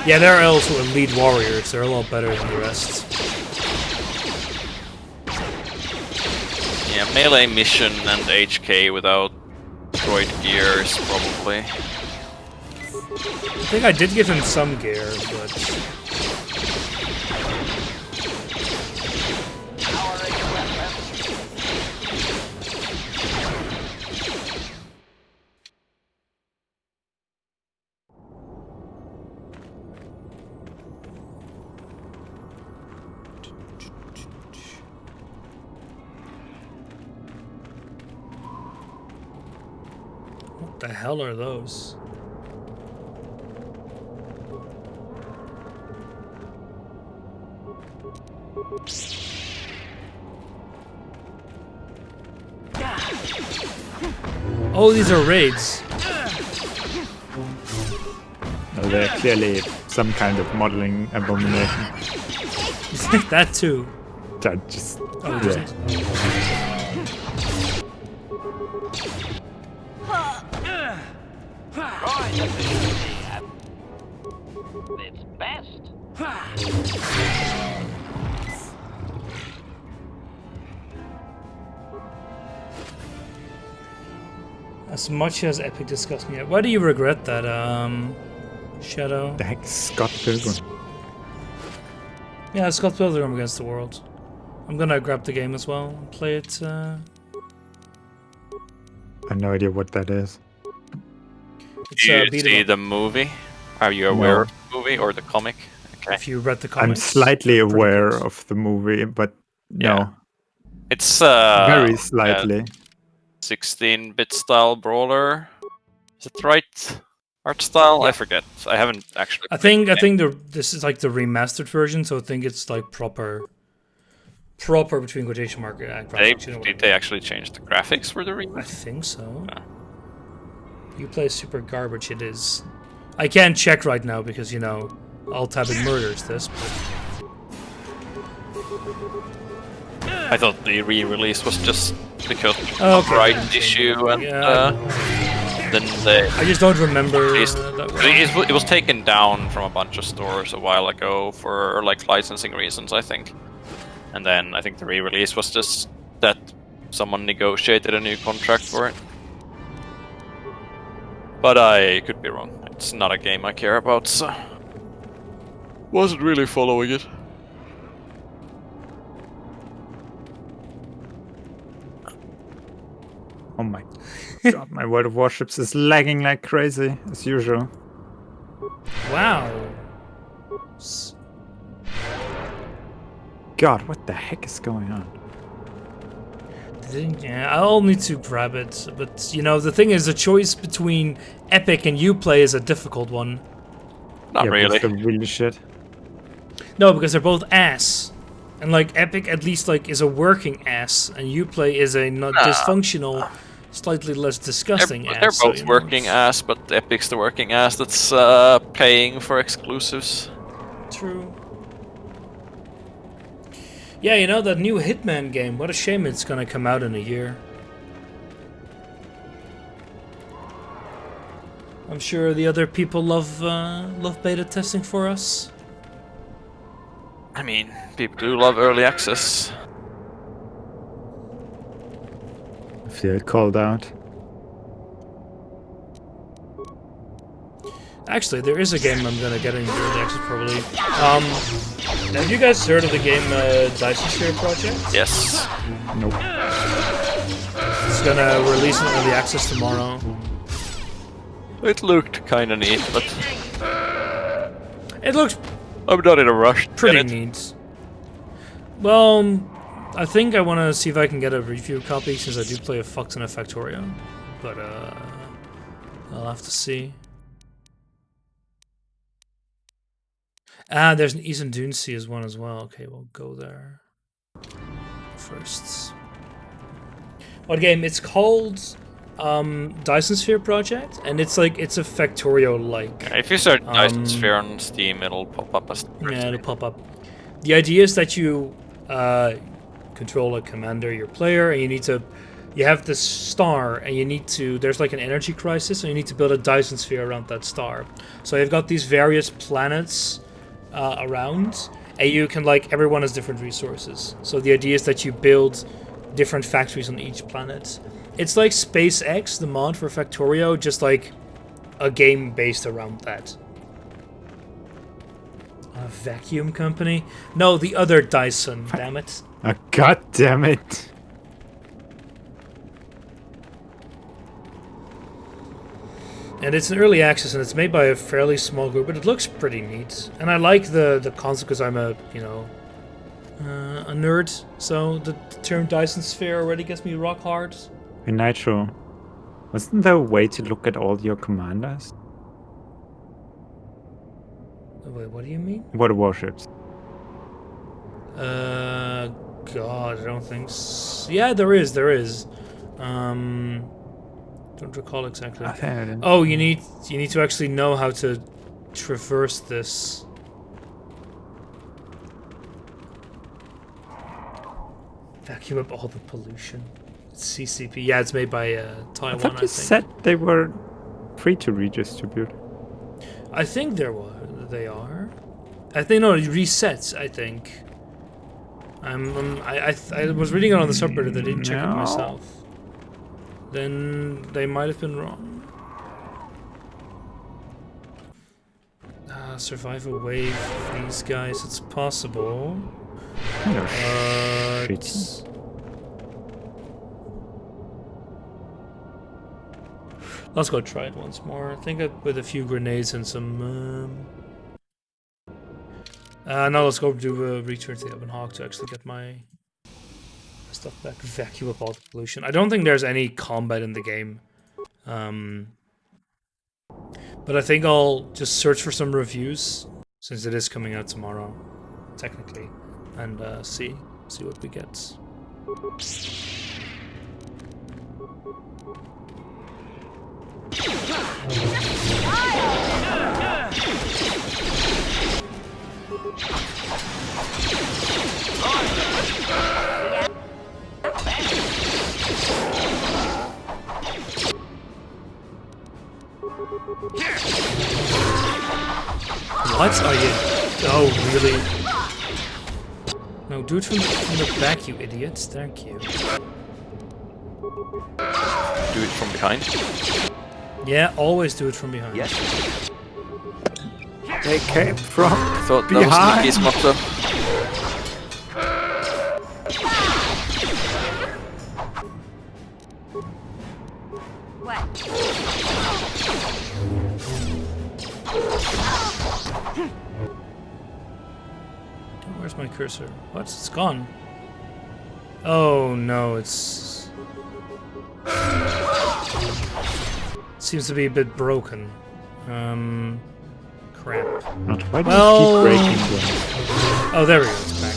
Speaker 1: Yeah, they're also elite warriors. They're a lot better than the rest.
Speaker 10: Yeah, melee mission and HK without droid gears, probably.
Speaker 1: I think I did give him some gear, but... What the hell are those? Oh, these are raids.
Speaker 3: No, they're clearly some kind of modeling abomination.
Speaker 1: That too.
Speaker 3: That just...
Speaker 1: Oh,
Speaker 3: yeah.
Speaker 7: It's best.
Speaker 1: As much as Epic discussed me, why do you regret that, Shadow?
Speaker 3: The heck is Scott Pilgrim?
Speaker 1: Yeah, Scott Pilgrim against the world. I'm gonna grab the game as well and play it.
Speaker 3: I have no idea what that is.
Speaker 1: It's,
Speaker 10: Do you
Speaker 1: beat 'em
Speaker 10: see
Speaker 1: up.
Speaker 10: the movie? Are you aware
Speaker 3: No.
Speaker 10: of the movie or the comic? Okay.
Speaker 1: If you read the
Speaker 3: I'm
Speaker 1: comics,
Speaker 3: slightly
Speaker 1: pretty
Speaker 3: aware
Speaker 1: good.
Speaker 3: of the movie, but
Speaker 10: Yeah.
Speaker 3: no.
Speaker 10: It's
Speaker 3: Very slightly.
Speaker 10: 16-bit style brawler. Is it right? Art style? I forget. I haven't actually.
Speaker 1: I think this is like the remastered version, so I think it's like proper between quotation mark graphics. You know what I
Speaker 10: Did they actually change the graphics for the
Speaker 1: I
Speaker 10: remake?
Speaker 1: think so.
Speaker 10: Yeah.
Speaker 1: You play super garbage. It is. I can't check right now because you know Alt Tabbing murders this. But
Speaker 10: I thought the re-release was just because of
Speaker 1: Oh, okay.
Speaker 10: copyright issue and
Speaker 1: Yeah.
Speaker 10: then they.
Speaker 1: I just don't remember
Speaker 10: released-
Speaker 1: that well.
Speaker 10: It was taken down from a bunch of stores a while ago for like licensing reasons, I think. And then I think the re-release was just that someone negotiated a new contract for it. But I could be wrong. It's not a game I care about, so wasn't really following it.
Speaker 3: Oh my god, my World of Warships is lagging like crazy, as usual.
Speaker 1: Wow.
Speaker 3: God, what the heck is going on?
Speaker 1: Yeah, I'll need to grab it, but you know the thing is, the choice between Epic and Uplay is a difficult one.
Speaker 10: Not
Speaker 3: yeah,
Speaker 10: really.
Speaker 3: They're really shit.
Speaker 1: No, because they're both ass, and like Epic at least like is a working ass, and Uplay is a not dysfunctional, slightly less disgusting
Speaker 10: They're
Speaker 1: ass. so,
Speaker 10: both
Speaker 1: you know,
Speaker 10: working
Speaker 1: it's
Speaker 10: ass, but Epic's the working ass that's paying for exclusives.
Speaker 1: True. Yeah, you know that new Hitman game. What a shame it's gonna come out in a year. I'm sure the other people love beta testing for us.
Speaker 10: I mean, people do love early access.
Speaker 3: I feel called out.
Speaker 1: Actually, there is a game I'm gonna get in early access probably. Have you guys heard of the game Dyson Sphere Project?
Speaker 10: Yes.
Speaker 3: Nope.
Speaker 1: It's gonna release in early access tomorrow.
Speaker 10: It looked kinda neat, but
Speaker 1: It looks
Speaker 10: I'm not in a rush to
Speaker 1: pretty
Speaker 10: get it.
Speaker 1: neat. Well, I think I want to see if I can get a review copy since I do play a fuck ton of Factorio, but I'll have to see. Ah, there's an Eastern Dune Sea as one as well. Okay, we'll go there first. What game? It's called Dyson Sphere Project, and it's like it's a Factorio-like.
Speaker 10: Yeah, if you search Dyson Sphere on Steam, it'll pop up as.
Speaker 1: Yeah, it'll pop up. The idea is that you control a commander, your player, and you have this star, and you need to. There's like an energy crisis, and you need to build a Dyson Sphere around that star. So you've got these various planets around, and you can everyone has different resources. So the idea is that you build different factories on each planet. It's like SpaceX, the mod for Factorio, just like a game based around that. A vacuum company? No, the other Dyson, damn it.
Speaker 3: Oh, God damn it.
Speaker 1: And it's an early access, and it's made by a fairly small group, but it looks pretty neat. And I like the concept because I'm a nerd, so the term Dyson Sphere already gets me rock hard.
Speaker 3: Hey, Nitro, wasn't there a way to look at all your commanders?
Speaker 1: Wait, what do you mean?
Speaker 3: Water warships.
Speaker 1: God, I don't think so. Yeah, there is. Don't recall exactly. Oh, you need to actually know how to traverse this. Vacuum up all the pollution. It's CCP. Yeah, it's made by Taiwan.
Speaker 3: I thought you said they were free to redistribute.
Speaker 1: I think they are. I think no, it resets. I think. I was reading it on the subreddit. I didn't check it myself. Then they might have been wrong. Survive a wave of these guys. It's possible. Let's go try it once more. I think with a few grenades and some. Now let's go do a return to the Open Hawk to actually get my stuff back. Vacuum up all the pollution. I don't think there's any combat in the game. But I think I'll just search for some reviews, since it is coming out tomorrow, technically, and see what we get. What are you? Oh, really? No, do it from the back, you idiots. Thank you.
Speaker 10: Do it from behind?
Speaker 1: Yeah, always do it from behind.
Speaker 3: Yes. They came from
Speaker 10: I thought
Speaker 3: behind.
Speaker 10: That was Nikki's motto.
Speaker 1: Where's my cursor? What? It's gone. Oh no, it's... seems to be a bit broken. Crap.
Speaker 3: Why do you keep breaking them?
Speaker 1: Oh, there we go. It's back.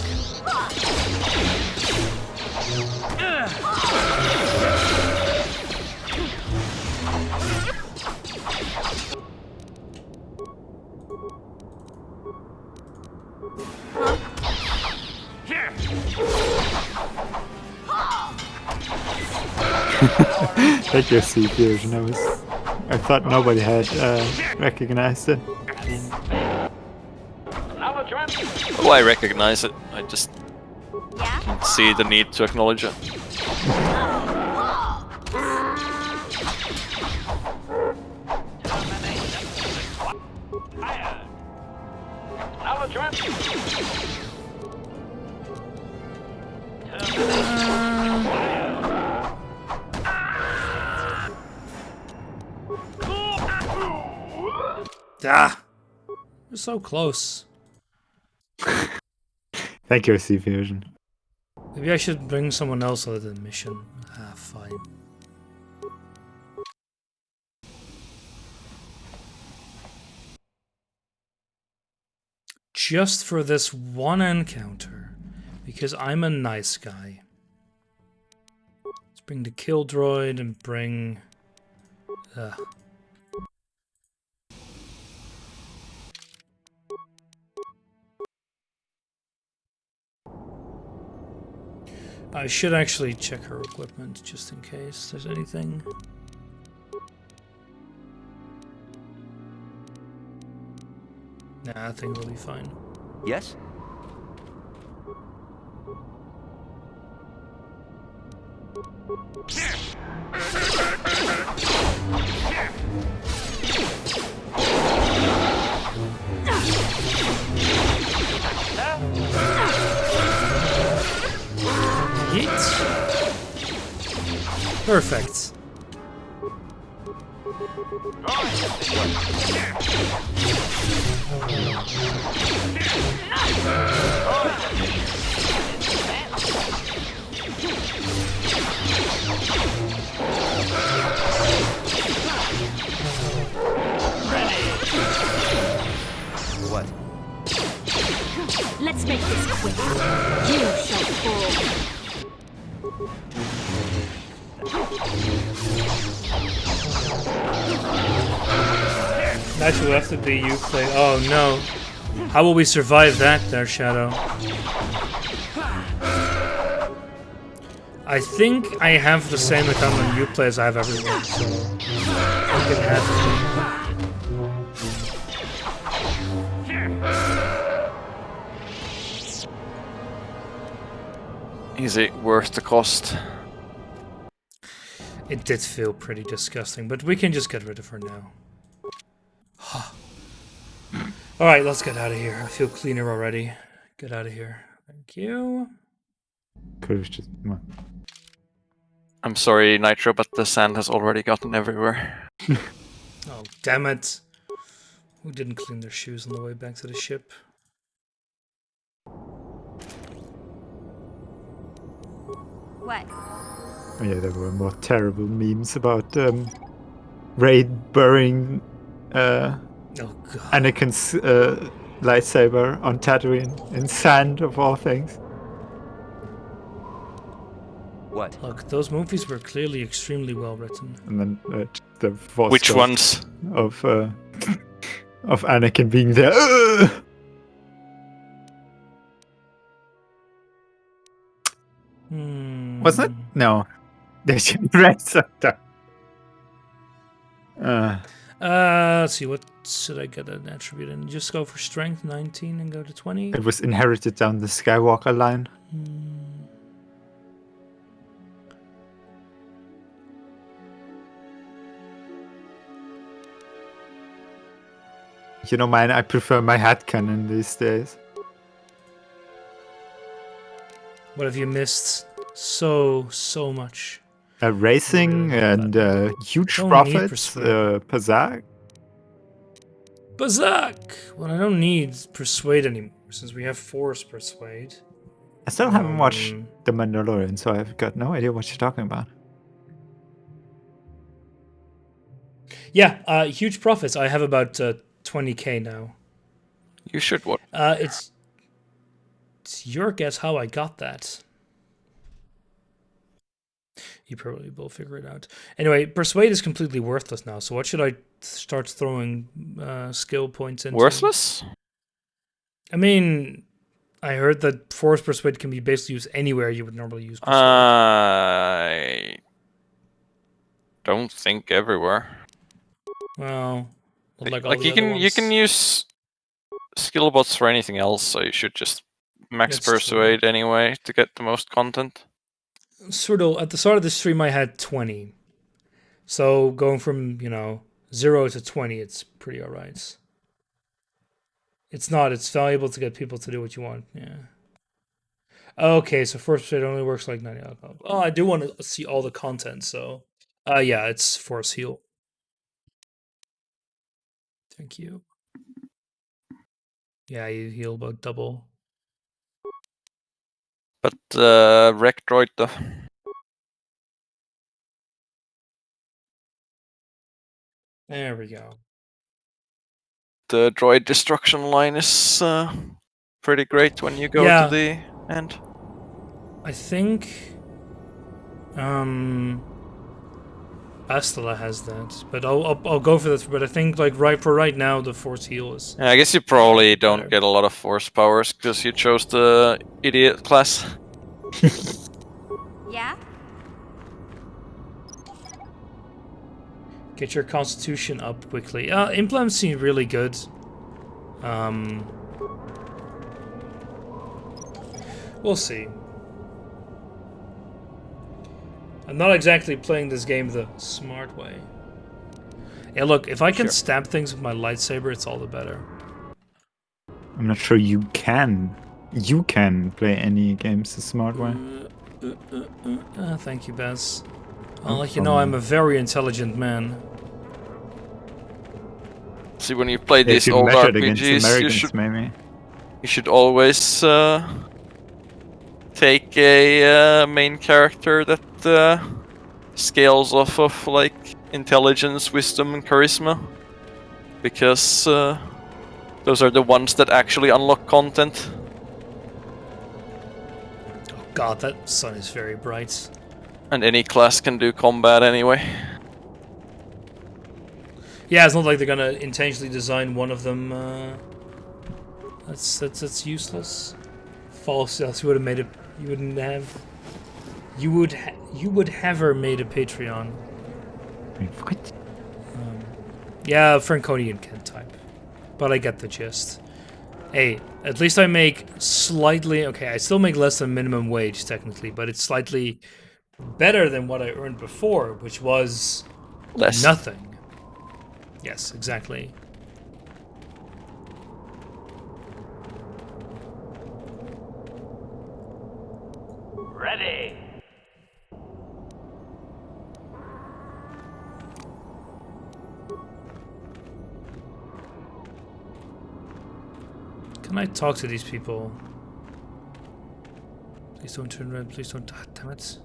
Speaker 3: Take your C fusion. I thought nobody had recognized it.
Speaker 10: Well, I recognize it. I just didn't see the need to acknowledge it.
Speaker 1: Ah! We're so close.
Speaker 3: Thank you, C fusion.
Speaker 1: Maybe I should bring someone else other than mission. Ah, fine. Just for this one encounter, because I'm a nice guy. Let's bring the kill droid and bring... I should actually check her equipment, just in case there's anything. Nah, I think we'll be fine.
Speaker 6: Yes?
Speaker 1: Yeet. Perfect.
Speaker 6: What?
Speaker 4: Let's make this quick. You shall fall.
Speaker 1: Naturally, will have to be you play. Oh no. How will we survive that there, Shadow? I think I have the same account on Uplay as I have everywhere, so I think it has
Speaker 2: to be. Is it worth the cost?
Speaker 1: It did feel pretty disgusting, but we can just get rid of her now. Alright, let's get out of here. I feel cleaner already. Get out of here. Thank you.
Speaker 3: Could have just...
Speaker 2: I'm sorry, Nitro, but the sand has already gotten everywhere.
Speaker 1: Oh, damn it. Who didn't clean their shoes on the way back to the ship?
Speaker 4: What?
Speaker 3: Oh, yeah, there were more terrible memes about Raid burying
Speaker 1: Oh, God.
Speaker 3: Anakin's lightsaber on Tatooine in sand, of all things.
Speaker 6: What?
Speaker 1: Look, those movies were clearly extremely well written.
Speaker 3: And then the force
Speaker 2: Which
Speaker 3: ghost
Speaker 2: ones?
Speaker 3: of Anakin being there. Wasn't it? No. There's red sector.
Speaker 1: Let's see, what should I get an attribute in? Just go for strength 19 and go to 20?
Speaker 3: It was inherited down the Skywalker line. You know, mine, I prefer my headcanon these days.
Speaker 1: What have you missed? So much.
Speaker 3: Racing and huge
Speaker 1: Don't
Speaker 3: profits.
Speaker 1: need persuade.
Speaker 3: Pazak.
Speaker 1: Bazak! Well, I don't need Persuade anymore, since we have Force Persuade.
Speaker 3: I still haven't watched The Mandalorian, so I've got no idea what you're talking about.
Speaker 1: Yeah, huge profits. I have about 20k now.
Speaker 2: You should watch.
Speaker 1: It's your guess how I got that. You probably will figure it out. Anyway, Persuade is completely worthless now, so what should I start throwing skill points into?
Speaker 2: Worthless?
Speaker 1: I mean, I heard that Force Persuade can be basically used anywhere you would normally use Persuade.
Speaker 2: I don't think everywhere.
Speaker 1: Well, like all
Speaker 2: like
Speaker 1: the
Speaker 2: you
Speaker 1: other
Speaker 2: can
Speaker 1: ones.
Speaker 2: use skill bots for anything else, so you should just max
Speaker 1: That's
Speaker 2: Persuade
Speaker 1: true.
Speaker 2: anyway to get the most content.
Speaker 1: Sort of, at the start of the stream I had 20. So going from, 0 to 20, it's pretty alright. It's not, it's valuable to get people to do what you want, yeah. Okay, so Force Persuade only works like 90. Oh, I do want to see all the content, so... yeah, it's Force Heal. Thank you. Yeah, you heal about double.
Speaker 10: But wreck droid though.
Speaker 1: There we go.
Speaker 10: The droid destruction line is pretty great when you go to the end.
Speaker 1: I think Bastila has that, but I'll go for this. But I think like right now the force heal is.
Speaker 10: Yeah, I guess you probably don't get a lot of force powers because you chose the idiot class.
Speaker 4: Yeah?
Speaker 1: Get your constitution up quickly. Implants seem really good. We'll see. I'm not exactly playing this game the smart way. Yeah, look, if I can stab things with my lightsaber, it's all the better.
Speaker 3: I'm not sure you can. You can play any games the smart way.
Speaker 1: Thank you, Baz. I'll let you know I'm a very intelligent man.
Speaker 10: See, when you play these old RPGs, you should always take a main character that scales off of like intelligence, wisdom, and charisma, because those are the ones that actually unlock content.
Speaker 1: Oh god, that sun is very bright.
Speaker 10: And any class can do combat anyway.
Speaker 1: Yeah, it's not like they're gonna intentionally design one of them. That's useless. False. Else you would have made it. You wouldn't have. You would have her made a Patreon.
Speaker 3: What?
Speaker 1: Yeah, Franconian can't type, but I get the gist. Hey, at least I make slightly. Okay, I still make less than minimum wage technically, but it's slightly better than what I earned before, which was
Speaker 10: less.
Speaker 1: Nothing. Yes, exactly.
Speaker 7: Ready.
Speaker 1: Can I talk to these people? Please don't turn red. Please don't. Ah, damn it.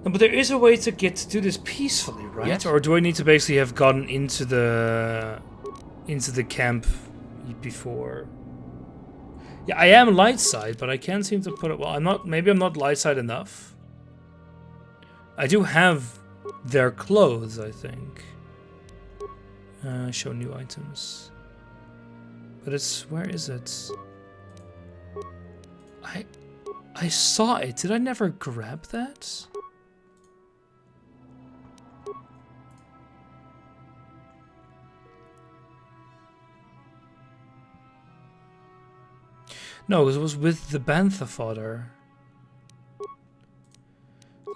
Speaker 1: No, but there is a way to get to do this peacefully, right?
Speaker 9: Yes.
Speaker 1: Or do I need to basically have gotten into the camp before? Yeah, I am light side, but I can't seem to put it. Well, I'm not. Maybe I'm not light side enough. I do have their clothes, I think. Show new items. But it's where is it? I saw it. Did I never grab that? No, it was with the Bantha fodder.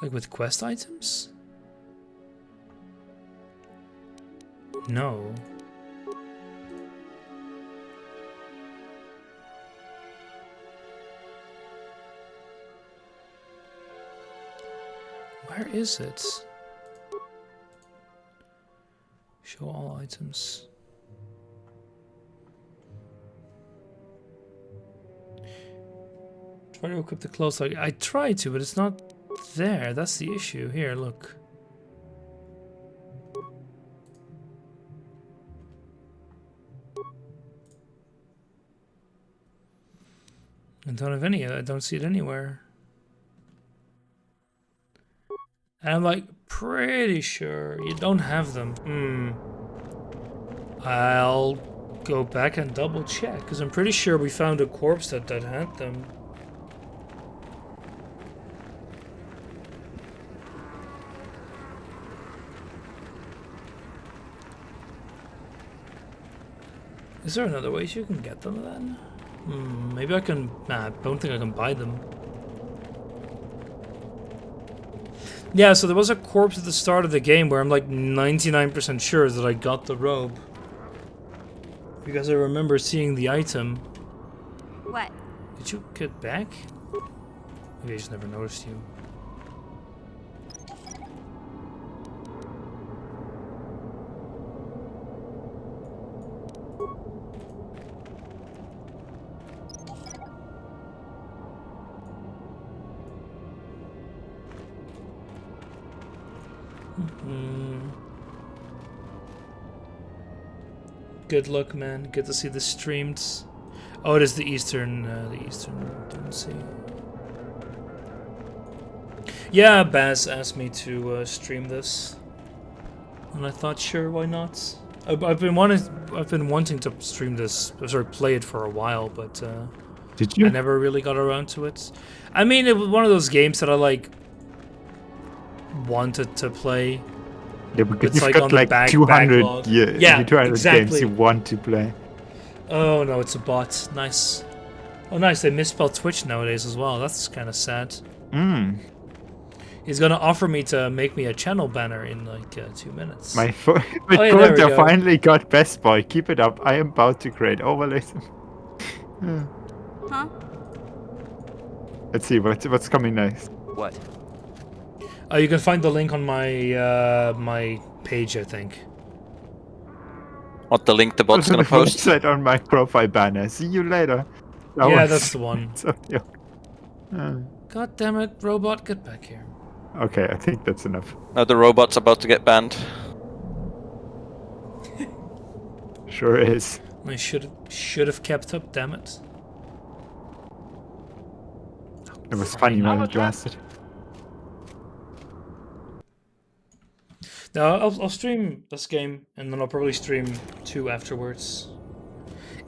Speaker 1: Like with quest items? No. Where is it? Show all items. Try to equip the clothes. I tried to, but it's not there. That's the issue. Here, look. I don't have any. I don't see it anywhere. And I'm like pretty sure you don't have them. I'll go back and double check because I'm pretty sure we found a corpse that had them. Is there another way you can get them then? Maybe I can. Nah, I don't think I can buy them. Yeah, so there was a corpse at the start of the game where I'm like 99% sure that I got the robe. Because I remember seeing the item.
Speaker 4: What?
Speaker 1: Did you get back? Maybe I just never noticed you. Good luck, man. Good to see this streamed. Oh, it is the Eastern Dune Sea. Yeah, Baz asked me to stream this, and I thought, sure, why not? I've been wanting to stream this, or play it for a while, but
Speaker 3: did you?
Speaker 1: I never really got around to it. I mean, it was one of those games that I like wanted to play.
Speaker 3: Yeah, because
Speaker 1: it's
Speaker 3: you've got like 200,
Speaker 1: yeah,
Speaker 3: 200
Speaker 1: exactly.
Speaker 3: games you want to play.
Speaker 1: Oh no, it's a bot. Nice. Oh nice, they misspell Twitch nowadays as well. That's kind of sad. He's gonna offer me to make me a channel banner in like 2 minutes.
Speaker 3: My pointer finally got Best Boy. Keep it up. I am about to create overlays.
Speaker 4: Huh?
Speaker 3: Let's see what's coming next.
Speaker 6: What?
Speaker 1: You can find the link on my my page, I think.
Speaker 10: What, the link the bot's gonna post?
Speaker 3: Website on my profile banner. See you later.
Speaker 1: Yeah, that's the one. God damn it, robot, get back here.
Speaker 3: Okay, I think that's enough.
Speaker 10: No, the robot's about to get banned.
Speaker 3: Sure is.
Speaker 1: I should have kept up, damn it.
Speaker 3: It was funny when it lasted.
Speaker 1: No, I'll stream this game, and then I'll probably stream 2 afterwards.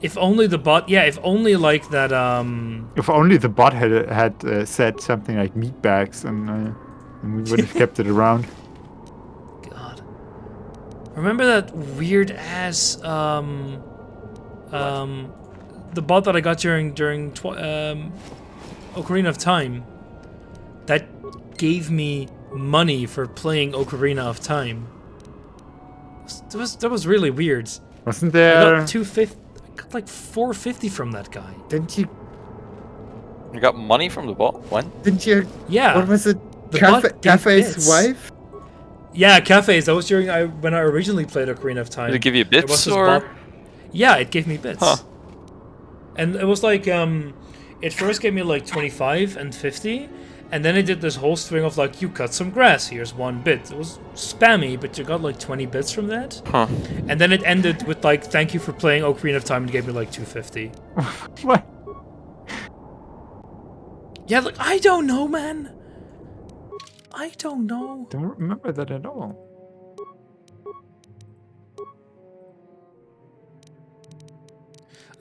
Speaker 1: If only the bot, yeah, if only like that,
Speaker 3: If only the bot had said something like meat bags, and we would have kept it around.
Speaker 1: God. Remember that weird ass, the bot that I got during Ocarina of Time, that gave me money for playing Ocarina of Time. That was really weird.
Speaker 3: Wasn't there?
Speaker 1: I got 250. I got like 450 from that guy.
Speaker 3: Didn't you?
Speaker 10: You got money from the bot? When?
Speaker 3: Didn't you?
Speaker 1: Yeah.
Speaker 3: What was it?
Speaker 1: The
Speaker 3: Cafe's wife?
Speaker 1: Yeah, Cafe's. That was during when I originally played Ocarina of Time.
Speaker 10: Did it give you bits or?
Speaker 1: Yeah, it gave me bits.
Speaker 10: Huh.
Speaker 1: And it was like it first gave me like 25 and 50. And then it did this whole string of like, you cut some grass, here's 1 bit. It was spammy, but you got like 20 bits from that.
Speaker 10: Huh.
Speaker 1: And then it ended with like, thank you for playing Ocarina of Time, and gave me like 250.
Speaker 3: What?
Speaker 1: Yeah, like, I don't know, man. I don't know.
Speaker 3: Don't remember that at all.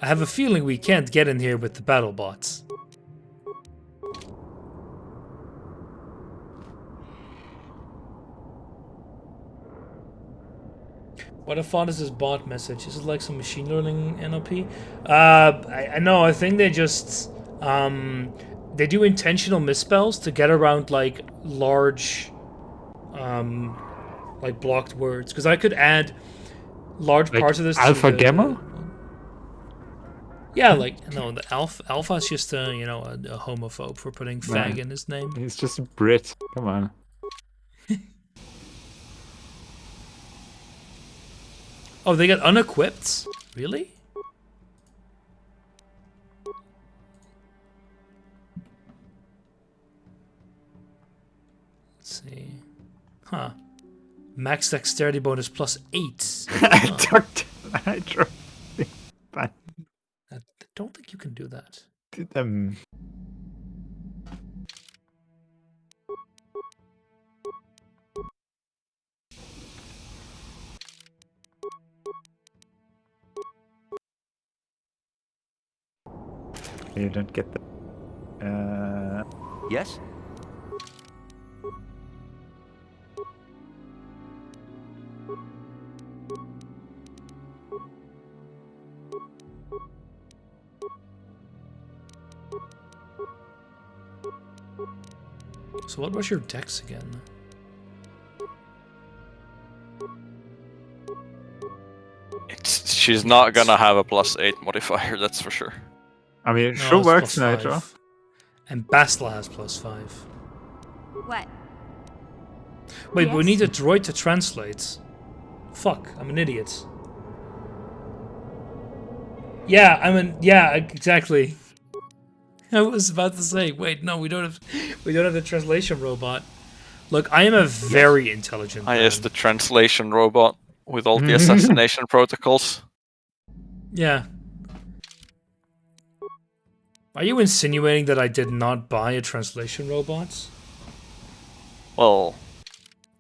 Speaker 1: I have a feeling we can't get in here with the battle bots. What the font is this bot message? Is it like some machine learning NLP? I know. I think they just they do intentional misspells to get around like large, like blocked words. Because I could add large
Speaker 3: like
Speaker 1: parts of this.
Speaker 3: Alpha Gamma.
Speaker 1: Yeah, like no, the alpha is just a a homophobe for putting fag in his name.
Speaker 3: He's just a Brit. Come on.
Speaker 1: Oh, they got unequipped? Really? Let's see. Huh. Max dexterity bonus +8.
Speaker 3: I
Speaker 1: don't think you can do that.
Speaker 3: You don't get that.
Speaker 6: Yes?
Speaker 1: So what was your dex again?
Speaker 10: She's not gonna have a +8 modifier, that's for sure.
Speaker 3: I mean, it sure works,
Speaker 1: +5.
Speaker 3: Nitro.
Speaker 1: And Bastla has +5.
Speaker 4: What?
Speaker 1: Wait, but we
Speaker 4: Yes?
Speaker 1: need a droid to translate. Fuck, I'm an idiot. Yeah, exactly. I was about to say, wait, no, we don't have the translation robot. Look, I am a very intelligent
Speaker 2: I
Speaker 1: man.
Speaker 2: is the translation robot with all the assassination protocols.
Speaker 1: Yeah. Are you insinuating that I did not buy a translation robot?
Speaker 2: Well,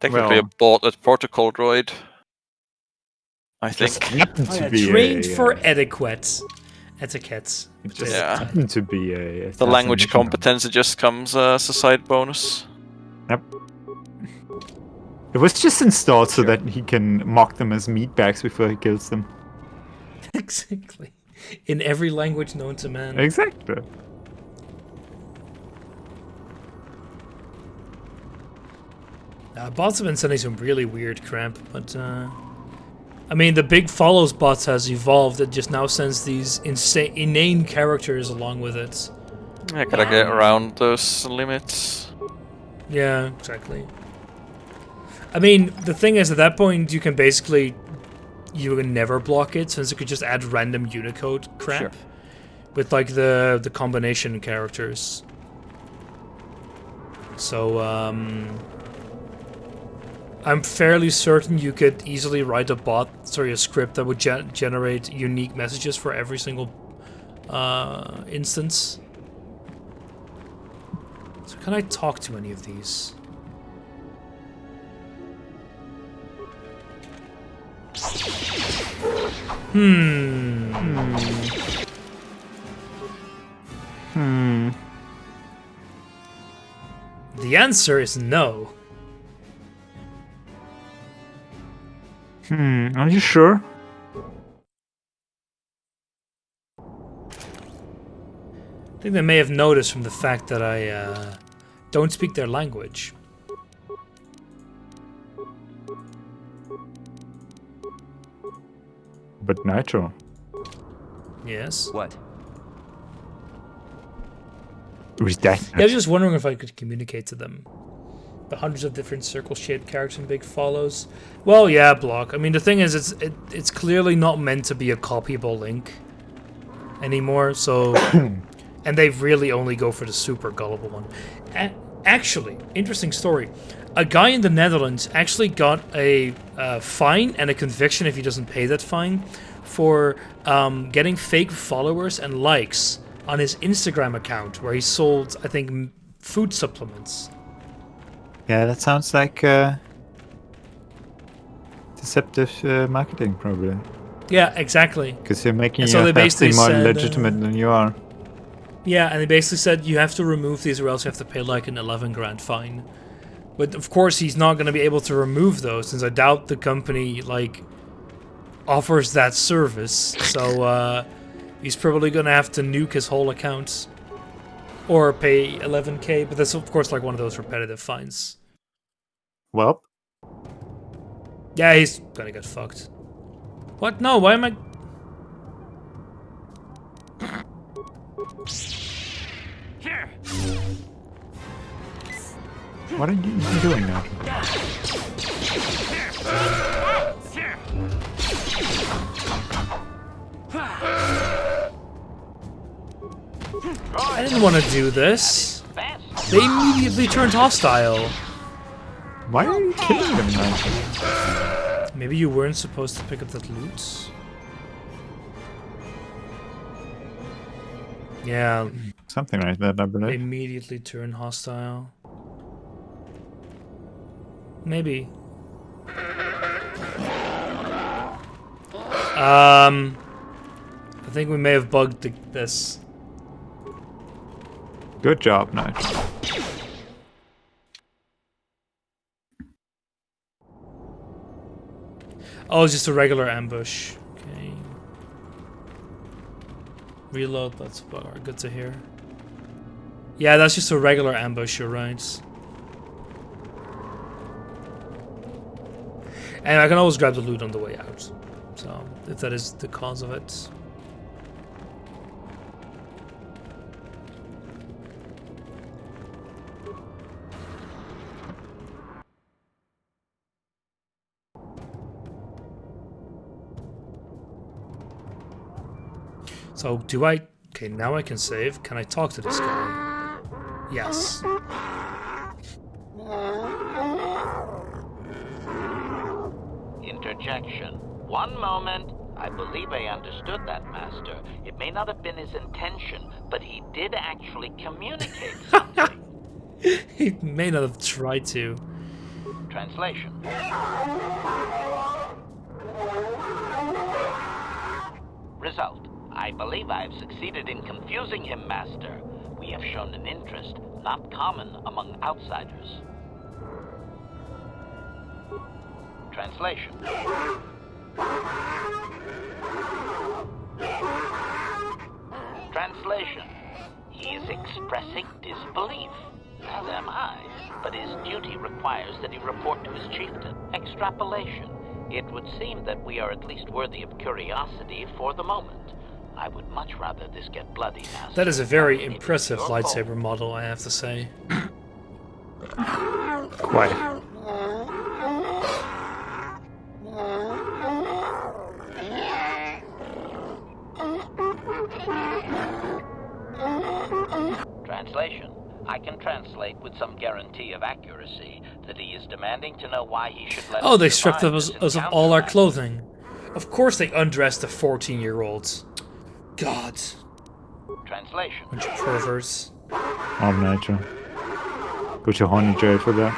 Speaker 2: technically I bought a protocol droid. I think.
Speaker 3: Just happened to be
Speaker 1: trained for etiquette. Etiquette.
Speaker 3: It just
Speaker 2: Yeah.
Speaker 3: happened to be a.
Speaker 2: The language
Speaker 3: assassination
Speaker 2: competence just comes as a side bonus.
Speaker 3: Yep. It was just installed so that he can mock them as meatbags before he kills them.
Speaker 1: Exactly. In every language known to man.
Speaker 3: Exactly.
Speaker 1: Bots have been sending some really weird crap, but I mean, the big follows bots has evolved. It just now sends these inane characters along with it.
Speaker 2: I gotta get around those limits.
Speaker 1: Yeah, exactly. I mean, the thing is, at that point, you can basically never block it, since you could just add random Unicode crap with like the combination characters. So I'm fairly certain you could easily write a script that would generate unique messages for every single instance. So can I talk to any of these? The answer is no.
Speaker 3: Are you sure?
Speaker 1: I think they may have noticed from the fact that I don't speak their language.
Speaker 3: But Nitro.
Speaker 1: Yes.
Speaker 6: What?
Speaker 3: Redacted.
Speaker 1: Yeah, I was just wondering if I could communicate to them. The hundreds of different circle-shaped characters and big follows. Well, yeah, block. I mean, the thing is, it's clearly not meant to be a copyable link anymore. So, and they really only go for the super gullible one. Actually, interesting story. A guy in the Netherlands actually got a fine and a conviction if he doesn't pay that fine for getting fake followers and likes on his Instagram account, where he sold, I think, food supplements.
Speaker 3: Yeah, that sounds like deceptive marketing, probably.
Speaker 1: Yeah, exactly.
Speaker 3: Because you're making
Speaker 1: so
Speaker 3: your seem more legitimate than you are.
Speaker 1: Yeah, and they basically said you have to remove these or else you have to pay like an 11 grand fine. But of course he's not going to be able to remove those, since I doubt the company like offers that service. So he's probably going to have to nuke his whole account. Or pay 11k, but that's of course like one of those repetitive fines.
Speaker 3: Well.
Speaker 1: Yeah, he's gonna get fucked. What? No, why am I...
Speaker 7: Here.
Speaker 3: What are you doing now?
Speaker 1: I didn't want to do this. They immediately turned hostile.
Speaker 3: Why are you killing them now?
Speaker 1: Maybe you weren't supposed to pick up that loot? Yeah.
Speaker 3: Something like that, I believe.
Speaker 1: Immediately turn hostile. Maybe. I think we may have bugged this.
Speaker 3: Good job, Nigel.
Speaker 1: Oh, it's just a regular ambush. Okay. Reload, that's good to hear. Yeah, that's just a regular ambush, you're right. And I can always grab the loot on the way out. So, if that is the cause of it. So, do I... Okay, now I can save. Can I talk to this guy? Yes.
Speaker 7: interjection. One moment. I believe I understood that, Master. It may not have been his intention, but he did actually communicate something.
Speaker 1: He may not have tried to.
Speaker 7: Translation. Result. I believe I have succeeded in confusing him, Master. We have shown an interest not common among outsiders. Translation. Translation. He is expressing disbelief, as am I, but his duty requires that he report to his chieftain. Extrapolation. It would seem that we are at least worthy of curiosity for the moment. I would much rather this get bloody, Master.
Speaker 1: That is a very impressive lightsaber model, I have to say.
Speaker 3: Quite.
Speaker 7: Translation. I can translate with some guarantee of accuracy that he is demanding to know why he should let
Speaker 1: Oh,
Speaker 7: us
Speaker 1: they stripped
Speaker 7: survive
Speaker 1: us
Speaker 7: this
Speaker 1: of all our
Speaker 7: encounter.
Speaker 1: clothing. Of course they undressed the 14-year-olds. God.
Speaker 7: Translation.
Speaker 1: Bunch of perverts.
Speaker 3: Of nature. Go to honey jail for that.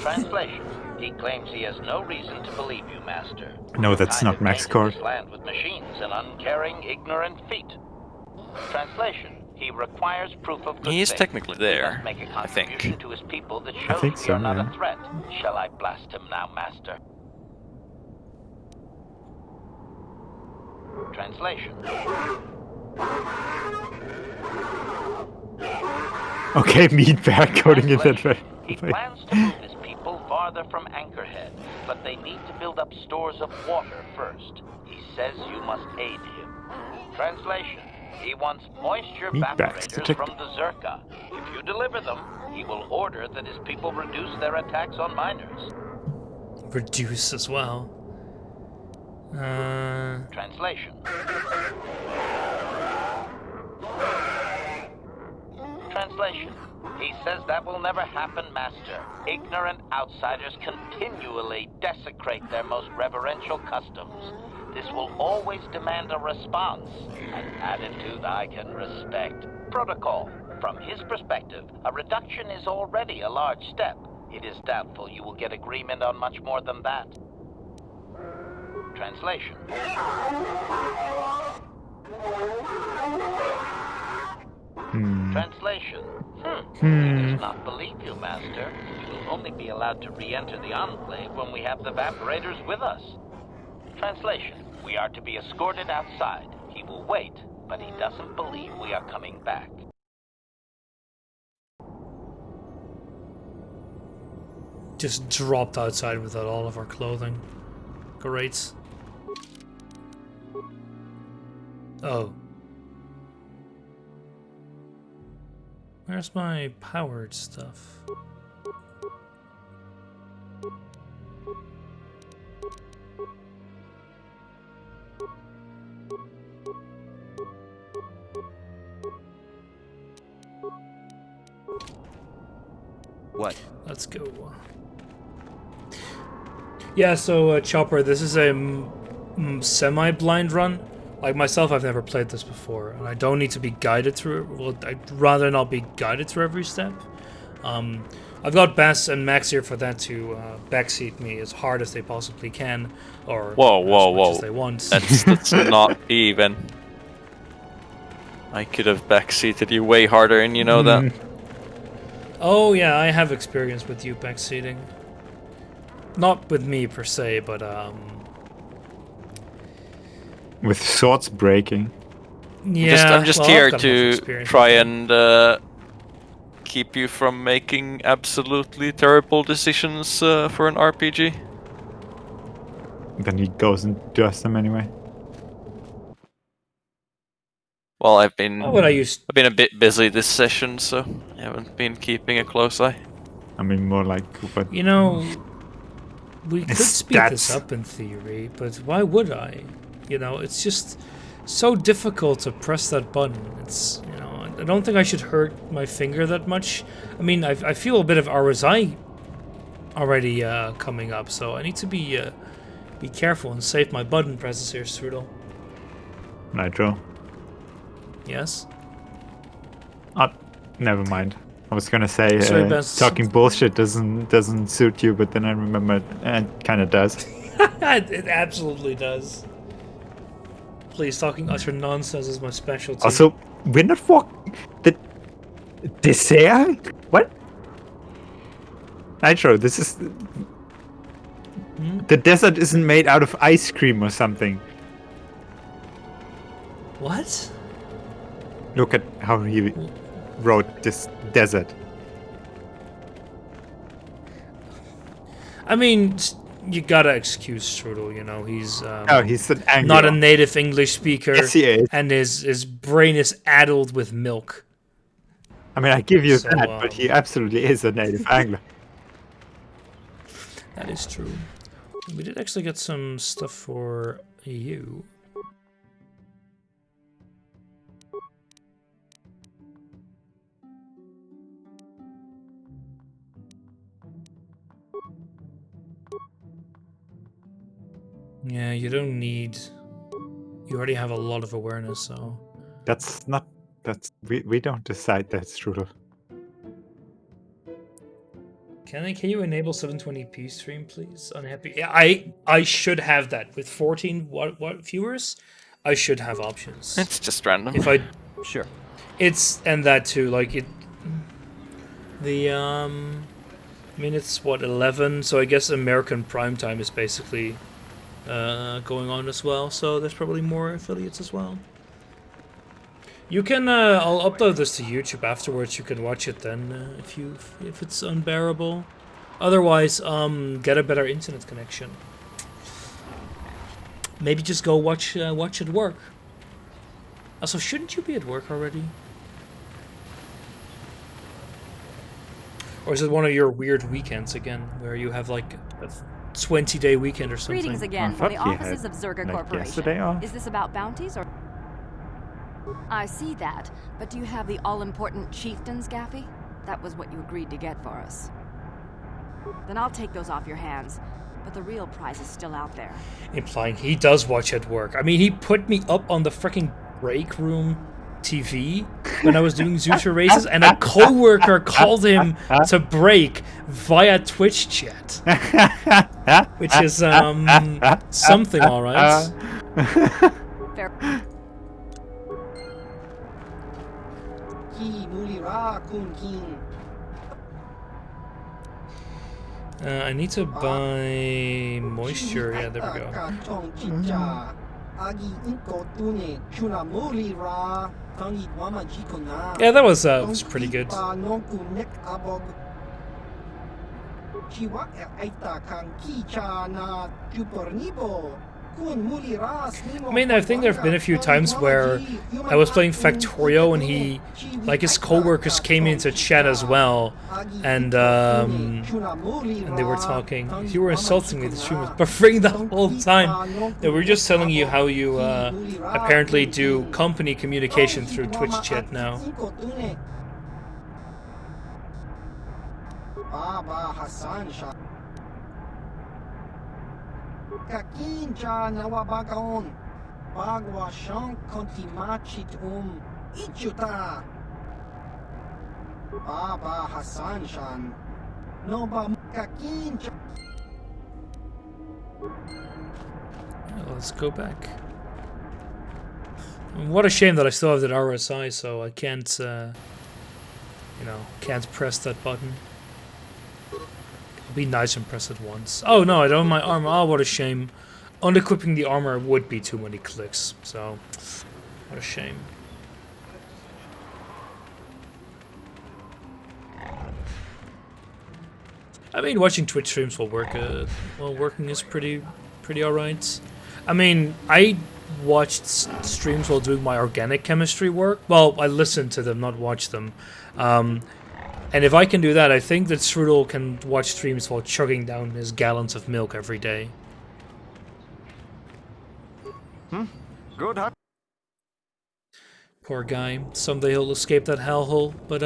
Speaker 7: Translation. He claims he has no reason to believe you, Master.
Speaker 3: No, that's not
Speaker 7: Kind
Speaker 3: Max
Speaker 7: invaded
Speaker 3: Cord.
Speaker 7: this land with machines and uncaring, ignorant feet. Translation. He requires proof of good
Speaker 10: He is
Speaker 7: faith.
Speaker 10: technically
Speaker 7: He
Speaker 10: there,
Speaker 7: must make a
Speaker 10: I think.
Speaker 7: contribution to his people that
Speaker 3: I
Speaker 7: shows
Speaker 3: think
Speaker 7: we
Speaker 3: so,
Speaker 7: are not
Speaker 3: yeah.
Speaker 7: a threat. Shall I blast him now, Master? Translation.
Speaker 3: Okay, meatbag coding in that way.
Speaker 7: He plans to move his people farther from Anchorhead, but they need to build up stores of water first. He says you must aid him. Translation. He wants moisture
Speaker 3: Meatbags
Speaker 7: evaporators
Speaker 3: detected.
Speaker 7: from the Zerka. If you deliver them, he will order that his people reduce their attacks on miners.
Speaker 1: Reduce as well.
Speaker 7: Translation. Translation. He says that will never happen, Master. Ignorant outsiders continually desecrate their most reverential customs. This will always demand a response, an attitude I can respect. Protocol. From his perspective, a reduction is already a large step. It is doubtful you will get agreement on much more than that. Translation. Translation. He does not believe you, Master. You will only be allowed to re-enter the Enclave when we have the evaporators with us. Translation. We are to be escorted outside. He will wait, but he doesn't believe we are coming back.
Speaker 1: Just dropped outside without all of our clothing. Great. Oh. Where's my powered stuff?
Speaker 6: What?
Speaker 1: Let's go. Yeah, so Chopper, this is a semi-blind run. Like myself, I've never played this before, and I don't need to be guided through it. Well, I'd rather not be guided through every step. I've got Bass and Max here for that to backseat me as hard as they possibly can, or
Speaker 10: Whoa, whoa,
Speaker 1: as much
Speaker 10: whoa.
Speaker 1: as they want.
Speaker 10: That's not even. I could have backseated you way harder, and you know that.
Speaker 1: Oh yeah, I have experience with you backseating. Not with me per se, but
Speaker 3: with swords breaking.
Speaker 1: Yeah,
Speaker 10: I'm just
Speaker 1: well,
Speaker 10: here
Speaker 1: I've got enough
Speaker 10: to
Speaker 1: experience
Speaker 10: try
Speaker 1: with that.
Speaker 10: and keep you from making absolutely terrible decisions for an RPG.
Speaker 3: Then he goes and does them anyway.
Speaker 10: Well, I've been
Speaker 1: What would I use?
Speaker 10: I've been a bit busy this session, so I haven't been keeping a close eye.
Speaker 3: I mean, more like, but
Speaker 1: You know, we could
Speaker 3: Is
Speaker 1: speed this
Speaker 3: that-
Speaker 1: up in theory, but why would I? You know, it's just so difficult to press that button. It's, you know, I don't think I should hurt my finger that much. I mean, I feel a bit of RSI already coming up, so I need to be Be careful and save my button presses here, Strudel.
Speaker 3: Nitro.
Speaker 1: Yes?
Speaker 3: Never mind. I was gonna say
Speaker 1: Sorry, Best.
Speaker 3: talking bullshit doesn't suit you, but then I remembered it kind of does.
Speaker 1: It absolutely does. Please, talking utter nonsense is my specialty.
Speaker 3: Also, we're not walking. The dessert? What? Nitro, this is. The desert isn't made out of ice cream or something.
Speaker 1: What?
Speaker 3: Look at how he wrote this desert.
Speaker 1: I mean, you gotta excuse Strudel, you know, he's
Speaker 3: he's an angry
Speaker 1: not a native English speaker.
Speaker 3: Yes, he is.
Speaker 1: And his brain is addled with milk.
Speaker 3: I mean, I give you
Speaker 1: So,
Speaker 3: that, but he absolutely is a native angler.
Speaker 1: That is true. We did actually get some stuff for you. Yeah, you don't need... You already have a lot of awareness, so...
Speaker 3: That's not... We don't decide that, Strudel.
Speaker 1: Can you enable 720p stream, please? Unhappy. Yeah, I should have that with 14 what viewers. I should have options.
Speaker 2: It's just random.
Speaker 1: If I
Speaker 6: Sure.
Speaker 1: It's and that too. Like it. The I mean it's what 11, so I guess American prime time is basically going on as well. So there's probably more affiliates as well. You can, I'll upload this to YouTube afterwards. You can watch it then, if it's unbearable. Otherwise, get a better internet connection. Maybe just go watch at work. Also, shouldn't you be at work already? Or is it one of your weird weekends again, where you have like a 20-day weekend or something?
Speaker 4: Greetings again from the offices of Zerga Corporation.
Speaker 3: Yesterday off.
Speaker 4: Is this about bounties or? I see that, but do you have the all-important chieftains, Gaffy? That was what you agreed to get for us. Then I'll take those off your hands, but the real prize is still out there.
Speaker 1: Implying he does watch at work. I mean, he put me up on the freaking break room TV when I was doing Zuter races, and a coworker called him to break via Twitch chat, which is something, all right.
Speaker 4: Fair.
Speaker 1: I need to buy moisture. Yeah, there we go. Yeah, that was pretty good. I mean, I think there have been a few times where I was playing Factorio and his coworkers came into chat as well, and they were talking. You were insulting me. The stream was buffering the whole time. They were just telling you how you apparently do company communication through Twitch chat now.
Speaker 12: Kakinja nawabagaon bagwa shank kontimachit ichuta Baba Hassan Shan Noba Kakinja.
Speaker 1: Let's go back. What a shame that I still have that RSI, so I can't, can't press that button. Be nice and press it once. Oh no, I don't have my armor. Oh, what a shame. Unequipping the armor would be too many clicks, so what a shame. I mean, watching Twitch streams while working is pretty alright. I mean, I watched streams while doing my organic chemistry work. Well, I listened to them, not watch them. And if I can do that, I think that Strudel can watch streams while chugging down his gallons of milk every day.
Speaker 6: Good, huh?
Speaker 1: Poor guy. Someday he'll escape that hellhole, but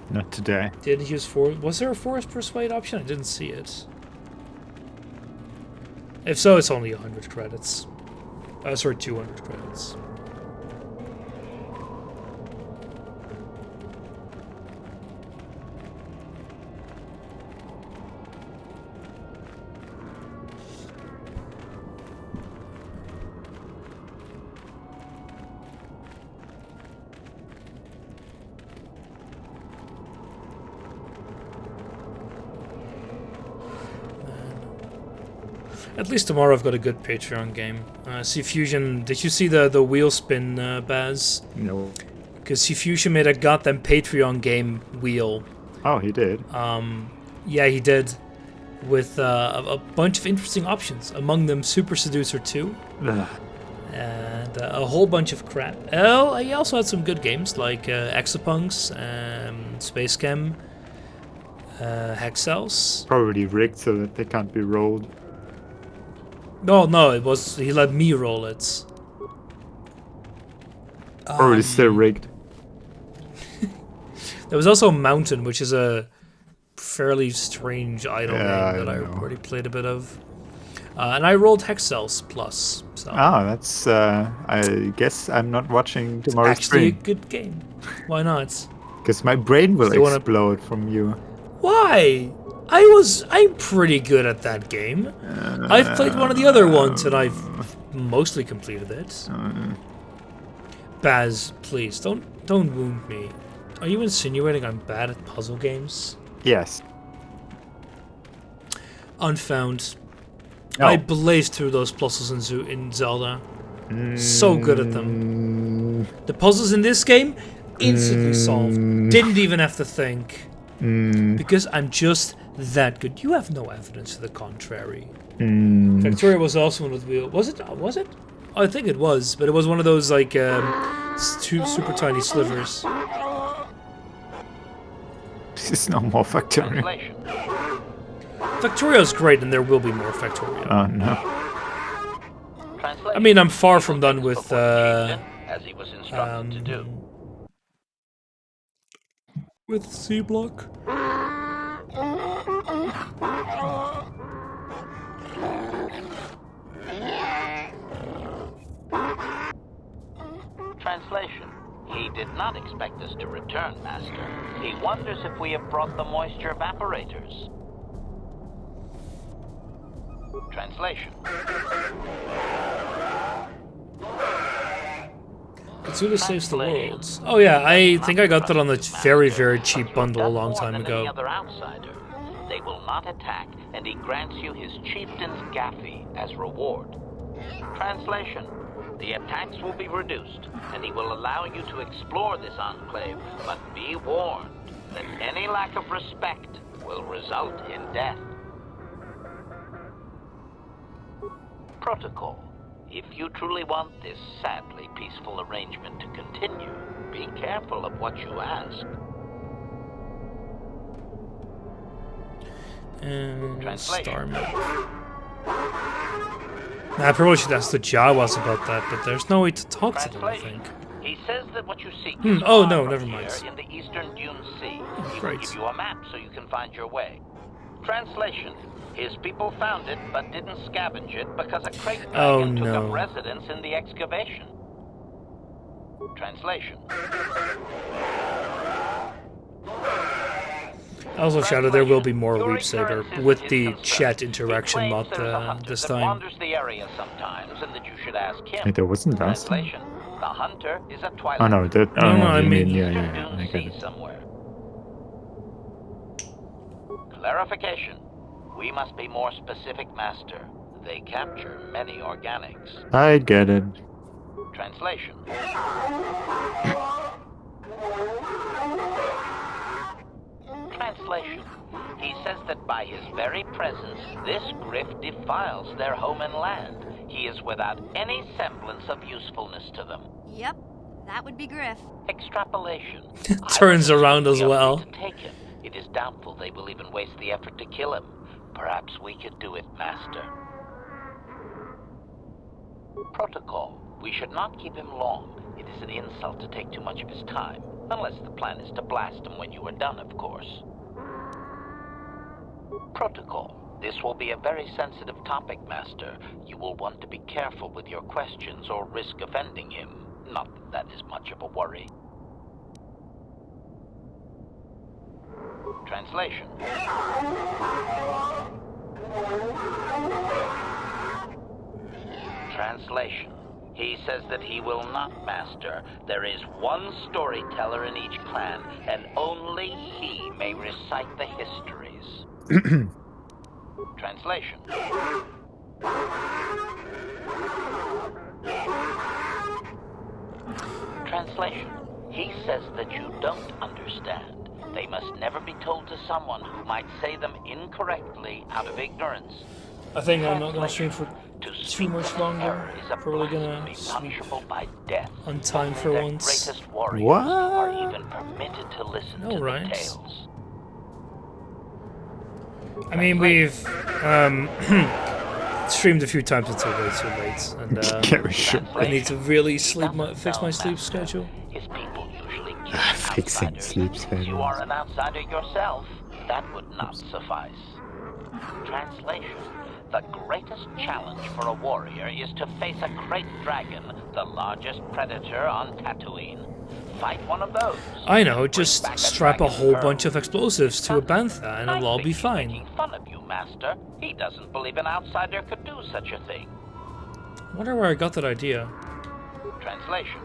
Speaker 3: not today.
Speaker 1: Didn't use force. Was there a force persuade option? I didn't see it. If so, it's only 100 credits. Sorry, 200 credits. At least tomorrow I've got a good Patreon game. C Fusion, did you see the wheel spin, Baz?
Speaker 3: No.
Speaker 1: Because C Fusion made a goddamn Patreon game wheel.
Speaker 3: Oh, he did?
Speaker 1: Yeah, he did. With a bunch of interesting options. Among them Super Seducer 2. And a whole bunch of crap. He also had some good games like Exapunks, Space Chem, Hexels.
Speaker 3: Probably rigged so that they can't be rolled.
Speaker 1: No, it was, he let me roll it.
Speaker 3: Probably still rigged.
Speaker 1: There was also Mountain, which is a fairly strange idle game that I
Speaker 3: know.
Speaker 1: already played a bit of. And I rolled Hexels Plus. So.
Speaker 3: That's, I guess I'm not watching tomorrow's
Speaker 1: Actually
Speaker 3: stream.
Speaker 1: a good game. Why not?
Speaker 3: Because my brain will
Speaker 1: Still
Speaker 3: explode from you.
Speaker 1: Why? I'm pretty good at that game. I've played one of the other ones and I've mostly completed it. Baz, please, don't wound me. Are you insinuating I'm bad at puzzle games?
Speaker 3: Yes.
Speaker 1: Unfound.
Speaker 3: No.
Speaker 1: I blazed through those puzzles in Zelda. So good at them. The puzzles in this game, instantly solved. Didn't even have to think. Because I'm just that good. You have no evidence to the contrary. Victoria was also one of the wheel. Was it? I think it was, but it was one of those like two super tiny slivers.
Speaker 3: This is no more Factorio.
Speaker 1: Factorio's great, and there will be more Factorio.
Speaker 3: Oh no.
Speaker 1: I mean, I'm far from done with
Speaker 7: as he was instructed to do.
Speaker 1: With C block.
Speaker 7: Translation. He did not expect us to return, Master. He wonders if we have brought the moisture evaporators. Translation.
Speaker 1: Katsula saves the world. Oh yeah, I think I got that on a very, very cheap bundle a long time ago.
Speaker 7: Any other outsider. They will not attack, and he grants you his chieftain's gaffy as reward. Translation. The attacks will be reduced, and he will allow you to explore this enclave, but be warned that any lack of respect will result in death. Protocol. If you truly want this sadly peaceful arrangement to continue, be careful of what you ask.
Speaker 1: Star map. I probably should ask the Jawas about that, but there's no way to talk to them, I think.
Speaker 7: He says that what you seek
Speaker 1: Oh no, never mind.
Speaker 7: in the eastern Dune Sea. He
Speaker 1: Great.
Speaker 7: will give you a map so you can find your way. Translation. His people found it, but didn't scavenge it because a crate dragon took up residence in the excavation. Translation.
Speaker 1: Also, Shadow, there will be more Weep Saber with the chat interaction mod this time.
Speaker 7: Wanders the area sometimes, and that you should ask him.
Speaker 3: Hey, there wasn't last time.
Speaker 7: Translation. The hunter is a twilight.
Speaker 3: Oh no, that.
Speaker 1: No, I mean,
Speaker 3: yeah, I get it.
Speaker 7: Somewhere. Clarification. We must be more specific, Master. They capture many organics.
Speaker 3: I get it.
Speaker 7: Translation. Translation. He says that by his very presence, this griff defiles their home and land. He is without any semblance of usefulness to them.
Speaker 4: Yep, that would be Griff.
Speaker 7: Extrapolation.
Speaker 1: Turns around as well.
Speaker 7: To take him. It is doubtful they will even waste the effort to kill him. Perhaps we could do it, Master. Protocol. We should not keep him long. It is an insult to take too much of his time. Unless the plan is to blast him when you are done, of course. Protocol. This will be a very sensitive topic, Master. You will want to be careful with your questions or risk offending him. Not that that is much of a worry. Translation. Translation. He says that he will not, Master. There is one storyteller in each clan, and only he may recite the histories. Translation. Translation. He says that you don't understand. They must never be told to someone who might say them incorrectly out of ignorance.
Speaker 1: I think I'm not gonna stream for too much longer. Probably gonna sleep on time for once.
Speaker 3: What?
Speaker 7: Are even permitted to listen to
Speaker 1: right.
Speaker 7: the tales.
Speaker 1: I mean, we've streamed a few times until way too late, and I need to really fix my sleep schedule.
Speaker 7: His people usually
Speaker 3: Fixing sleep schedule.
Speaker 7: You are an outsider yourself. That would not suffice. Translation. The greatest challenge for a warrior is to face a great dragon, the largest predator on Tatooine. Fight one of those.
Speaker 1: I know, just strap a whole bunch of explosives to a bantha and it'll all be fine.
Speaker 7: Making fun of you, Master. He doesn't believe an outsider could do such a thing.
Speaker 1: I wonder where I got that idea.
Speaker 7: Translation.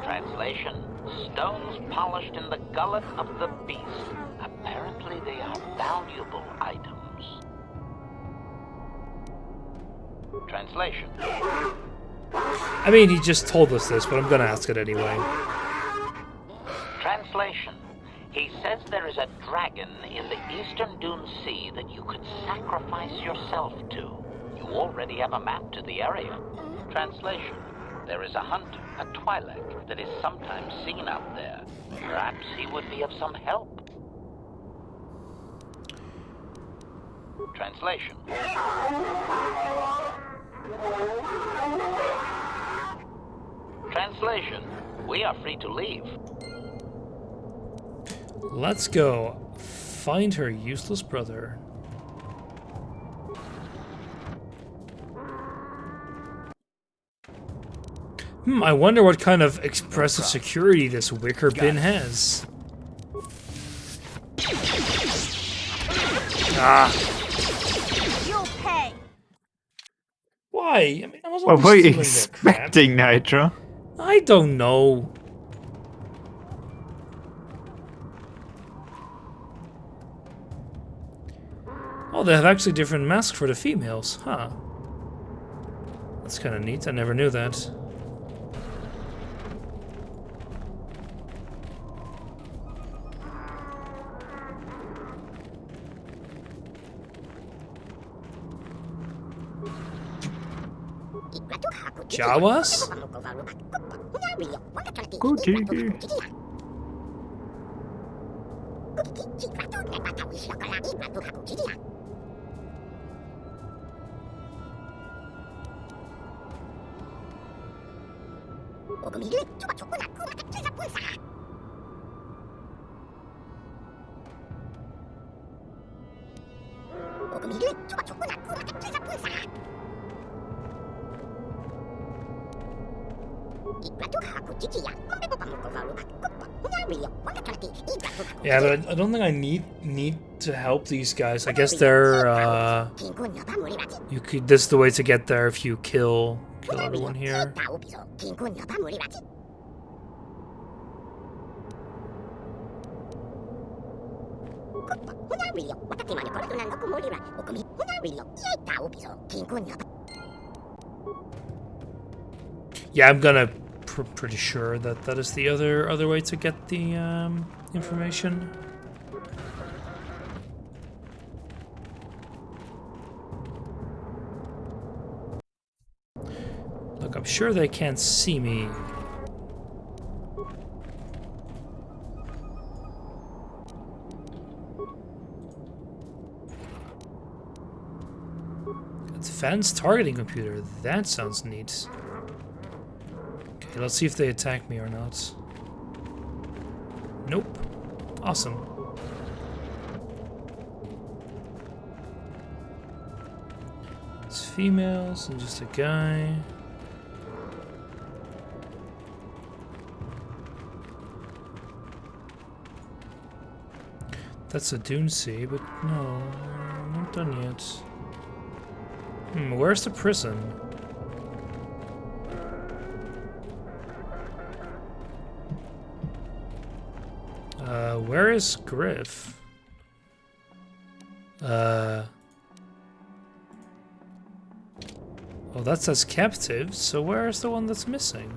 Speaker 7: Translation. Stones polished in the gullet of the beast. Apparently they are valuable items. Translation.
Speaker 1: I mean, he just told us this, but I'm gonna ask it anyway.
Speaker 7: Translation. He says there is a dragon in the Eastern Dune Sea that you could sacrifice yourself to. You already have a map to the area. Translation. There is a hunter, a Twi'lek, that is sometimes seen out there. Perhaps he would be of some help. Translation. Translation. We are free to leave.
Speaker 1: Let's go find her useless brother. I wonder what kind of expressive security this wicker bin has. Ah.
Speaker 11: You'll pay.
Speaker 1: Why? I mean, I wasn't
Speaker 3: What were you
Speaker 1: stealing their crap.
Speaker 3: expecting, Nitro?
Speaker 1: I don't know. Oh, they have actually different masks for the females, huh? That's kind of neat. I never knew that. Jawas?
Speaker 3: Cookie.
Speaker 1: Yeah, but I don't think I need to help these guys. I guess they're you could. This is the way to get there if you kill everyone here. Yeah, I'm gonna pretty sure that that is the other way to get the information. Look, I'm sure they can't see me. Advanced targeting computer. That sounds neat. Okay, let's see if they attack me or not. Nope. Awesome. It's females and just a guy. That's a Dune Sea, but no, not done yet. Where's the prison? Where is Griff? Oh, that says captive, so where's the one that's missing?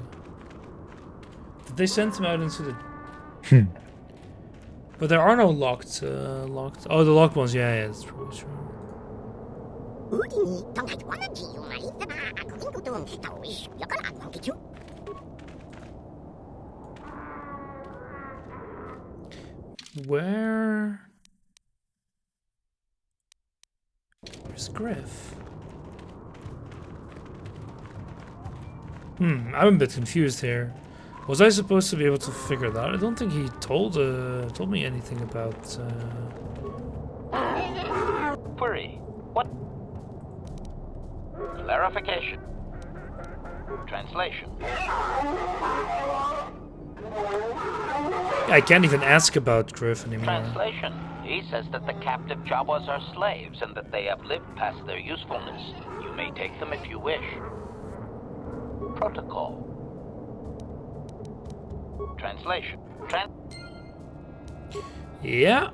Speaker 1: Did they send him out into the... But there are no locked, Oh, the locked ones, yeah, that's probably true. Where's Griff? I'm a bit confused here. Was I supposed to be able to figure that out? I don't think he told me anything about.
Speaker 7: Query. What? Clarification. Translation.
Speaker 1: I can't even ask about Griff anymore.
Speaker 7: Translation. He says that the captive Jawas are slaves and that they have lived past their usefulness. You may take them if you wish. Protocol. Translation.
Speaker 1: Yeah.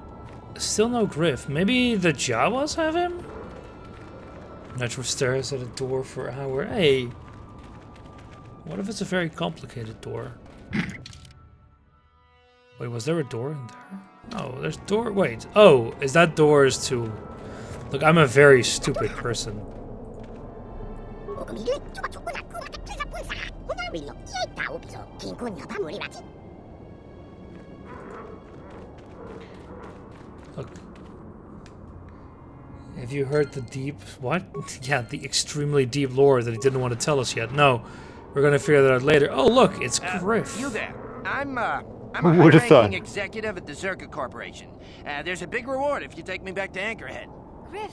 Speaker 1: Still no Griff. Maybe the Jawas have him? Natural stares at a door for an hour. Hey. What if it's a very complicated door? Wait, was there a door in there? Oh, there's door. Wait. Oh, is that doors to... Look, I'm a very stupid person. Look. Have you heard the deep... What? Yeah, the extremely deep lore that he didn't want to tell us yet. No. We're gonna figure that out later. Oh, look, it's Griff.
Speaker 13: You there. I'm a
Speaker 3: would've
Speaker 13: high-ranking
Speaker 3: thought?
Speaker 13: executive at the Zerka Corporation. There's a big reward if you take me back to Anchorhead.
Speaker 4: Griff,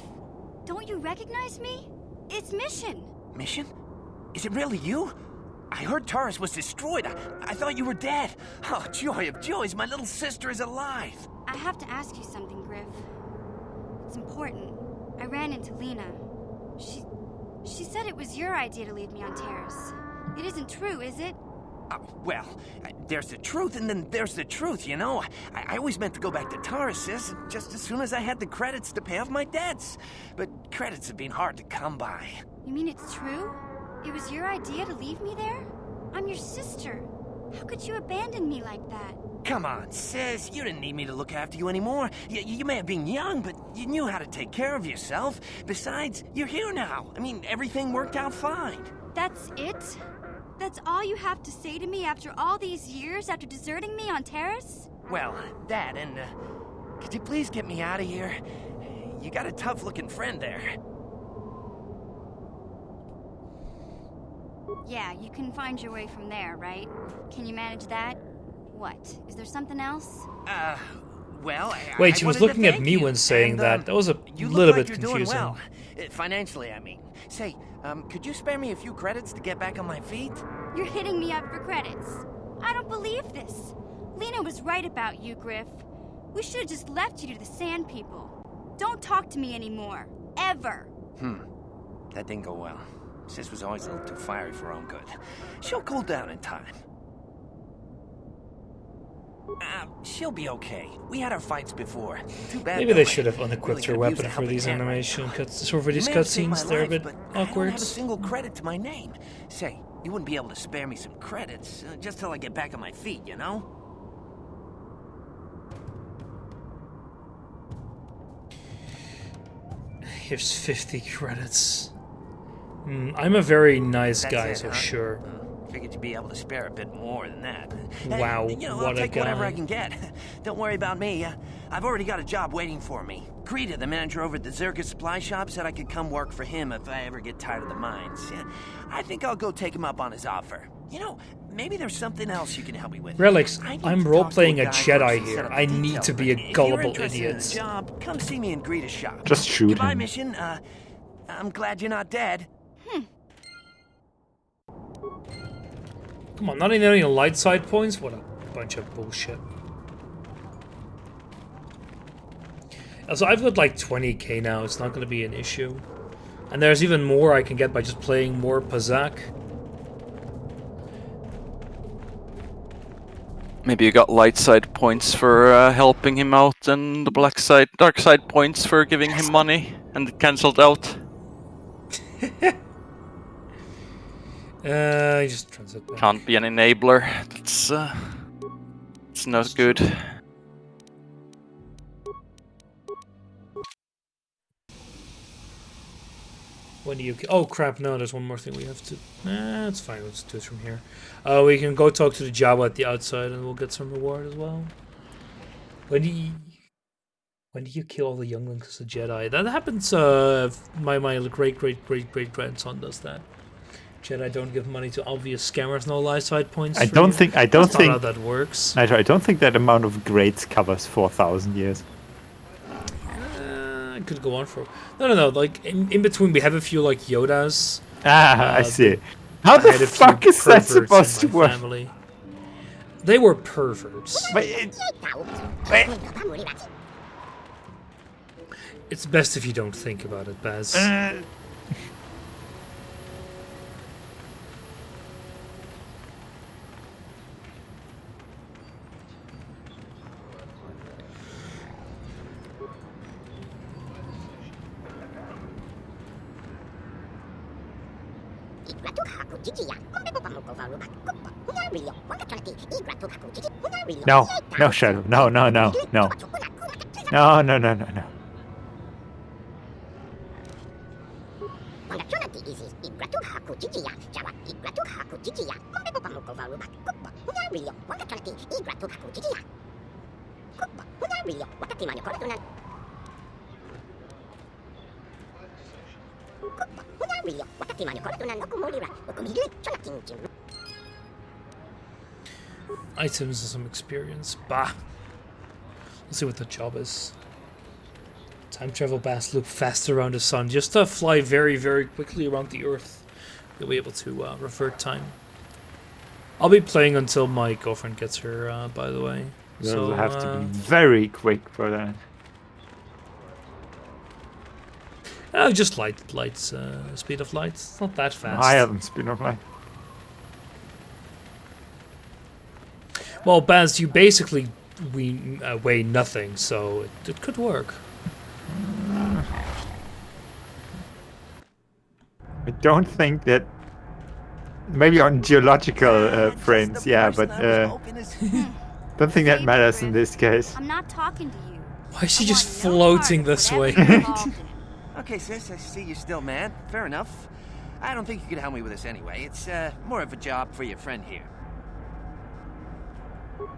Speaker 4: don't you recognize me? It's Mission.
Speaker 13: Mission? Is it really you? I heard Taurus was destroyed. I thought you were dead. Oh, joy of joys, my little sister is alive.
Speaker 4: I have to ask you something, Griff. It's important. I ran into Lena. She said it was your idea to leave me on Terrace. It isn't true, is it?
Speaker 13: Well, there's the truth and then there's the truth, you know? I always meant to go back to Taurus's just as soon as I had the credits to pay off my debts. But credits have been hard to come by.
Speaker 4: You mean it's true? It was your idea to leave me there? I'm your sister. How could you abandon me like that?
Speaker 13: Come on, sis. You didn't need me to look after you anymore. You may have been young, but you knew how to take care of yourself. Besides, you're here now. I mean, everything worked out fine.
Speaker 4: That's it? That's all you have to say to me after all these years, after deserting me on Terrace?
Speaker 13: Well, that, and could you please get me out of here? You got a tough-looking friend there.
Speaker 4: Yeah, you can find your way from there, right? Can you manage that? What? Is there something else?
Speaker 13: Well,
Speaker 1: Wait, she was looking at me when saying that. That was a little bit confusing.
Speaker 13: Doing well. Financially, I mean. Say, could you spare me a few credits to get back on my feet?
Speaker 4: You're hitting me up for credits. I don't believe this. Lena was right about you, Griff. We should have just left you to the Sand People. Don't talk to me anymore. Ever.
Speaker 13: That didn't go well. Sis was always a little too fiery for her own good. She'll cool down in time. She'll be okay. We had our fights before. Too bad.
Speaker 1: Maybe they should have unequipped her weapon for these animation cuts. For these cutscenes, they're a bit awkward.
Speaker 13: I don't have a single credit to my name. Say, you wouldn't be able to spare me some credits, just till I get back on my feet, you know?
Speaker 1: Here's 50 credits. I'm a very nice guy, so sure.
Speaker 13: Figured you'd be able to spare a bit more than that.
Speaker 1: Wow,
Speaker 13: You know,
Speaker 1: what
Speaker 13: I'll
Speaker 1: a
Speaker 13: take
Speaker 1: guy.
Speaker 13: whatever I can get. Don't worry about me. I've already got a job waiting for me. Krita, the manager over at the Zerka supply shop, said I could come work for him if I ever get tired of the mines. Yeah, I think I'll go take him up on his offer. You know, maybe there's something else you can help me with.
Speaker 1: Relics,
Speaker 13: I need
Speaker 1: I'm
Speaker 13: to
Speaker 1: role-playing
Speaker 13: talk
Speaker 1: a
Speaker 13: to guy
Speaker 1: Jedi
Speaker 13: first
Speaker 1: here.
Speaker 13: instead of
Speaker 1: I need
Speaker 13: details,
Speaker 1: to be
Speaker 13: but
Speaker 1: a
Speaker 13: if you're
Speaker 1: gullible
Speaker 13: interested in
Speaker 1: idiot.
Speaker 13: the job, come see me in Greta's shop.
Speaker 3: Just shoot
Speaker 13: Goodbye,
Speaker 3: him.
Speaker 13: mission. I'm glad you're not dead.
Speaker 1: Come on, not even any light side points? What a bunch of bullshit. Also, I've got like 20k now, it's not going to be an issue. And there's even more I can get by just playing more Pazak.
Speaker 10: Maybe you got light side points for helping him out, and the dark side points for giving him money, and it cancelled out.
Speaker 1: I just transit back.
Speaker 10: Can't be an enabler. It's not good.
Speaker 1: When do you... Oh crap, no, there's one more thing we have to... Nah, it's fine, let's do it from here. We can go talk to the Jawa at the outside and we'll get some reward as well. When do you kill all the younglings as a Jedi? That happens, my great-great-great-great-grandson does that. Jedi don't give money to obvious scammers, no light side points.
Speaker 3: I don't think
Speaker 1: how that works.
Speaker 3: I don't think that amount of grades covers 4,000 years.
Speaker 1: It could go on for... No, like, in between we have a few, like, Yodas.
Speaker 3: I see. How the fuck is that supposed to work?
Speaker 1: Family. They were perverts. It's best if you don't think about it, Baz.
Speaker 3: No, no, Shadow. No. No.
Speaker 1: Items and some experience. Bah. Let's see what the job is. Time travel Bass loop fast around the sun. Just fly very, very quickly around the Earth. You'll be able to revert time. I'll be playing until my girlfriend gets her, by the way.
Speaker 3: You'll have to be very quick for that.
Speaker 1: Just light, speed of light. It's not that fast.
Speaker 3: Higher than speed of light.
Speaker 1: Well, Baz, you basically weigh nothing, so it could work.
Speaker 3: I don't think that... Maybe on geological frames, yeah, but don't think that matters in this case.
Speaker 14: I'm not talking to you.
Speaker 1: Why is she just floating this way?
Speaker 13: Okay, sis, I see you're still mad. Fair enough. I don't think you can help me with this anyway. It's more of a job for your friend here.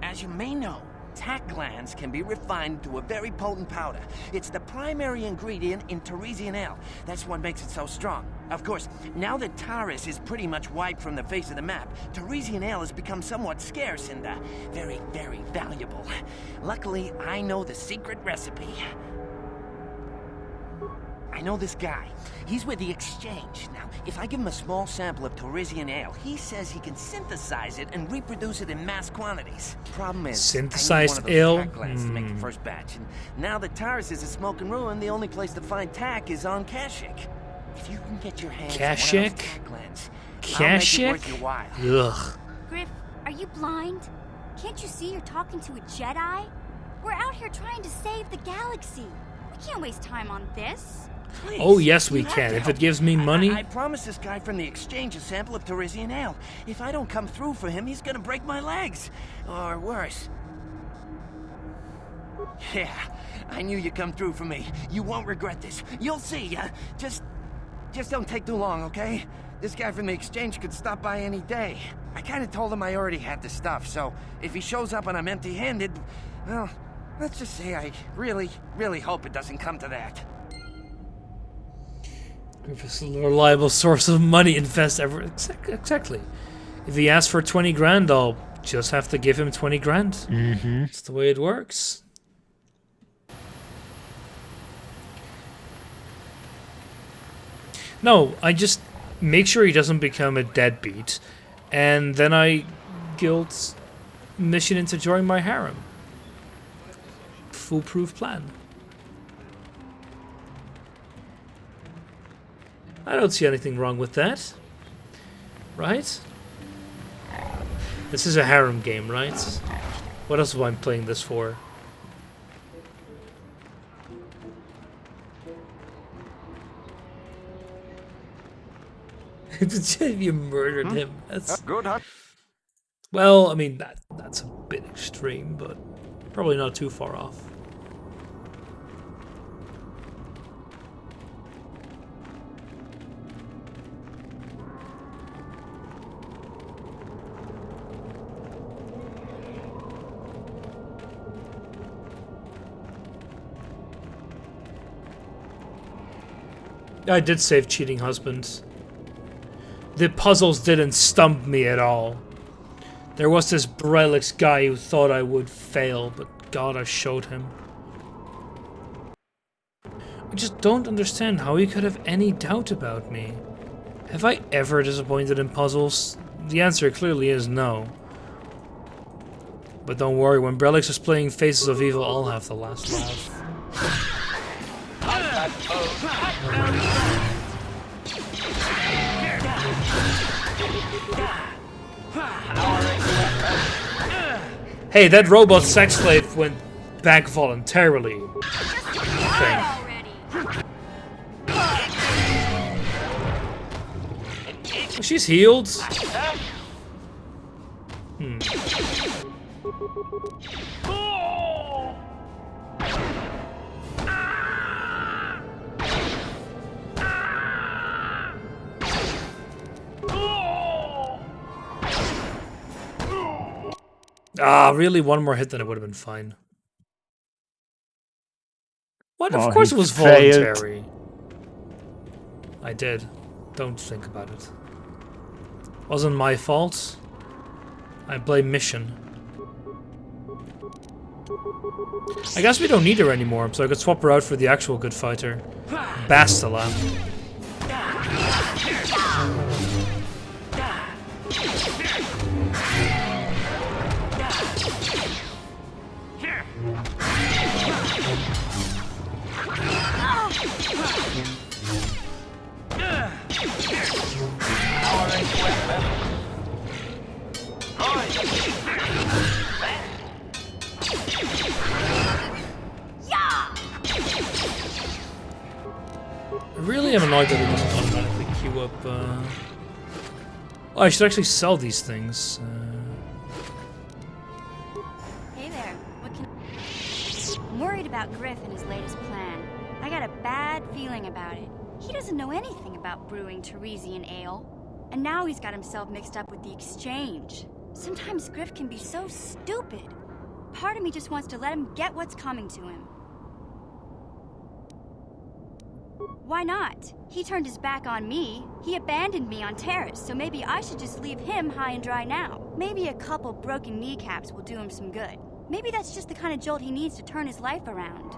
Speaker 13: As you may know, tack glands can be refined to a very potent powder. It's the primary ingredient in Teresian ale. That's what makes it so strong. Of course, now that Taris is pretty much wiped from the face of the map, Teresian ale has become somewhat scarce and very, very valuable. Luckily, I know the secret recipe. I know this guy. He's with the Exchange. Now, if I give him a small sample of Teresian ale, he says he can synthesize it and reproduce it in mass quantities. Problem is,
Speaker 1: synthesized
Speaker 13: I need one
Speaker 1: ale?
Speaker 13: of those tack glands to make the first batch. And now that Taris is a smoking ruin, the only place to find tack is on Kashyyyk. If you can get your hands on one of those tack glands, I'll make it worth your while.
Speaker 1: Ugh.
Speaker 14: Griff, are you blind? Can't you see you're talking to a Jedi? We're out here trying to save the galaxy. We can't waste time on this.
Speaker 13: Please,
Speaker 1: oh, yes, we can. If it gives me money.
Speaker 13: I promised this guy from the Exchange a sample of Teresian ale. If I don't come through for him, he's gonna break my legs. Or worse. Yeah, I knew you'd come through for me. You won't regret this. You'll see. Just don't take too long, okay? This guy from the Exchange could stop by any day. I kind of told him I already had the stuff, so if he shows up and I'm empty-handed, well, Let's just say I really, really hope it doesn't come to that.
Speaker 1: Griffith's a reliable source of money. Invest ever. Exactly. If he asks for 20 grand, I'll just have to give him 20 grand.
Speaker 3: Mm-hmm.
Speaker 1: That's the way it works. No, I just make sure he doesn't become a deadbeat, and then I guilt mission into join my harem. Foolproof plan. I don't see anything wrong with that. Right? This is a harem game, right? What else am I playing this for? You murdered him. That's
Speaker 6: good, huh?
Speaker 1: well, I mean that's a bit extreme, but probably not too far off. I did save cheating husbands. The puzzles didn't stump me at all. There was this Brelix guy who thought I would fail, but God, I showed him. I just don't understand how he could have any doubt about me. Have I ever disappointed in puzzles? The answer clearly is no. But don't worry, when Brelix is playing Faces of Evil, I'll have the last laugh. Hey, that robot sex slave went back voluntarily. She's healed. Ah, really? One more hit, then it would have been fine. What? Of course it was voluntary. I did. Don't think about it. Wasn't my fault. I blame Mission. I guess we don't need her anymore, so I could swap her out for the actual good fighter, Bastila. I really am annoyed that it doesn't automatically queue up. Oh, I should actually sell these things.
Speaker 14: Hey there. What can... I'm worried about Griff and his latest plan. I got a bad feeling about it. He doesn't know anything about brewing Teresian ale. And now he's got himself mixed up with the exchange. Sometimes Griff can be so stupid. Part of me just wants to let him get what's coming to him. Why not? He turned his back on me. He abandoned me on Terrace, so maybe I should just leave him high and dry now. Maybe a couple broken kneecaps will do him some good. Maybe that's just the kind of jolt he needs to turn his life around.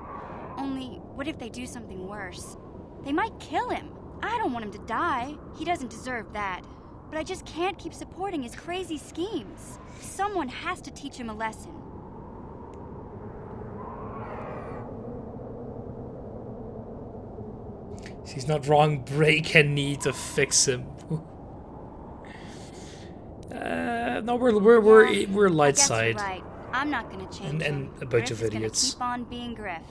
Speaker 14: Only, what if they do something worse? They might kill him. I don't want him to die. He doesn't deserve that. But I just can't keep supporting his crazy schemes. Someone has to teach him a lesson.
Speaker 1: She's not wrong. Break and need to fix him. No, we're light side.
Speaker 14: Right. I'm not gonna change him.
Speaker 1: And a bunch
Speaker 14: Griff
Speaker 1: of idiots.
Speaker 14: Is gonna keep on being Griff.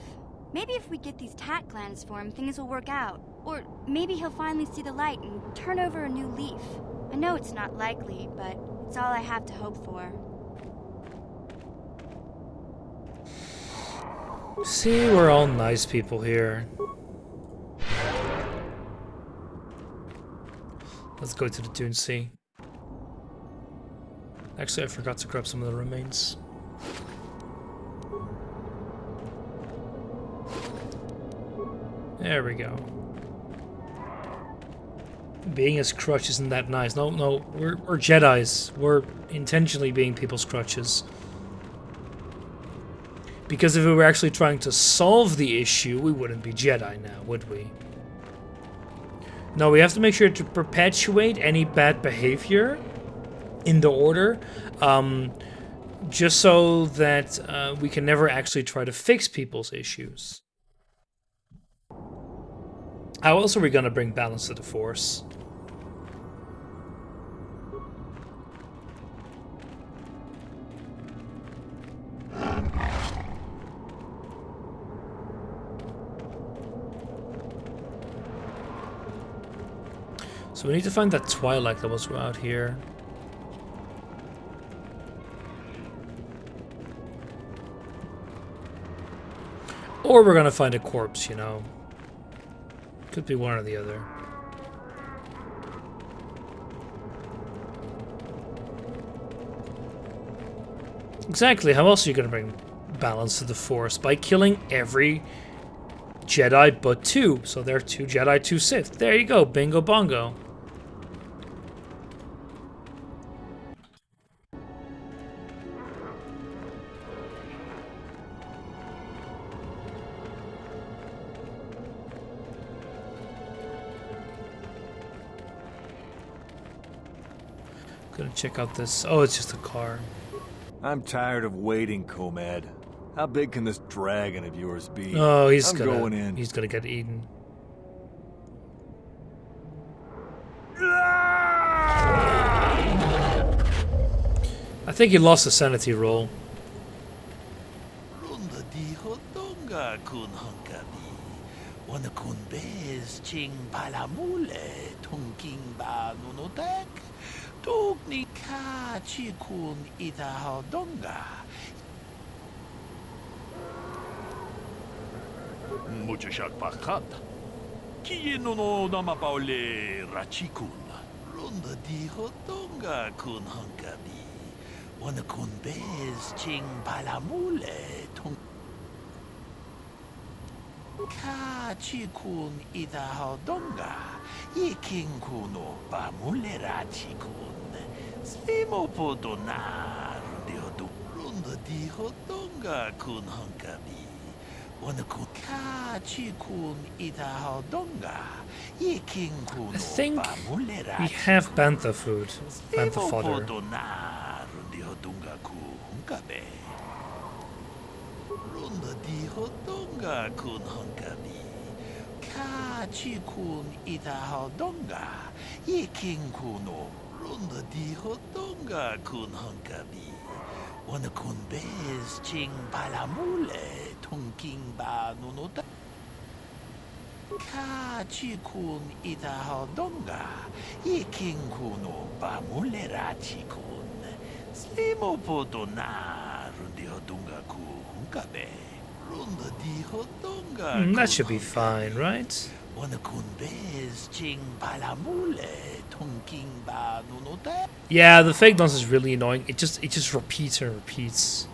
Speaker 14: Maybe if we get these tack glands for him, things will work out. Or maybe he'll finally see the light and turn over a new leaf. I know it's not likely, but it's all I have to hope for.
Speaker 1: See, we're all nice people here. Let's go to the Dune Sea. Actually, I forgot to grab some of the remains. There we go. Being his crutch isn't that nice. No, we're Jedis. We're intentionally being people's crutches. Because if we were actually trying to solve the issue, we wouldn't be Jedi now, would we? No, we have to make sure to perpetuate any bad behavior in the Order, just so that we can never actually try to fix people's issues. How else are we going to bring balance to the Force? So we need to find that Twilight that was out here. Or we're gonna find a corpse, you know. Could be one or the other. Exactly, how else are you gonna bring balance to the Force? By killing every Jedi but 2. So there are 2 Jedi, 2 Sith. There you go, bingo bongo. Gonna check out this. Oh, it's just a car.
Speaker 8: I'm tired of waiting, Comad. How big can this dragon of yours be?
Speaker 1: Oh, he's
Speaker 8: I'm going in.
Speaker 1: He's gonna get eaten. I think he lost the sanity roll.
Speaker 9: Muchashak pakat. Kieno no namapaule rachikun.
Speaker 15: Runda di hotonga kun hankabi. Wana kun bez ching palamule tung. Ka chikun ida hodonga. Yiking kuno pamule rachikun. Slimo podona rundi hodu. Runda di hotonga kun hankabi. I
Speaker 1: think we have bantha food. Bantha fodder.
Speaker 15: Wana kun bez ching palamule tungking ba nunota. Ka chikun ita hodonga. Yiking kuno ba mulera chikun. Slimo podona rundi hodunga ku hunkabe. Runda di hodonga.
Speaker 1: That should be fine, right?
Speaker 15: Wana kun bez ching palamule.
Speaker 1: Yeah, the fake dance is really annoying. It just repeats and repeats.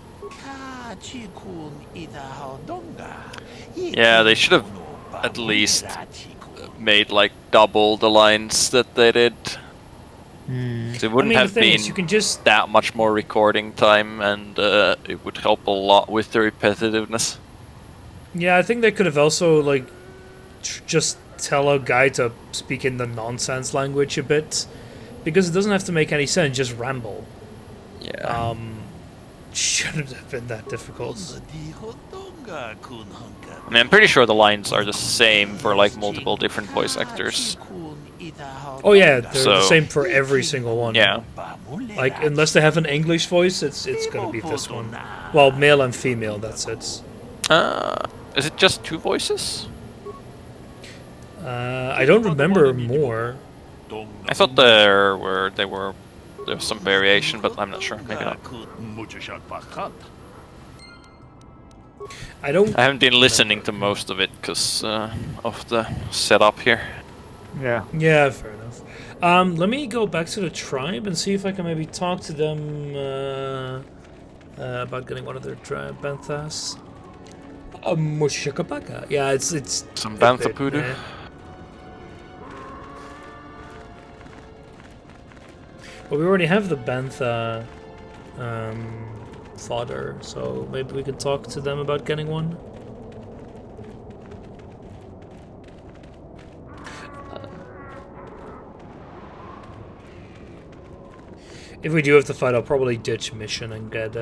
Speaker 10: Yeah, they should have at least made like double the lines that they did. So it wouldn't have been
Speaker 1: you can just
Speaker 10: that much more recording time, and it would help a lot with the repetitiveness.
Speaker 1: Yeah, I think they could have also like just tell a guy to speak in the nonsense language a bit, because it doesn't have to make any sense, just ramble.
Speaker 10: Yeah.
Speaker 1: Shouldn't have been that difficult.
Speaker 10: I mean, I'm pretty sure the lines are the same for like multiple different voice actors.
Speaker 1: Oh yeah, they're the same for every single one.
Speaker 10: Yeah.
Speaker 1: Like, unless they have an English voice, it's gonna be this one. Well, male and female, that's it.
Speaker 10: Is it just 2 voices?
Speaker 1: I don't remember more.
Speaker 10: I thought there was some variation, but I'm not sure. Maybe not.
Speaker 1: I
Speaker 10: haven't been listening to most of it because of the setup here.
Speaker 3: Yeah.
Speaker 1: Yeah, fair enough. Let me go back to the tribe and see if I can maybe talk to them about getting one of their tribe banthas. Mushakapaka. Yeah, it's
Speaker 10: some
Speaker 1: a bit,
Speaker 10: bantha poodoo.
Speaker 1: Well, we already have the bantha fodder, so maybe we can talk to them about getting one. If we do have to fight, I'll probably ditch mission and get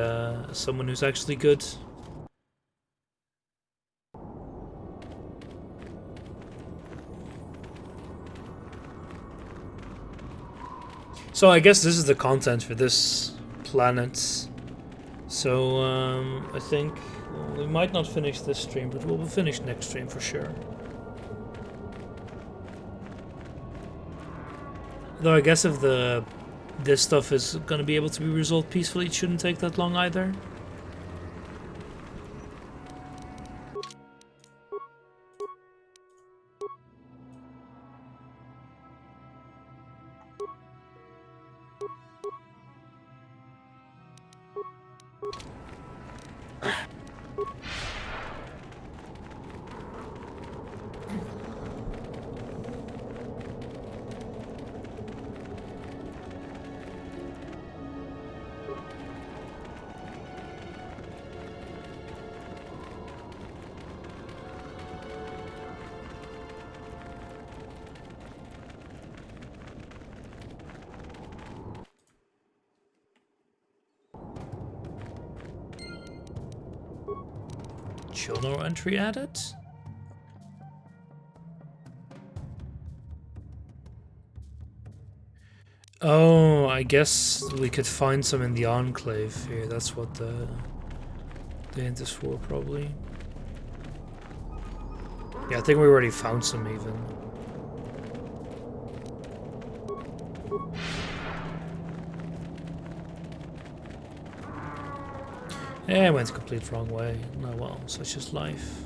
Speaker 1: someone who's actually good. So I guess this is the content for this planet. So I think we might not finish this stream, but we'll finish next stream for sure. Though I guess if this stuff is gonna be able to be resolved peacefully, it shouldn't take that long either. Journal entry added? Oh, I guess we could find some in the Enclave here. That's what the hint is for, probably. Yeah, I think we already found some even. Yeah, I went the complete wrong way. No, well, such is life.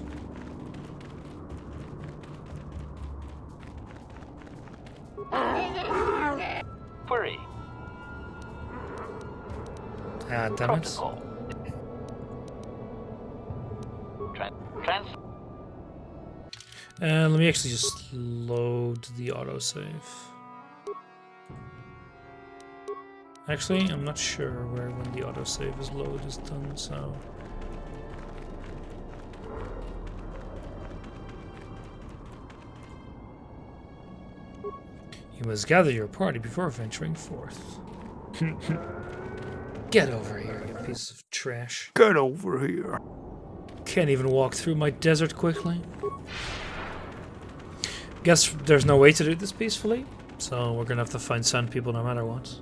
Speaker 7: Query.
Speaker 1: Ah, damn it. Let me actually just load the autosave. Actually, I'm not sure when the autosave is loaded is done, so... You must gather your party before venturing forth. Get over here, you piece of trash.
Speaker 3: Get over here.
Speaker 1: Can't even walk through my desert quickly. Guess there's no way to do this peacefully, so we're gonna have to find sand people no matter what.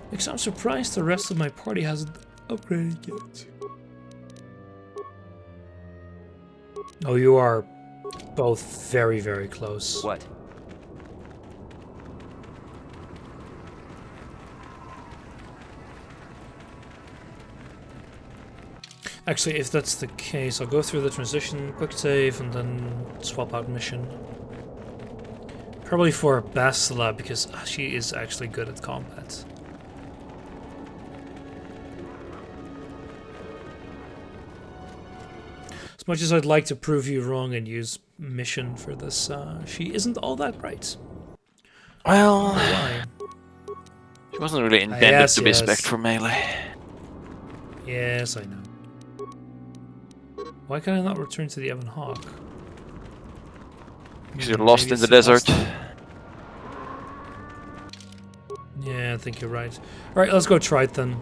Speaker 1: Because I'm surprised the rest of my party hasn't upgraded yet. Oh, you are both very, very close.
Speaker 6: What?
Speaker 1: Actually, if that's the case, I'll go through the transition, quick save, and then swap out mission. Probably for Bastila, because she is actually good at combat. As much as I'd like to prove you wrong and use mission for this, she isn't all that great.
Speaker 10: Well, she wasn't really intended to be spec for melee.
Speaker 1: Yes, I know. Why can I not return to the Ebon Hawk?
Speaker 10: Because you're lost in the desert.
Speaker 1: Yeah, I think you're right. Alright, let's go try it then.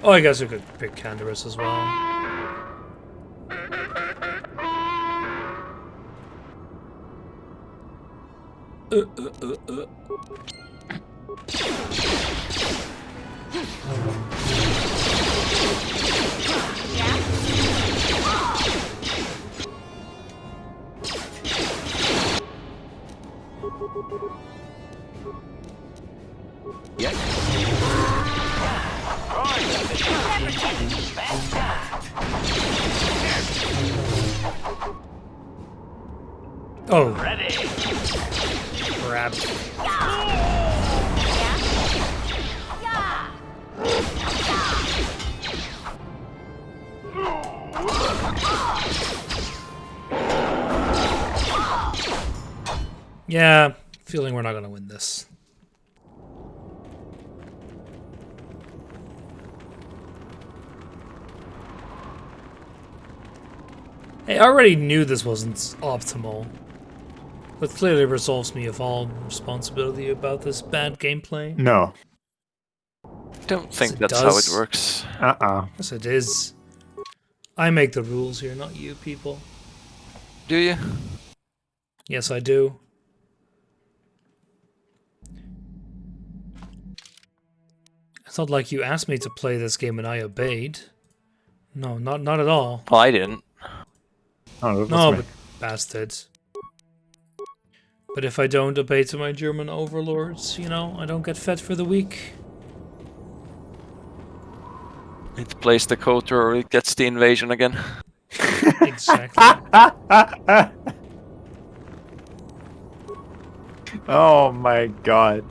Speaker 1: Oh, I guess we could pick Canderous as well. Oh.
Speaker 15: Ready.
Speaker 1: Crap. Yeah, feeling we're not gonna win this. Hey, I already knew this wasn't optimal. But clearly resolves me of all responsibility about this bad gameplay.
Speaker 3: No.
Speaker 10: I don't think
Speaker 1: Yes,
Speaker 10: that's how it works.
Speaker 1: Yes, it is. I make the rules here, not you people.
Speaker 10: Do you?
Speaker 1: Yes, I do. It's not like you asked me to play this game and I obeyed. No, not at all.
Speaker 10: Well, I didn't.
Speaker 3: Oh,
Speaker 1: No, but bastards. But if I don't obey to my German overlords, you know, I don't get fed for the week.
Speaker 10: It plays the KOTOR or it gets the invasion again.
Speaker 1: Exactly.
Speaker 3: Oh my god.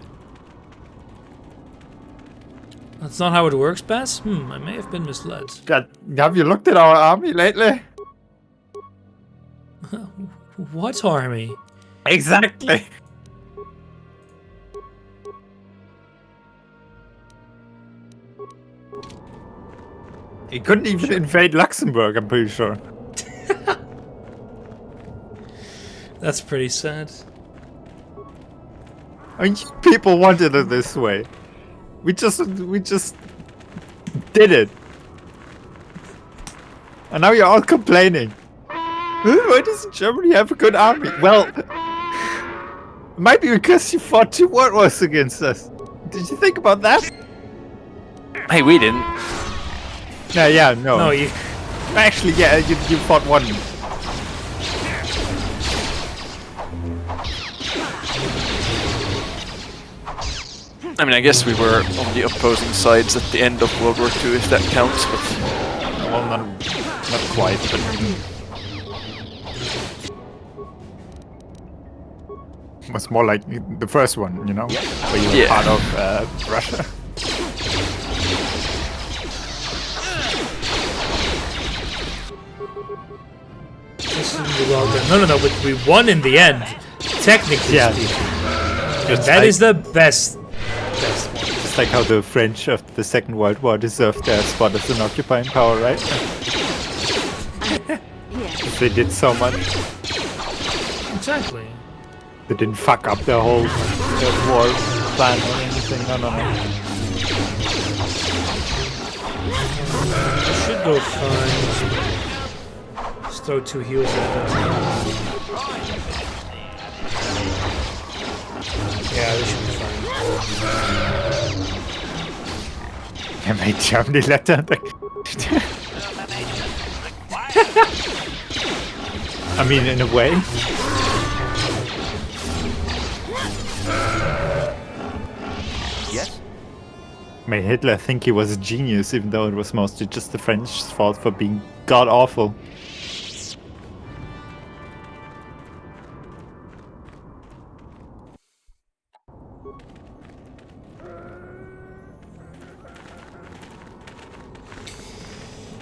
Speaker 1: That's not how it works, Bass? I may have been misled.
Speaker 3: Have you looked at our army lately?
Speaker 1: What army?
Speaker 3: Exactly. He couldn't even invade Luxembourg, I'm pretty sure.
Speaker 1: That's pretty sad.
Speaker 3: I mean, people wanted it this way. We just did it. And now you're all complaining. Why doesn't Germany have a good army? Well, it might be because you fought 2 world wars against us. Did you think about that?
Speaker 10: Hey, we didn't.
Speaker 3: Yeah, no.
Speaker 1: No, you...
Speaker 3: Actually, yeah, you fought 1.
Speaker 10: I mean, I guess we were on the opposing sides at the end of World War II, if that counts, but...
Speaker 3: Well, not quite, but... It was more like the first one, you know? Where you were part of Russia.
Speaker 1: No, but we won in the end. Technically speaking. And that is the best one.
Speaker 3: It's like how the French after the Second World War deserved their spot as an occupying power, right? They did so much.
Speaker 1: Exactly.
Speaker 3: They didn't fuck up their whole war plan or anything. No.
Speaker 1: It should go fine. Just throw 2 heals at them. Yeah, this should be fine.
Speaker 3: Yeah, mate, Germany let them. I mean, in a way.
Speaker 6: Yes?
Speaker 3: Made Hitler think he was a genius, even though it was mostly just the French's fault for being god awful.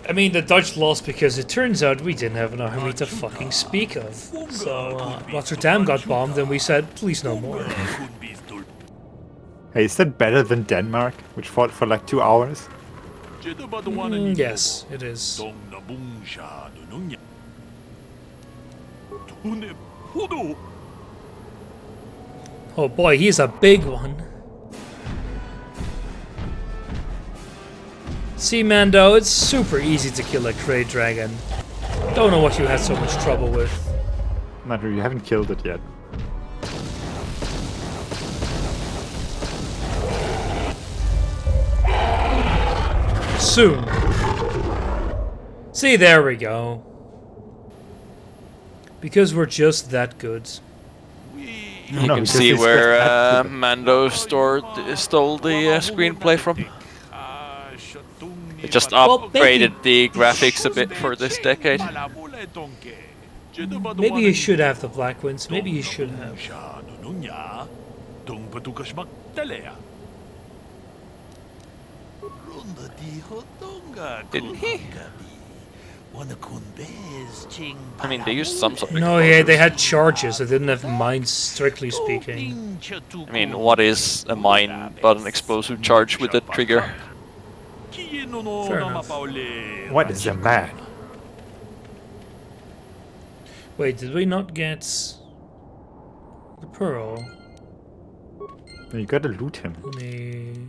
Speaker 1: I mean, the Dutch lost because it turns out we didn't have an army to fucking speak of. So, Rotterdam got bombed and we said, please no more.
Speaker 3: Hey, is that better than Denmark, which fought for like 2 hours?
Speaker 1: Yes, it is. Oh boy, he's a big one. See, Mando, it's super easy to kill a Krayt Dragon. Don't know what you had so much trouble with.
Speaker 3: Matter, you haven't killed it yet.
Speaker 1: Soon. See, there we go. Because we're just that good.
Speaker 10: You can see where Mando stole the screenplay from. They just upgraded the graphics a bit for this decade.
Speaker 1: Maybe you should have the Black Winds. Maybe you should have.
Speaker 10: Didn't he? I mean, they used some sort of
Speaker 1: No, yeah, they had charges. They didn't have mines, strictly speaking.
Speaker 10: I mean, what is a mine but an explosive charge with a trigger?
Speaker 1: Fair enough.
Speaker 3: What is a man?
Speaker 1: Wait, did we not get the pearl?
Speaker 3: You gotta loot him.
Speaker 1: Let me...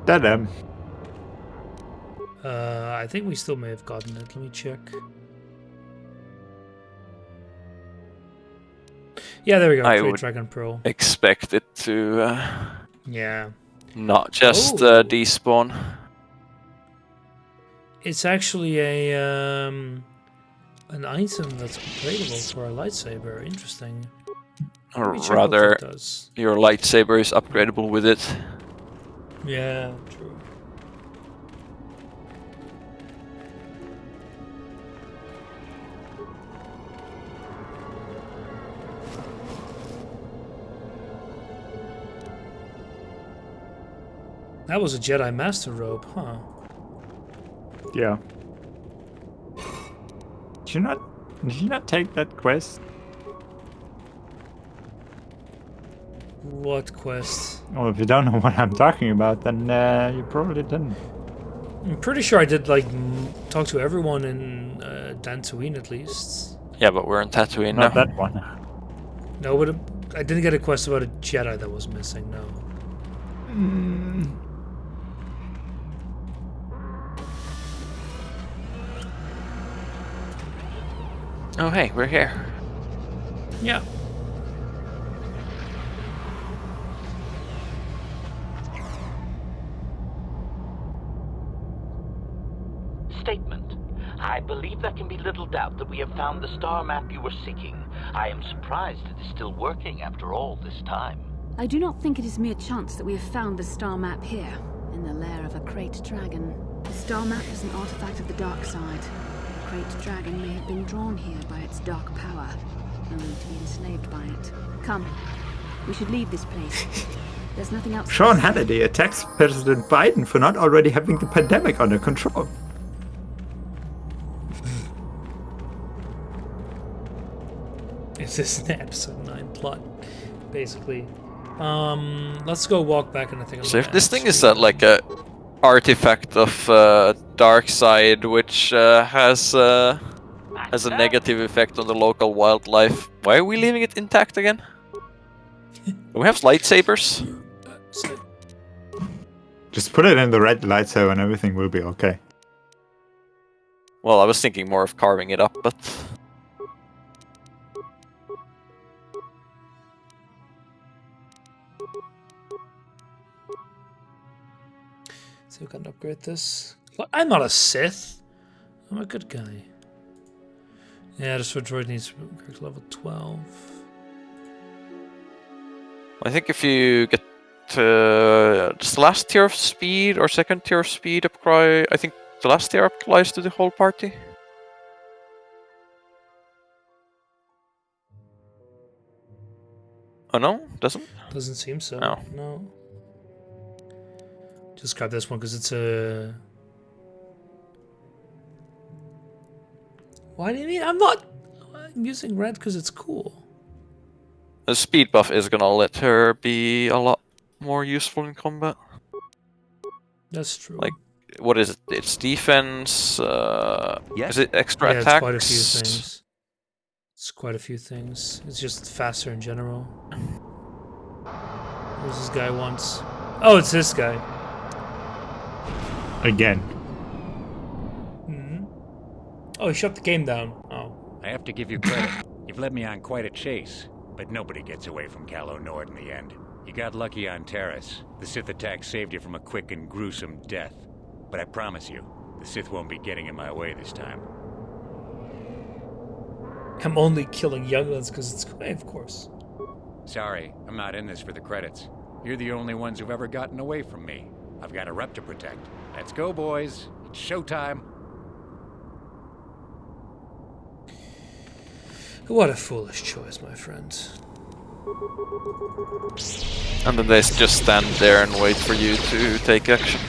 Speaker 3: Dead.
Speaker 1: I think we still may have gotten it. Let me check. Yeah, there we go.
Speaker 10: I
Speaker 1: Great
Speaker 10: would
Speaker 1: Dragon Pearl.
Speaker 10: expect it to
Speaker 1: Yeah.
Speaker 10: not just despawn.
Speaker 1: It's actually a an item that's upgradable for a lightsaber. Interesting.
Speaker 10: Or
Speaker 1: Let me check what
Speaker 10: rather,
Speaker 1: that does.
Speaker 10: your lightsaber is upgradable with it.
Speaker 1: Yeah, true. That was a Jedi Master robe, huh?
Speaker 3: Yeah. Did you not take that quest?
Speaker 1: What quest?
Speaker 3: Well, if you don't know what I'm talking about, then you probably didn't.
Speaker 1: I'm pretty sure I did, like, talk to everyone in Dantooine at least.
Speaker 10: Yeah, but we're in Tatooine
Speaker 3: Not
Speaker 10: now.
Speaker 3: that one.
Speaker 1: No, but I didn't get a quest about a Jedi that was missing, no.
Speaker 10: Oh, hey, we're here.
Speaker 1: Yeah.
Speaker 7: Statement. I believe there can be little doubt that we have found the star map you were seeking. I am surprised it is still working after all this time.
Speaker 4: I do not think it is mere chance that we have found the star map here, in the lair of a great dragon. The star map is an artifact of the dark side. The great dragon may have been drawn here by its dark power, only to be enslaved by it. Come, we should leave this place. There's nothing else.
Speaker 3: Sean Hannity attacks President Biden for not already having the pandemic under control.
Speaker 1: This is an episode 9 plot, basically. Let's go walk back and I think.
Speaker 10: So if this thing is like a artifact of dark side, which has a negative effect on the local wildlife, why are we leaving it intact again? Do we have lightsabers?
Speaker 3: Just put it in the red lightsaber and everything will be okay.
Speaker 10: Well, I was thinking more of carving it up, but...
Speaker 1: So we can upgrade this. Well, I'm not a Sith. I'm a good guy. Yeah, the sword droid needs to go to level 12.
Speaker 10: I think if you get just the last tier of speed or second tier of speed upgrade, I think the last tier applies to the whole party. Oh no, doesn't?
Speaker 1: Doesn't seem so.
Speaker 10: No.
Speaker 1: No. Just grab this one because it's a. Why do you mean? I'm using red because it's cool.
Speaker 10: The speed buff is gonna let her be a lot more useful in combat.
Speaker 1: That's true.
Speaker 10: Like, what is it? It's defense.
Speaker 6: Yes?
Speaker 10: Is it extra
Speaker 1: Yeah,
Speaker 10: attacks?
Speaker 1: it's quite a few things. It's quite a few things. It's just faster in general. What does this guy wants? Oh, it's this guy.
Speaker 3: Again.
Speaker 1: Mm-hmm. Oh, he shut the game down. Oh.
Speaker 9: I have to give you credit. You've led me on quite a chase, but nobody gets away from Calo Nord in the end. You got lucky on Terrace. The Sith attack saved you from a quick and gruesome death. But I promise you, the Sith won't be getting in my way this time.
Speaker 1: I'm only killing younglings because it's of course.
Speaker 9: Sorry, I'm not in this for the credits. You're the only ones who've ever gotten away from me. I've got a rep to protect. Let's go, boys. It's showtime.
Speaker 1: What a foolish choice, my friend.
Speaker 10: And then they just stand there and wait for you to take action.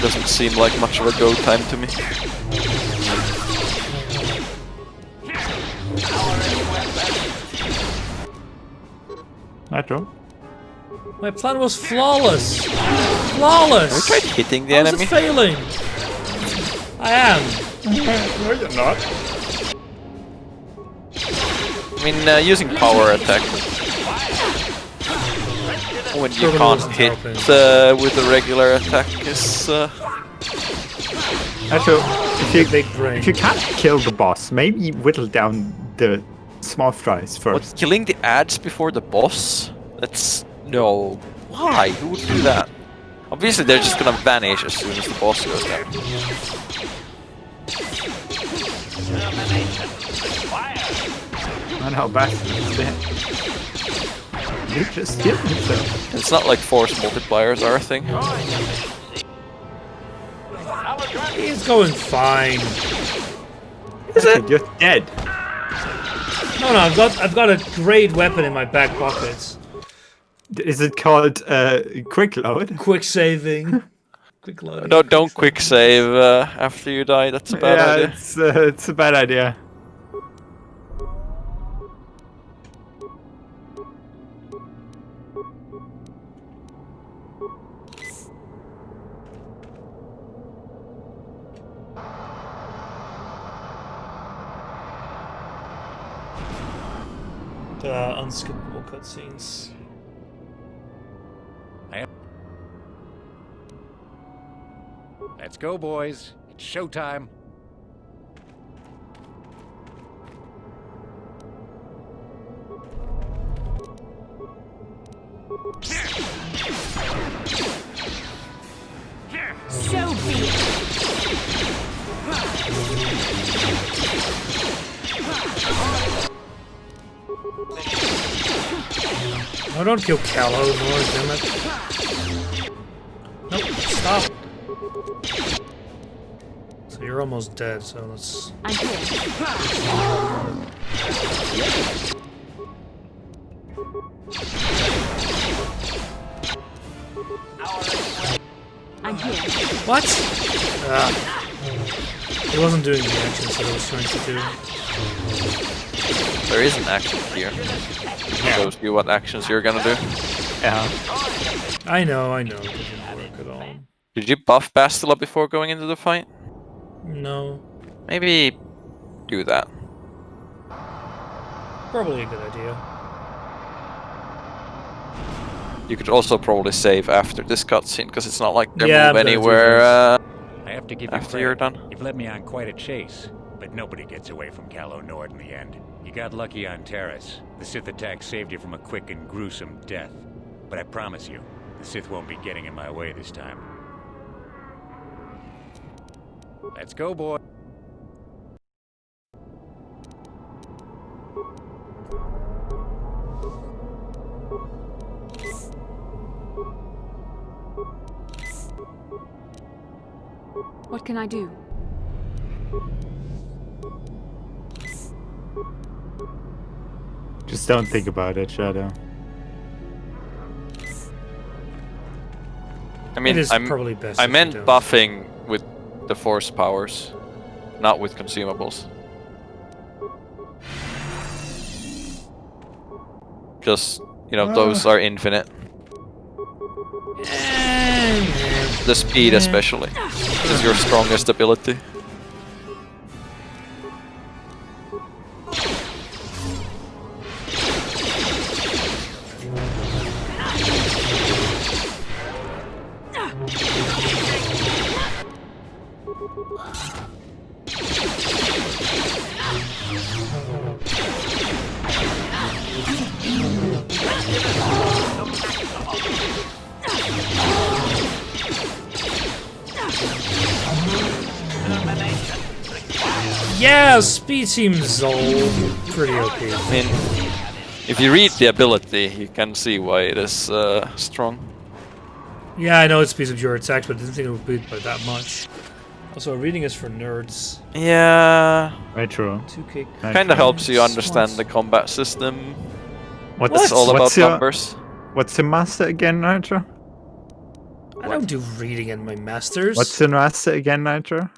Speaker 10: Doesn't seem like much of a go time to me.
Speaker 3: Nitro.
Speaker 1: My plan was flawless! Flawless!
Speaker 10: Have you tried hitting the
Speaker 1: How is
Speaker 10: enemy?
Speaker 1: it failing? I am.
Speaker 3: No, you're not.
Speaker 10: I mean, using power attack when you can't hit with a regular attack is...
Speaker 3: Actually, if you can't kill the boss, maybe whittle down the small fries first.
Speaker 10: What, killing the ads before the boss? That's... no. Why? Who would do that? Obviously they're just gonna vanish as soon as the boss goes down.
Speaker 3: And how bad is that? You just killed himself.
Speaker 10: It's not like force multipliers are a thing.
Speaker 1: He's going fine.
Speaker 10: Is it?
Speaker 3: You're dead.
Speaker 1: No, I've got a great weapon in my back pocket.
Speaker 3: Is it called quick load?
Speaker 1: Quick saving. Quick loading.
Speaker 10: No, don't quick save after you die. That's a bad idea.
Speaker 3: It's a bad idea.
Speaker 1: Unskippable cutscenes.
Speaker 9: Let's go, boys. It's showtime.
Speaker 11: So be it.
Speaker 1: No, don't kill Callow, Lord, damn it. Nope, stop. So you're almost dead, so let's...
Speaker 11: I'm here. I'm here.
Speaker 1: What? He wasn't doing the actions that I was trying to do.
Speaker 10: There is an action here. It shows you what actions you're gonna do.
Speaker 3: Yeah.
Speaker 1: I know, it didn't work at all.
Speaker 10: Did you buff Bastila before going into the fight?
Speaker 1: No.
Speaker 10: Maybe do that.
Speaker 1: Probably a good idea.
Speaker 10: You could also probably save after this cutscene, because it's not like they
Speaker 1: Yeah,
Speaker 10: move
Speaker 1: I'm gonna do
Speaker 10: anywhere
Speaker 9: I have to give
Speaker 10: after
Speaker 9: you
Speaker 10: you're
Speaker 9: credit.
Speaker 10: done.
Speaker 9: You've led me on quite a chase, but nobody gets away from Calo Nord in the end. You got lucky on Terrace. The Sith attack saved you from a quick and gruesome death. But I promise you, the Sith won't be getting in my way this time. Let's go, boy.
Speaker 11: What can I do?
Speaker 3: Just don't think about it, Shadow.
Speaker 10: I mean,
Speaker 1: It is probably best
Speaker 10: I
Speaker 1: if you
Speaker 10: meant
Speaker 1: don't.
Speaker 10: buffing with the force powers, not with consumables. Just, you know, those are infinite. The speed especially is your strongest ability.
Speaker 1: Yeah, speed seems all pretty OP.
Speaker 10: I mean, if you read the ability, you can see why it is strong.
Speaker 1: Yeah, I know it speeds up your attacks, but I didn't think it would beat by that much. Also, reading is for nerds.
Speaker 10: Yeah.
Speaker 3: Very true.
Speaker 1: 2K.
Speaker 10: Kind of helps you understand the combat system. It's all about numbers.
Speaker 3: What's your master again, Nitro?
Speaker 1: I don't do reading in my masters.
Speaker 3: What's your master again, Nitro?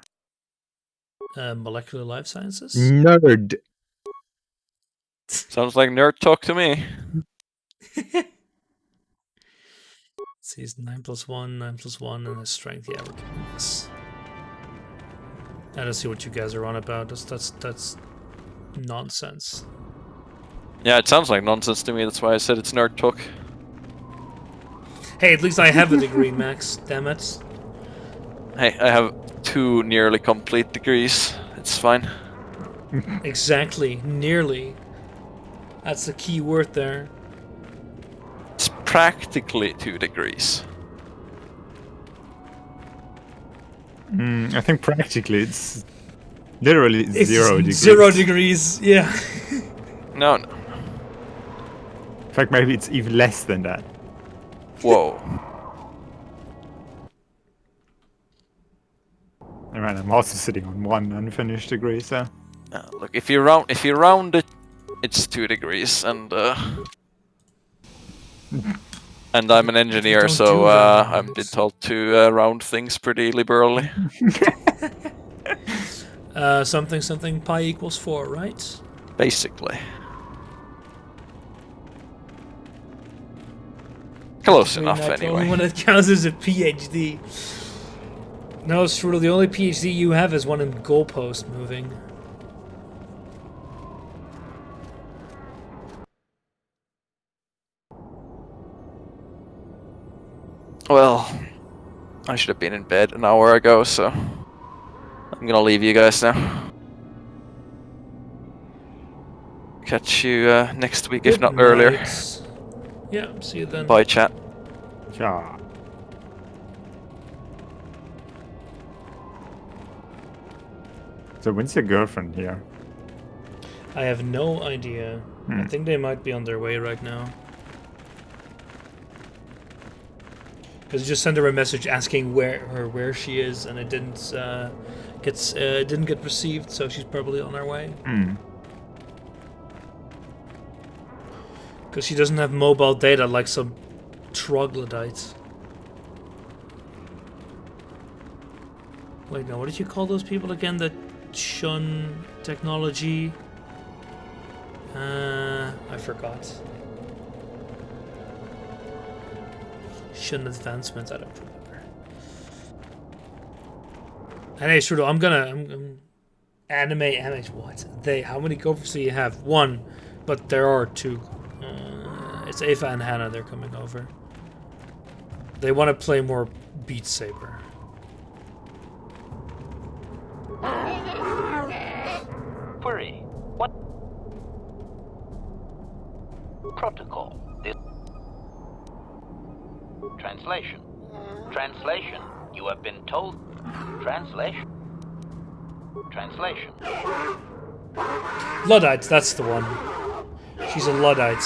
Speaker 1: Molecular life sciences.
Speaker 3: Nerd.
Speaker 10: Sounds like nerd talk to me.
Speaker 1: See, it's 9 + 1, 9 + 1, and his strength. Yeah, we're doing this. I don't see what you guys are on about. That's nonsense.
Speaker 10: Yeah, it sounds like nonsense to me. That's why I said it's nerd talk.
Speaker 1: Hey, at least I have a degree, Max. Damn it.
Speaker 10: Hey, I have 2 nearly complete degrees. It's fine.
Speaker 1: Exactly, nearly. That's the key word there.
Speaker 10: It's practically 2 degrees.
Speaker 3: I think practically it's literally
Speaker 1: It's
Speaker 3: 0 degrees.
Speaker 1: 0 degrees, yeah.
Speaker 10: No.
Speaker 3: In fact, maybe it's even less than that.
Speaker 10: Whoa.
Speaker 3: Alright, I'm also sitting on 1 unfinished degree, so.
Speaker 10: Look, if you round it, it's 2 degrees, and and I'm an engineer, so I'm been told to round things pretty liberally.
Speaker 1: Something pi = 4, right?
Speaker 10: Basically. Close enough,
Speaker 1: The
Speaker 10: anyway.
Speaker 1: only one that counts as a PhD. No, it's true. The only PhD you have is one in goalpost moving.
Speaker 10: Well, I should have been in bed an hour ago, so I'm gonna leave you guys now. Catch you next week, if not earlier.
Speaker 1: Yeah, see you then.
Speaker 10: Bye, chat.
Speaker 3: Yeah. So when's your girlfriend here?
Speaker 1: I have no idea. I think they might be on their way right now. Because I just sent her a message asking where she is, and it didn't get received, so she's probably on her way. Because she doesn't have mobile data like some troglodytes. Wait, no, what did you call those people again that shun technology? I forgot. Shun advancement, I don't remember. And hey, Strudo, I'm anime, what? How many gophers do you have? 1, but there are 2. It's Ava and Hannah, they're coming over. They want to play more Beat Saber.
Speaker 7: Query. What protocol? This translation. Translation. You have been told. Translation. Translation.
Speaker 1: Luddites, that's the one. She's a Luddite.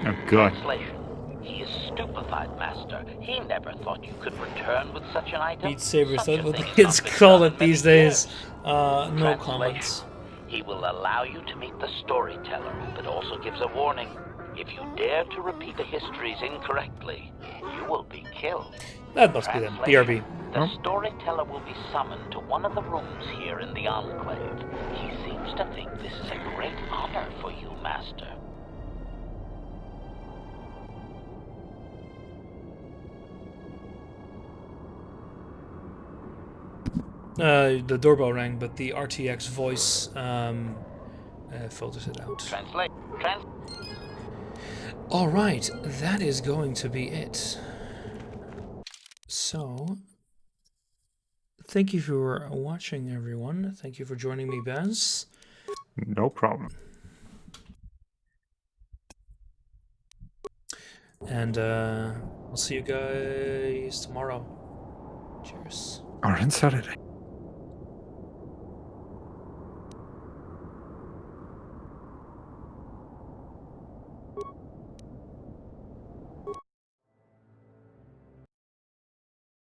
Speaker 3: Oh god.
Speaker 7: Translation. He is stupefied, Master. He never thought you could return with such an item.
Speaker 1: Beat Saber,
Speaker 7: Such
Speaker 1: that's
Speaker 7: a
Speaker 1: what the
Speaker 7: thing
Speaker 1: kids
Speaker 7: has not been
Speaker 1: call
Speaker 7: done
Speaker 1: it
Speaker 7: in many
Speaker 1: these days.
Speaker 7: years.
Speaker 1: No comments.
Speaker 7: He will allow you to meet the storyteller, but also gives a warning. If you dare to repeat the histories incorrectly, you will be killed.
Speaker 1: That must be them. BRB.
Speaker 7: The storyteller will be summoned to one of the rooms here in the Enclave. He seems to think this is a great honor for you, Master.
Speaker 1: The doorbell rang, but the RTX voice filters it out. Alright, that is going to be it. So, thank you for watching, everyone. Thank you for joining me, Baz.
Speaker 3: No problem.
Speaker 1: And I'll see you guys tomorrow. Cheers.
Speaker 3: Or on Saturday.